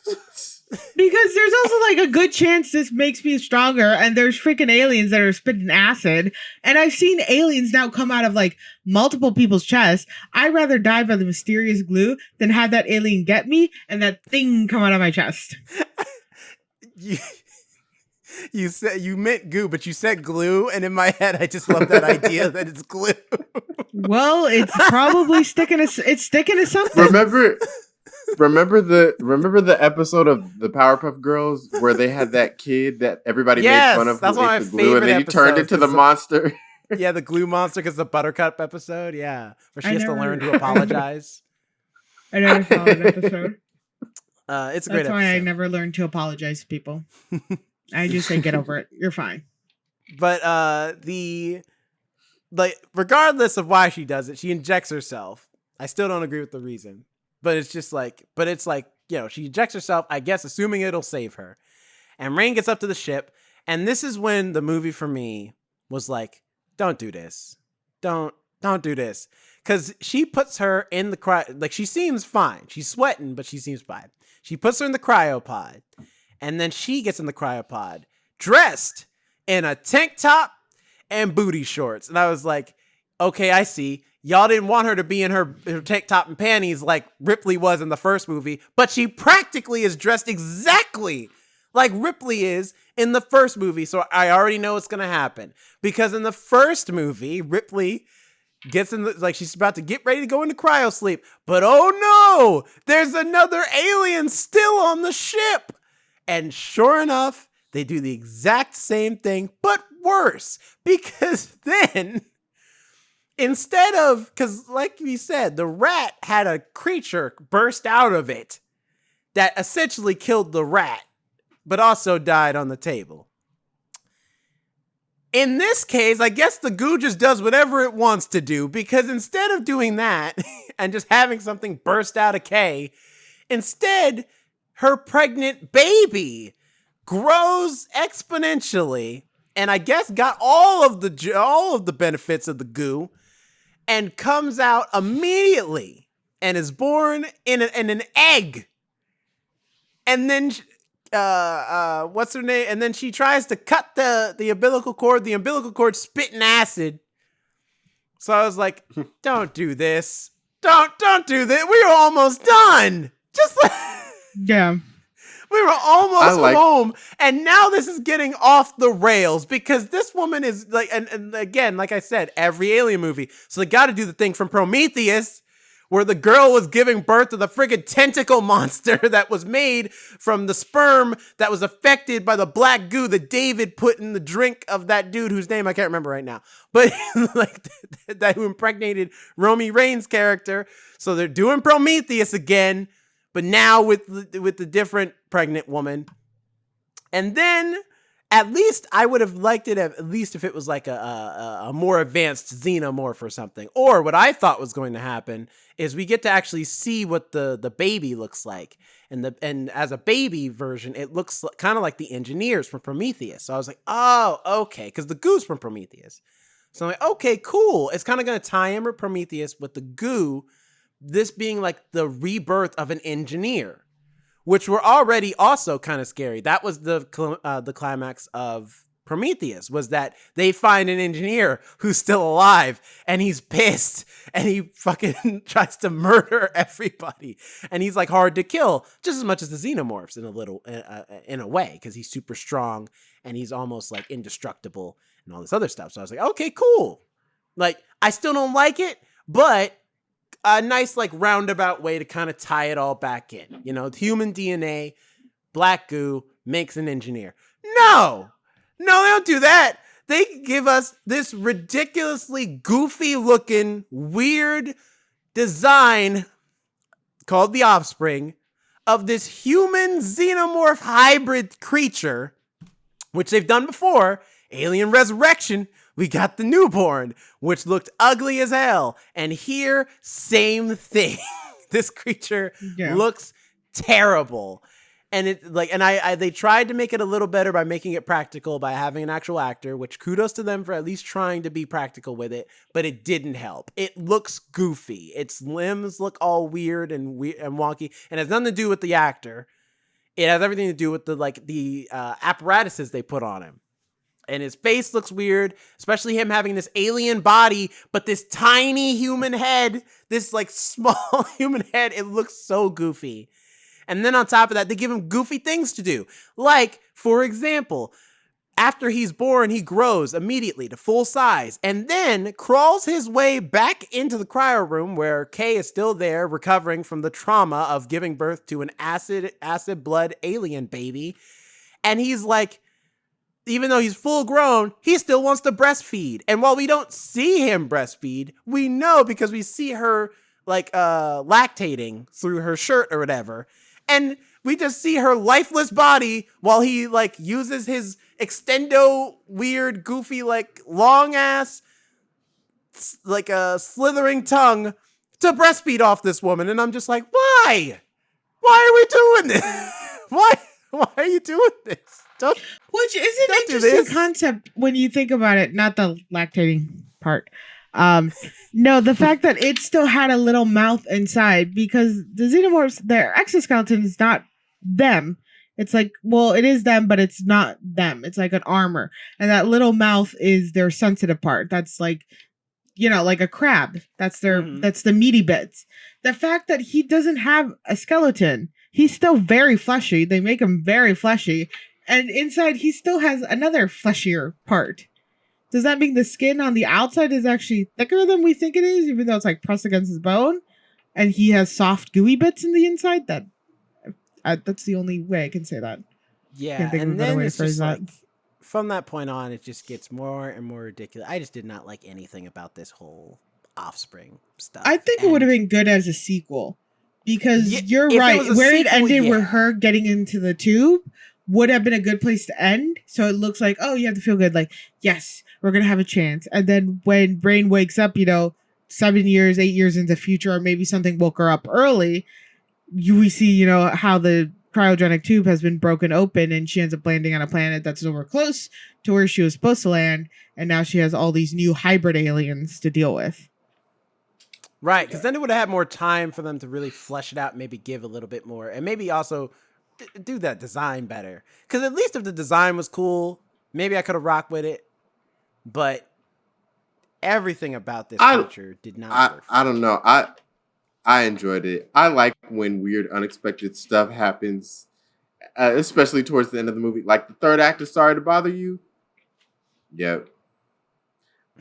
Because there's also like a good chance this makes me stronger, and there's freaking aliens that are spitting acid, and I've seen aliens now come out of like multiple people's chests. I'd rather die by the mysterious glue than have that alien get me and that thing come out of my chest. You said you meant goo, but you said glue, and in my head, I just love that idea that it's glue. Well, it's probably sticking to something. Remember the episode of the Powerpuff Girls where they had that kid that everybody made fun of that's who one ate of the my glue, and favorite then you turned into the monster. Yeah, the glue monster, because the Buttercup episode, where she has to learn to apologize. I never saw that episode. It's a great episode. That's why I never learned to apologize to people. I just say, get over it. You're fine. But regardless of why she does it, she injects herself. I still don't agree with the reason. But it's just like, she injects herself, I guess, assuming it'll save her. And Rain gets up to the ship. And this is when the movie for me was like, don't do this. Don't do this. Because she puts her in the she seems fine. She's sweating, but she seems fine. She puts her in the cryopod. And then she gets in the cryopod dressed in a tank top and booty shorts. And I was like, okay, I see. Y'all didn't want her to be in her tank top and panties like Ripley was in the first movie, but she practically is dressed exactly like Ripley is in the first movie. So I already know what's going to happen. Because in the first movie, Ripley gets in she's about to get ready to go into cryo sleep. But oh no, there's another alien still on the ship. And sure enough, they do the exact same thing, but worse. Because then, instead of, because like we said, the rat had a creature burst out of it that essentially killed the rat, but also died on the table. In this case, I guess the goo just does whatever it wants to do, because instead of doing that and just having something burst out of Kay, instead, her pregnant baby grows exponentially, and I guess got all of the benefits of the goo, and comes out immediately, and is born in an egg. And then, what's her name? And then she tries to cut the umbilical cord. The umbilical cord spitting acid. So I was like, don't do this. Don't do this. We were almost done. Just like. Yeah. We were almost home, and now this is getting off the rails because this woman is like, and again, like I said, every alien movie. So they got to do the thing from Prometheus where the girl was giving birth to the friggin' tentacle monster that was made from the sperm that was affected by the black goo that David put in the drink of that dude whose name I can't remember right now. But like that who impregnated Romy Rain's character. So they're doing Prometheus again, but now with the different pregnant woman. And then at least I would have liked it at least if it was like a more advanced xenomorph or something. Or what I thought was going to happen is we get to actually see what the baby looks like. And as a baby version, it looks kind of like the engineers from Prometheus. So I was like, oh, okay. Because the goo's from Prometheus. So I'm like, okay, cool. It's kind of going to tie in with Prometheus with the goo, this being like the rebirth of an engineer, which were already also kind of scary. That was the climax of Prometheus, was that they find an engineer who's still alive and he's pissed and he fucking tries to murder everybody. And he's like hard to kill just as much as the Xenomorphs in a way, because he's super strong and he's almost like indestructible and all this other stuff. So I was like, okay, cool. Like, I still don't like it, but a nice like roundabout way to kind of tie it all back in. You know, human DNA, black goo makes an engineer. No, they don't do that. They give us this ridiculously goofy looking, weird design called the offspring of this human xenomorph hybrid creature, which they've done before. Alien Resurrection, we got the newborn, which looked ugly as hell. And here, same thing. This creature looks terrible. And it like, and I they tried to make it a little better by making it practical by having an actual actor, which kudos to them for at least trying to be practical with it, but it didn't help. It looks goofy. Its limbs look all weird and wonky, and it has nothing to do with the actor. It has everything to do with the apparatuses they put on him. And his face looks weird, especially him having this alien body, but this tiny human head, this like small human head, it looks so goofy. And then on top of that, they give him goofy things to do. Like, for example, after he's born, he grows immediately to full size and then crawls his way back into the cryo room where Kay is still there recovering from the trauma of giving birth to an acid blood alien baby. And he's like, even though he's full grown, he still wants to breastfeed. And while we don't see him breastfeed, we know because we see her like lactating through her shirt or whatever. And we just see her lifeless body while he like uses his extendo weird, goofy, like long ass, like a slithering tongue to breastfeed off this woman. And I'm just like, why? Why are we doing this? Why are you doing this? Which is an interesting concept when you think about it, not the lactating part. No, the fact that it still had a little mouth inside, because the Xenomorphs, their exoskeleton is not them. It's like, well, it is them, but it's not them. It's like an armor. And that little mouth is their sensitive part. That's like, you know, like a crab. That's their, that's the meaty bits. The fact that he doesn't have a skeleton, he's still very fleshy. They make him very fleshy. And inside, he still has another fleshier part. Does that mean the skin on the outside is actually thicker than we think it is, even though it's like pressed against his bone? And he has soft, gooey bits in the inside? That's the only way I can say that. Yeah, and then it's just like, from that point on, it just gets more and more ridiculous. I just did not like anything about this whole offspring stuff. I think it would have been good as a sequel. Because you're right, where it ended with her getting into the tube would have been a good place to end. So it looks like, oh, you have to feel good. Like, yes, we're going to have a chance. And then when Brain wakes up, 7 years, 8 years into the future, or maybe something woke her up early, we see, how the cryogenic tube has been broken open and she ends up landing on a planet that's nowhere close to where she was supposed to land. And now she has all these new hybrid aliens to deal with. Right, because then it would have had more time for them to really flesh it out, maybe give a little bit more, and maybe also do that design better. Because at least if the design was cool, maybe I could have rocked with it. But everything about this creature did not work. I don't know. I enjoyed it. I like when weird, unexpected stuff happens, especially towards the end of the movie. Like the third act is Sorry to Bother You. Yep.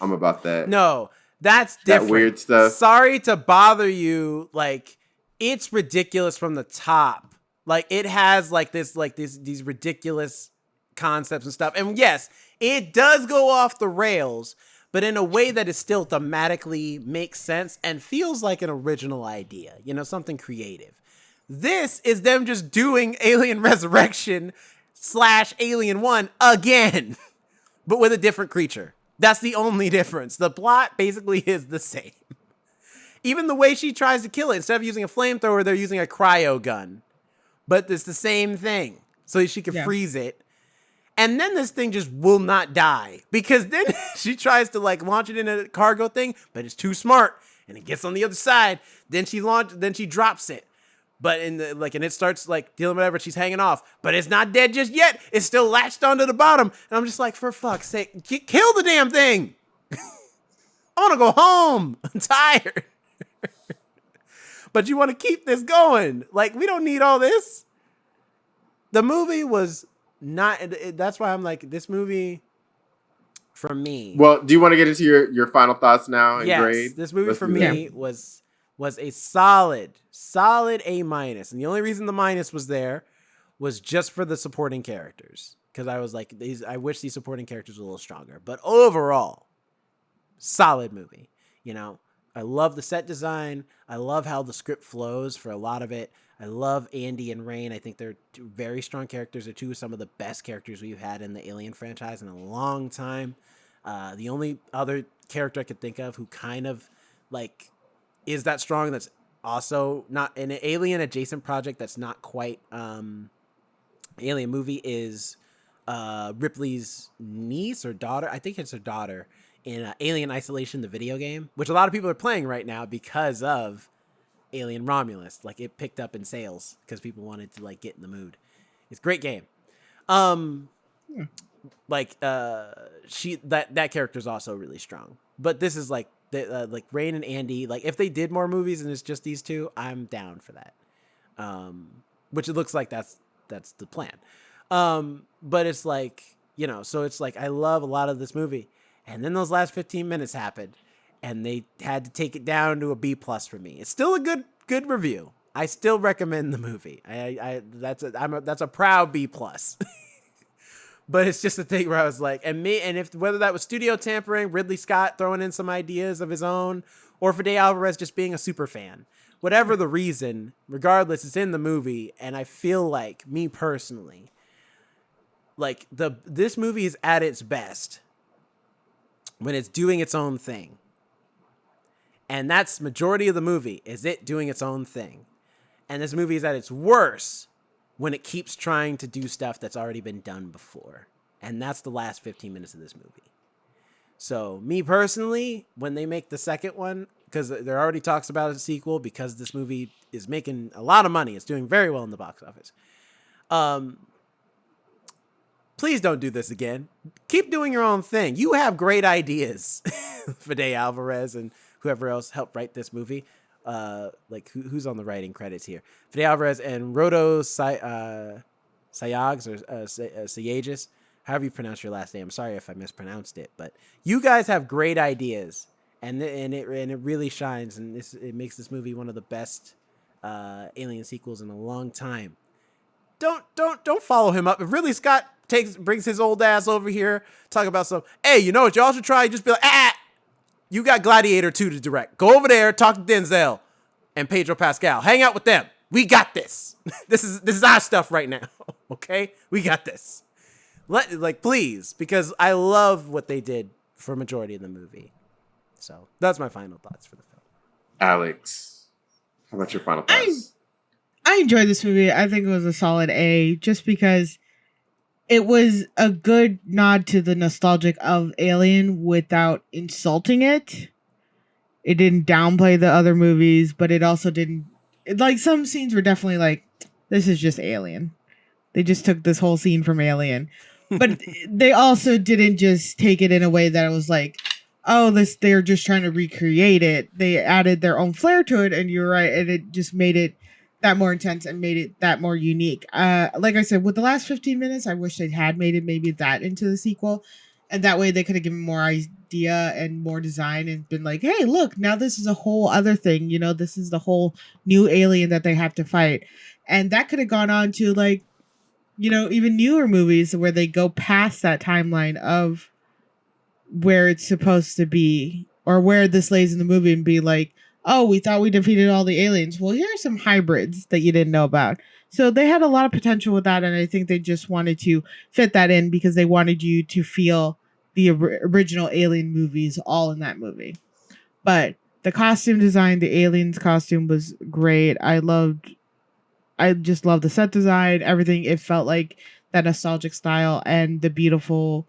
I'm about that. No, that's different. That weird stuff. Sorry to Bother You, like, it's ridiculous from the top. Like, it has these ridiculous concepts and stuff. And yes, it does go off the rails, but in a way that is still thematically makes sense and feels like an original idea, something creative. This is them just doing Alien Resurrection / Alien 1 again, but with a different creature. That's the only difference. The plot basically is the same. Even the way she tries to kill it, instead of using a flamethrower, they're using a cryo gun. But it's the same thing. So she can freeze it. And then this thing just will not die. Because then she tries to launch it in a cargo thing, but it's too smart. And it gets on the other side. Then she drops it. But and it starts dealing whatever, she's hanging off. But it's not dead just yet. It's still latched onto the bottom. And I'm just like, for fuck's sake, kill the damn thing. I want to go home. I'm tired. But you want to keep this going. We don't need all this. The movie was not, that's why I'm like, this movie, for me. Well, do you want to get into your final thoughts now and grade? This movie for me was a solid A-. And the only reason the minus was there was just for the supporting characters. Because I was like, I wish these supporting characters were a little stronger. But overall, solid movie. I love the set design. I love how the script flows for a lot of it. I love Andy and Rain. I think they're two very strong characters. They're two of some of the best characters we've had in the Alien franchise in a long time. The only other character I could think of who kind of is that strong, that's also not an Alien adjacent project, that's not quite Alien movie is Ripley's niece or daughter. I think it's her daughter in Alien Isolation, the video game, which a lot of people are playing right now because of Alien Romulus. Like it picked up in sales because people wanted to like get in the mood. It's a great game. Yeah. Like she that character is also really strong. But this is like like Rain and Andy. Like if they did more movies and it's just these two, I'm down for that. Which it looks like that's the plan. But it's like, you know, so it's like I love a lot of this movie, and then those last 15 minutes happened, and they had to take it down to a B plus for me. It's still a good review. I still recommend the movie. That's a proud B plus. But it's just a thing where I was like, and if whether that was studio tampering, Ridley Scott throwing in some ideas of his own, or Fede Alvarez just being a super fan, whatever the reason, regardless, it's in the movie, and I feel like, me personally, like this movie is at its best when it's doing its own thing. And that's majority of the movie, is it doing its own thing. And this movie is at its worst when it keeps trying to do stuff that's already been done before. And that's the last 15 minutes of this movie. So me personally, when they make the second one, because there already talks about a sequel, because this movie is making a lot of money. It's doing very well in the box office. Please don't do this again. Keep doing your own thing. You have great ideas. Fede Alvarez and whoever else helped write this movie. Like who's on the writing credits here? Fede Alvarez and Rodo Sayags or Sayagis, however you pronounce your last name. I'm sorry if I mispronounced it, but you guys have great ideas, and it really shines, and it makes this movie one of the best Alien sequels in a long time. Don't follow him up. If Ridley Scott brings his old ass over here, talk about some, hey, you know what y'all should try? Just be like, you got Gladiator 2 to direct. Go over there, talk to Denzel and Pedro Pascal. Hang out with them. We got this. This is our stuff right now. Okay? We got this. Please, because I love what they did for majority of the movie. So that's my final thoughts for the film. Alex, how about your final thoughts? I enjoyed this movie. I think it was a solid A, just because it was a good nod to the nostalgic of Alien without insulting it. It didn't downplay the other movies, but it also didn't... Like, some scenes were definitely like, this is just Alien. They just took this whole scene from Alien. But they also didn't just take it in a way that it was like, oh, they're just trying to recreate it. They added their own flair to it, and you're right, and it just made it that more intense and made it that more unique. Like I said, with the last 15 minutes, I wish they had made it maybe that into the sequel, and that way they could have given more idea and more design and been like, hey, look, now this is a whole other thing. You know, this is the whole new alien that they have to fight. And that could have gone on to, like, you know, even newer movies where they go past that timeline of where it's supposed to be, or where this lays in the movie, and be like, oh, we thought we defeated all the aliens. Well, here are some hybrids that you didn't know about. So they had a lot of potential with that, and I think they just wanted to fit that in because they wanted you to feel the original Alien movies all in that movie. But the costume design, the aliens costume was great. I just loved the set design, everything. It felt like that nostalgic style, and the beautiful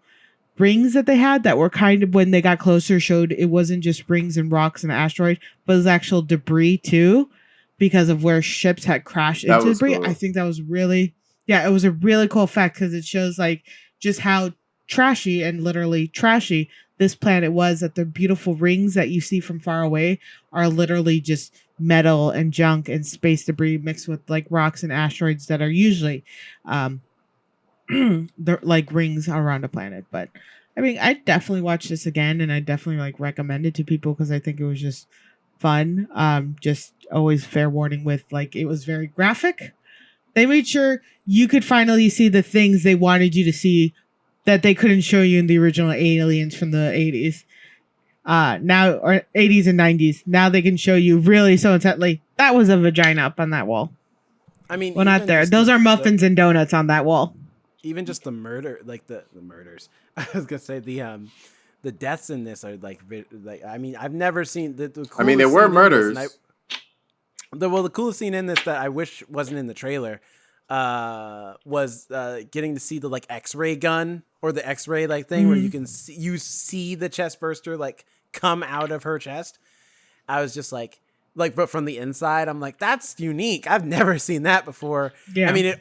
rings that they had that were kind of, when they got closer, showed it wasn't just rings and rocks and asteroids, but it was actual debris too, because of where ships had crashed into debris. Cool. I think that was really, it was a really cool effect, because it shows like just how trashy, and literally trashy, this planet was, that the beautiful rings that you see from far away are literally just metal and junk and space debris mixed with like rocks and asteroids that are usually they're like rings around a planet. But I mean, I definitely watch this again, and I definitely like recommend it to people because I think it was just fun. Just always fair warning with, like, it was very graphic. They made sure you could finally see the things they wanted you to see that they couldn't show you in the original Aliens from the 80s. Now, or 80s and 90s. Now they can show you really so intently. That was a vagina up on that wall. I mean, well, not there. Those are muffins and donuts on that wall. Even just the murder, like the murders. I was gonna say the deaths in this are like I mean, I've never seen the I mean, there were murders. The coolest scene in this that I wish wasn't in the trailer. was getting to see the like X-ray gun or the X-ray like thing where you see the chest burster like come out of her chest. I was just like, but from the inside, I'm like, that's unique. I've never seen that before. Yeah. I mean,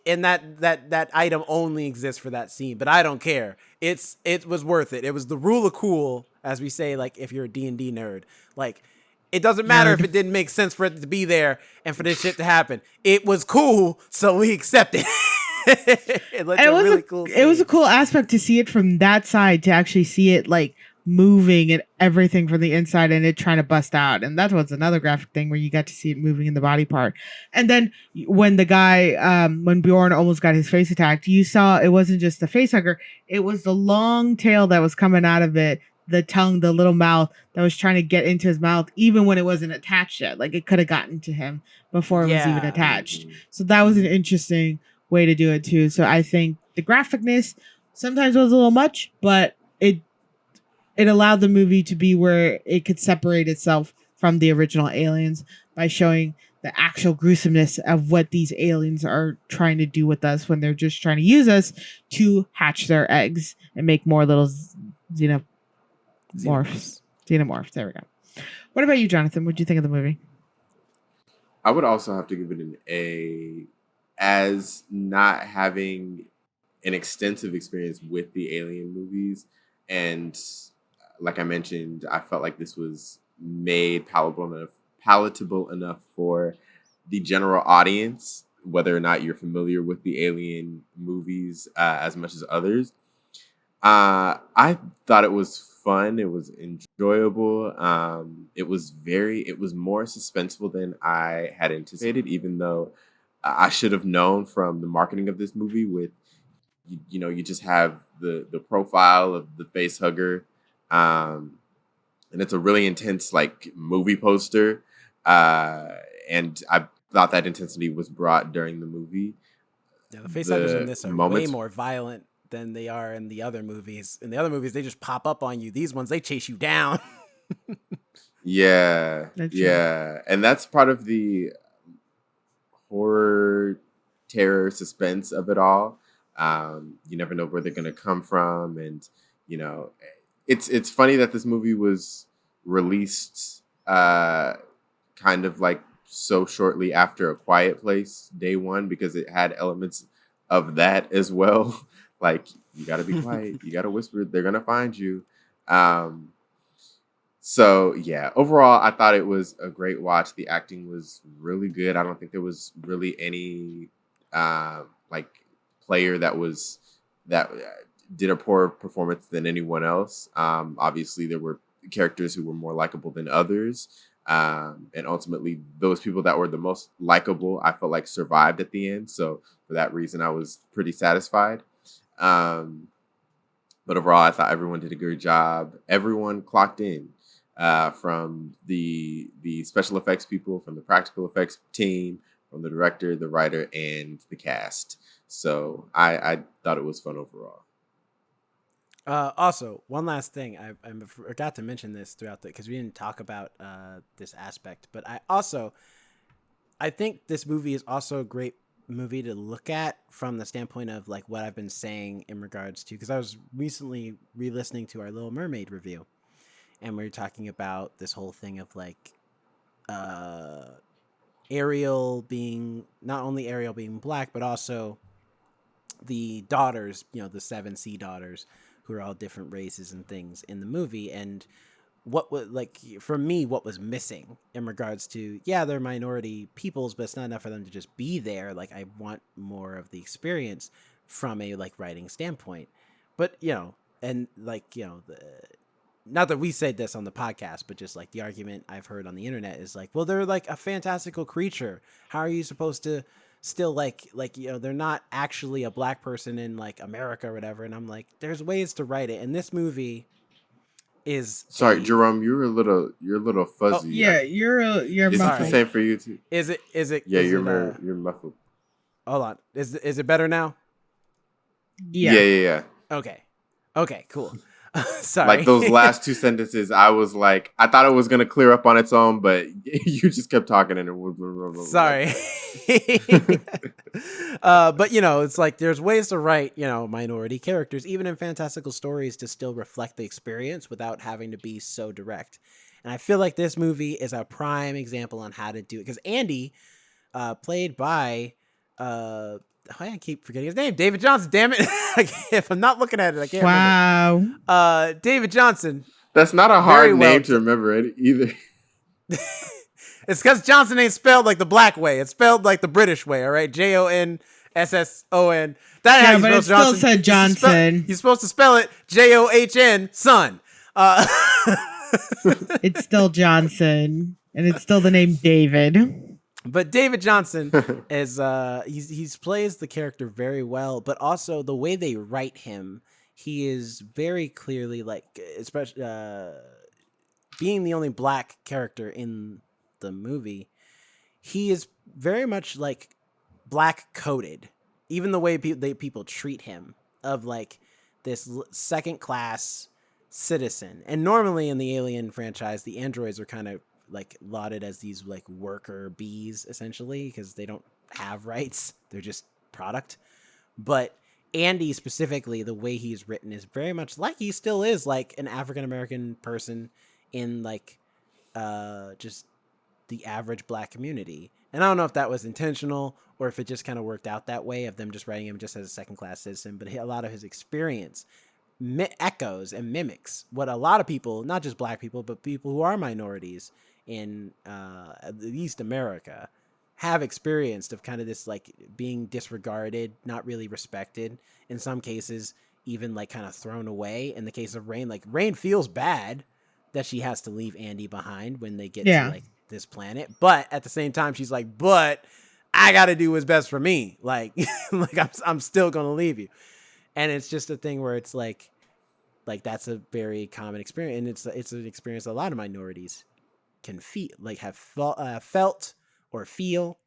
and that item only exists for that scene, but I don't care. It was worth it. It was the rule of cool, as we say, like if you're a D&D nerd, like it doesn't matter if it didn't make sense for it to be there and for this shit to happen. It was cool, so we accept it. It was a cool aspect to see it from that side, to actually see it like moving and everything from the inside and it trying to bust out. And that was another graphic thing where you got to see it moving in the body part. And then when the guy, when Bjorn almost got his face attacked, you saw it wasn't just the face hugger, it was the long tail that was coming out of it, the tongue, the little mouth that was trying to get into his mouth, even when it wasn't attached yet. Like it could have gotten to him before it was even attached. So that was an interesting way to do it too. So I think the graphicness sometimes was a little much, but it allowed the movie to be where it could separate itself from the original Aliens by showing the actual gruesomeness of what these aliens are trying to do with us when they're just trying to use us to hatch their eggs and make more little xenomorphs. Xenomorphs. There we go. What about you, Jonathan? What do you think of the movie? I would also have to give it an A, as not having an extensive experience with the Alien movies. And like I mentioned, I felt like this was made palatable enough for the general audience, whether or not you're familiar with the Alien movies as much as others. I thought it was fun. It was enjoyable. It was more suspenseful than I had anticipated, even though I should have known from the marketing of this movie with, you just have the profile of the face hugger. And it's a really intense like movie poster. And I thought that intensity was brought during the movie. Yeah, the face huggers in this are way more violent than they are in the other movies. In the other movies, they just pop up on you. These ones, they chase you down. Yeah. And that's part of the horror, terror, suspense of it all. You never know where they're going to come from. And, it's funny that this movie was released kind of like so shortly after A Quiet Place, day one, because it had elements of that as well. Like, you got to be quiet. You got to whisper. They're going to find you. So, yeah, overall, I thought it was a great watch. The acting was really good. I don't think there was really any player that did a poor performance than anyone else. Obviously, there were characters who were more likable than others. And ultimately, those people that were the most likable, I felt like survived at the end. So for that reason, I was pretty satisfied. But overall, I thought everyone did a good job. Everyone clocked in, from the special effects people, from the practical effects team, from the director, the writer, and the cast. So I thought it was fun overall. Also, one last thing. I forgot to mention this throughout because we didn't talk about this aspect. But I think this movie is also a great movie to look at from the standpoint of like what I've been saying in regards to, because I was recently re-listening to our Little Mermaid review, and we were talking about this whole thing of like Ariel being, not only Ariel being black, but also the daughters, the 7 sea daughters, who are all different races and things in the movie. And what was, like, for me, what was missing in regards to, they're minority peoples, but it's not enough for them to just be there. Like, I want more of the experience from a like writing standpoint. But, and like, not that we said this on the podcast, but just like the argument I've heard on the internet is like, well, they're like a fantastical creature. How are you supposed to still like they're not actually a black person in like America or whatever? And I'm like, there's ways to write it. And this movie is Jerome, you're a little fuzzy. Oh, yeah, you're Is muffled. it the same for you too? Is it? Yeah, you're muffled. Hold on. Is it better now? Yeah. Yeah. Okay, cool. Sorry. Like those last two sentences, I was like, I thought it was gonna clear up on its own, but you just kept talking and it was Sorry. But it's like there's ways to write, minority characters, even in fantastical stories, to still reflect the experience without having to be so direct. And I feel like this movie is a prime example on how to do it. Because Andy, played by, I keep forgetting his name, David Johnson. Damn it! If I'm not looking at it, I can't remember. David Johnson. That's not a hard name to remember either. It's because Johnson ain't spelled like the black way. It's spelled like the British way. All right, JonSson. But it still said Johnson. You're supposed to spell it John, son. It's still Johnson, and it's still the name David. But David Johnson is he plays the character very well, but also the way they write him, he is very clearly like, especially being the only black character in the movie, he is very much like black coded. Even the way people treat him, of like this second class citizen. And normally in the Alien franchise, the androids are kind of like lauded as these like worker bees, essentially, because they don't have rights. They're just product. But Andy specifically, the way he's written is very much like he still is like an African-American person in like just the average black community. And I don't know if that was intentional or if it just kind of worked out that way, of them just writing him just as a second-class citizen. But a lot of his experience echoes and mimics what a lot of people, not just black people, but people who are minorities in at least America, have experienced, of kind of this like being disregarded, not really respected, in some cases even like kind of thrown away. In the case of Rain, like Rain feels bad that she has to leave Andy behind when they get to like this planet, but at the same time she's like, but I gotta do what's best for me, like like I'm still gonna leave you. And it's just a thing where it's like that's a very common experience, and it's an experience a lot of minorities can feel, like have felt or feel.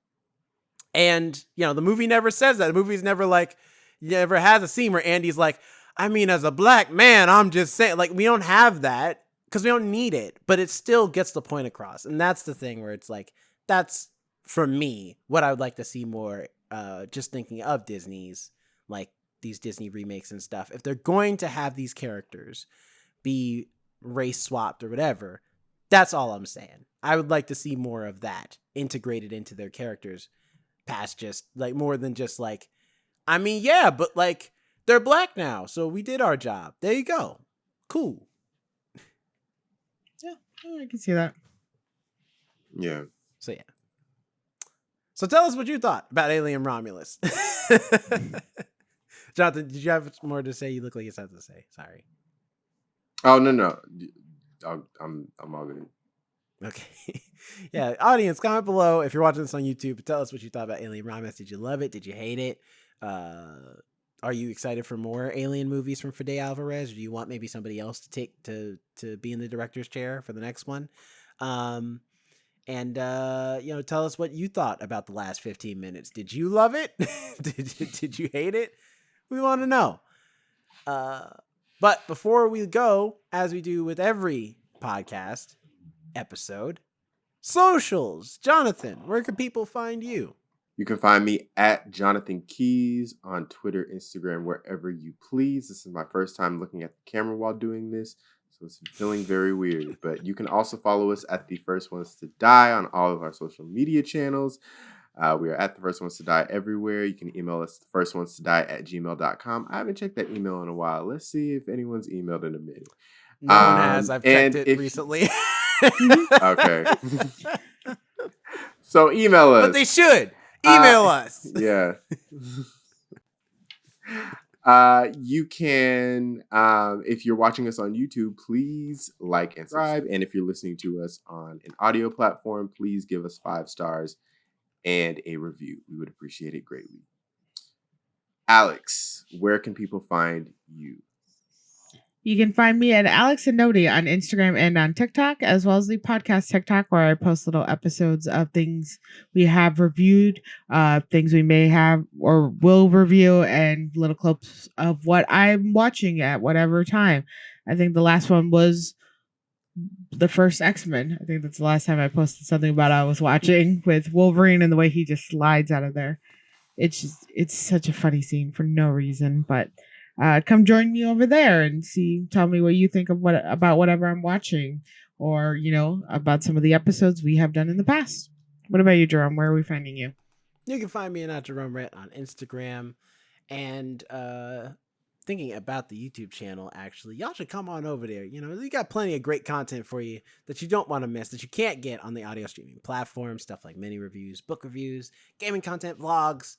And the movie never says that. The movie's never like, never has a scene where Andy's like, I mean, as a black man, I'm just saying, like, we don't have that because we don't need it, but it still gets the point across. And that's the thing where it's like, that's for me what I would like to see more, just thinking of Disney's, like these Disney remakes and stuff. If they're going to have these characters be race swapped or whatever, that's all I'm saying. I would like to see more of that integrated into their characters, past just like more than just like, I mean, yeah, but like they're black now, so we did our job. There you go. Cool. Yeah, I can see that. Yeah. So yeah. So tell us what you thought about Alien Romulus. Jonathan, did you have more to say? You look like you had something to say. Sorry. Oh no. I'm all good. Okay. Yeah, audience, comment below if you're watching this on YouTube. Tell us what you thought about Alien Romulus. Did you love it? Did you hate it? Are you excited for more Alien movies from Fede Alvarez? Or do you want maybe somebody else to take to be in the director's chair for the next one? And tell us what you thought about the last 15 minutes. Did you love it? Did you hate it? We want to know. But before we go, as we do with every podcast episode, socials. Jonathan, where can people find you? You can find me at Jonathan Keys on Twitter, Instagram, wherever you please. This is my first time looking at the camera while doing this, so it's feeling very weird. But you can also follow us at The First Ones to Die on all of our social media channels. We are at The First Ones to Die everywhere. You can email us thefirstones2die@gmail.com. I haven't checked that email in a while. Let's see if anyone's emailed in a minute. No one has. I've checked it recently. Okay. So email us. But they should. Email us. Yeah. You can, if you're watching us on YouTube, please like and subscribe. And if you're listening to us on an audio platform, please give us 5 stars and a review. We would appreciate it greatly. Alex, where can people find you? You can find me at Alex and Nodi on Instagram and on TikTok, as well as the podcast TikTok, where I post little episodes of things we have reviewed, things we may have or will review, and little clips of what I'm watching at whatever time. I think the last one was the first X-Men. I think that's the last time I posted something about I was watching with Wolverine and the way he just slides out of there. It's such a funny scene for no reason. But come join me over there and tell me what you think of about whatever I'm watching, or about some of the episodes we have done in the past. What about you, Jerome? Where are we finding you? You can find me at Jerome Rett on Instagram, and thinking about the YouTube channel, actually, y'all should come on over there. We got plenty of great content for you that you don't want to miss, that you can't get on the audio streaming platform. Stuff like mini reviews, book reviews, gaming content, vlogs,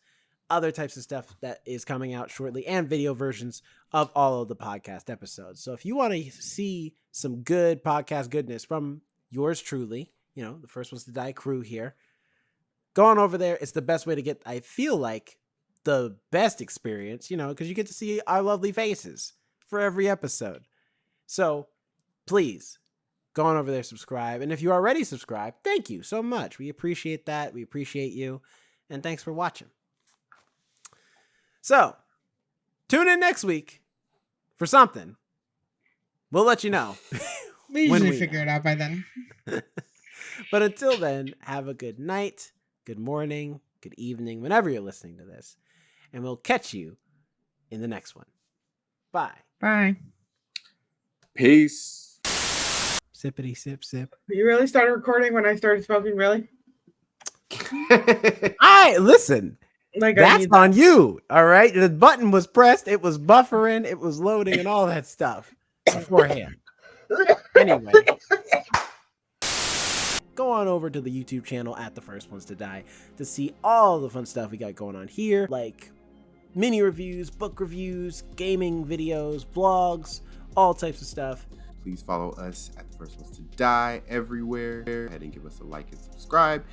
other types of stuff that is coming out shortly, and video versions of all of the podcast episodes. So if you want to see some good podcast goodness from yours truly, the First Ones to Die crew here, go on over there. It's the best way to get, I feel like, the best experience, because you get to see our lovely faces for every episode. So please go on over there, subscribe. And if you already subscribed, thank you so much. We appreciate that. We appreciate you. And thanks for watching. So tune in next week for something. We'll let you know. We usually figure it out by then. But until then, have a good night, good morning, good evening, whenever you're listening to this. And we'll catch you in the next one. Bye. Bye. Peace. Sippity sip sip. You really started recording when I started smoking, really? Listen. That's on you. All right. The button was pressed. It was buffering. It was loading and all that stuff beforehand. Anyway. Go on over to the YouTube channel at The First Ones to Die to see all the fun stuff we got going on here, like mini reviews, book reviews, gaming videos, vlogs, all types of stuff. Please follow us at The First Ones to Die everywhere. Go ahead and give us a like and subscribe.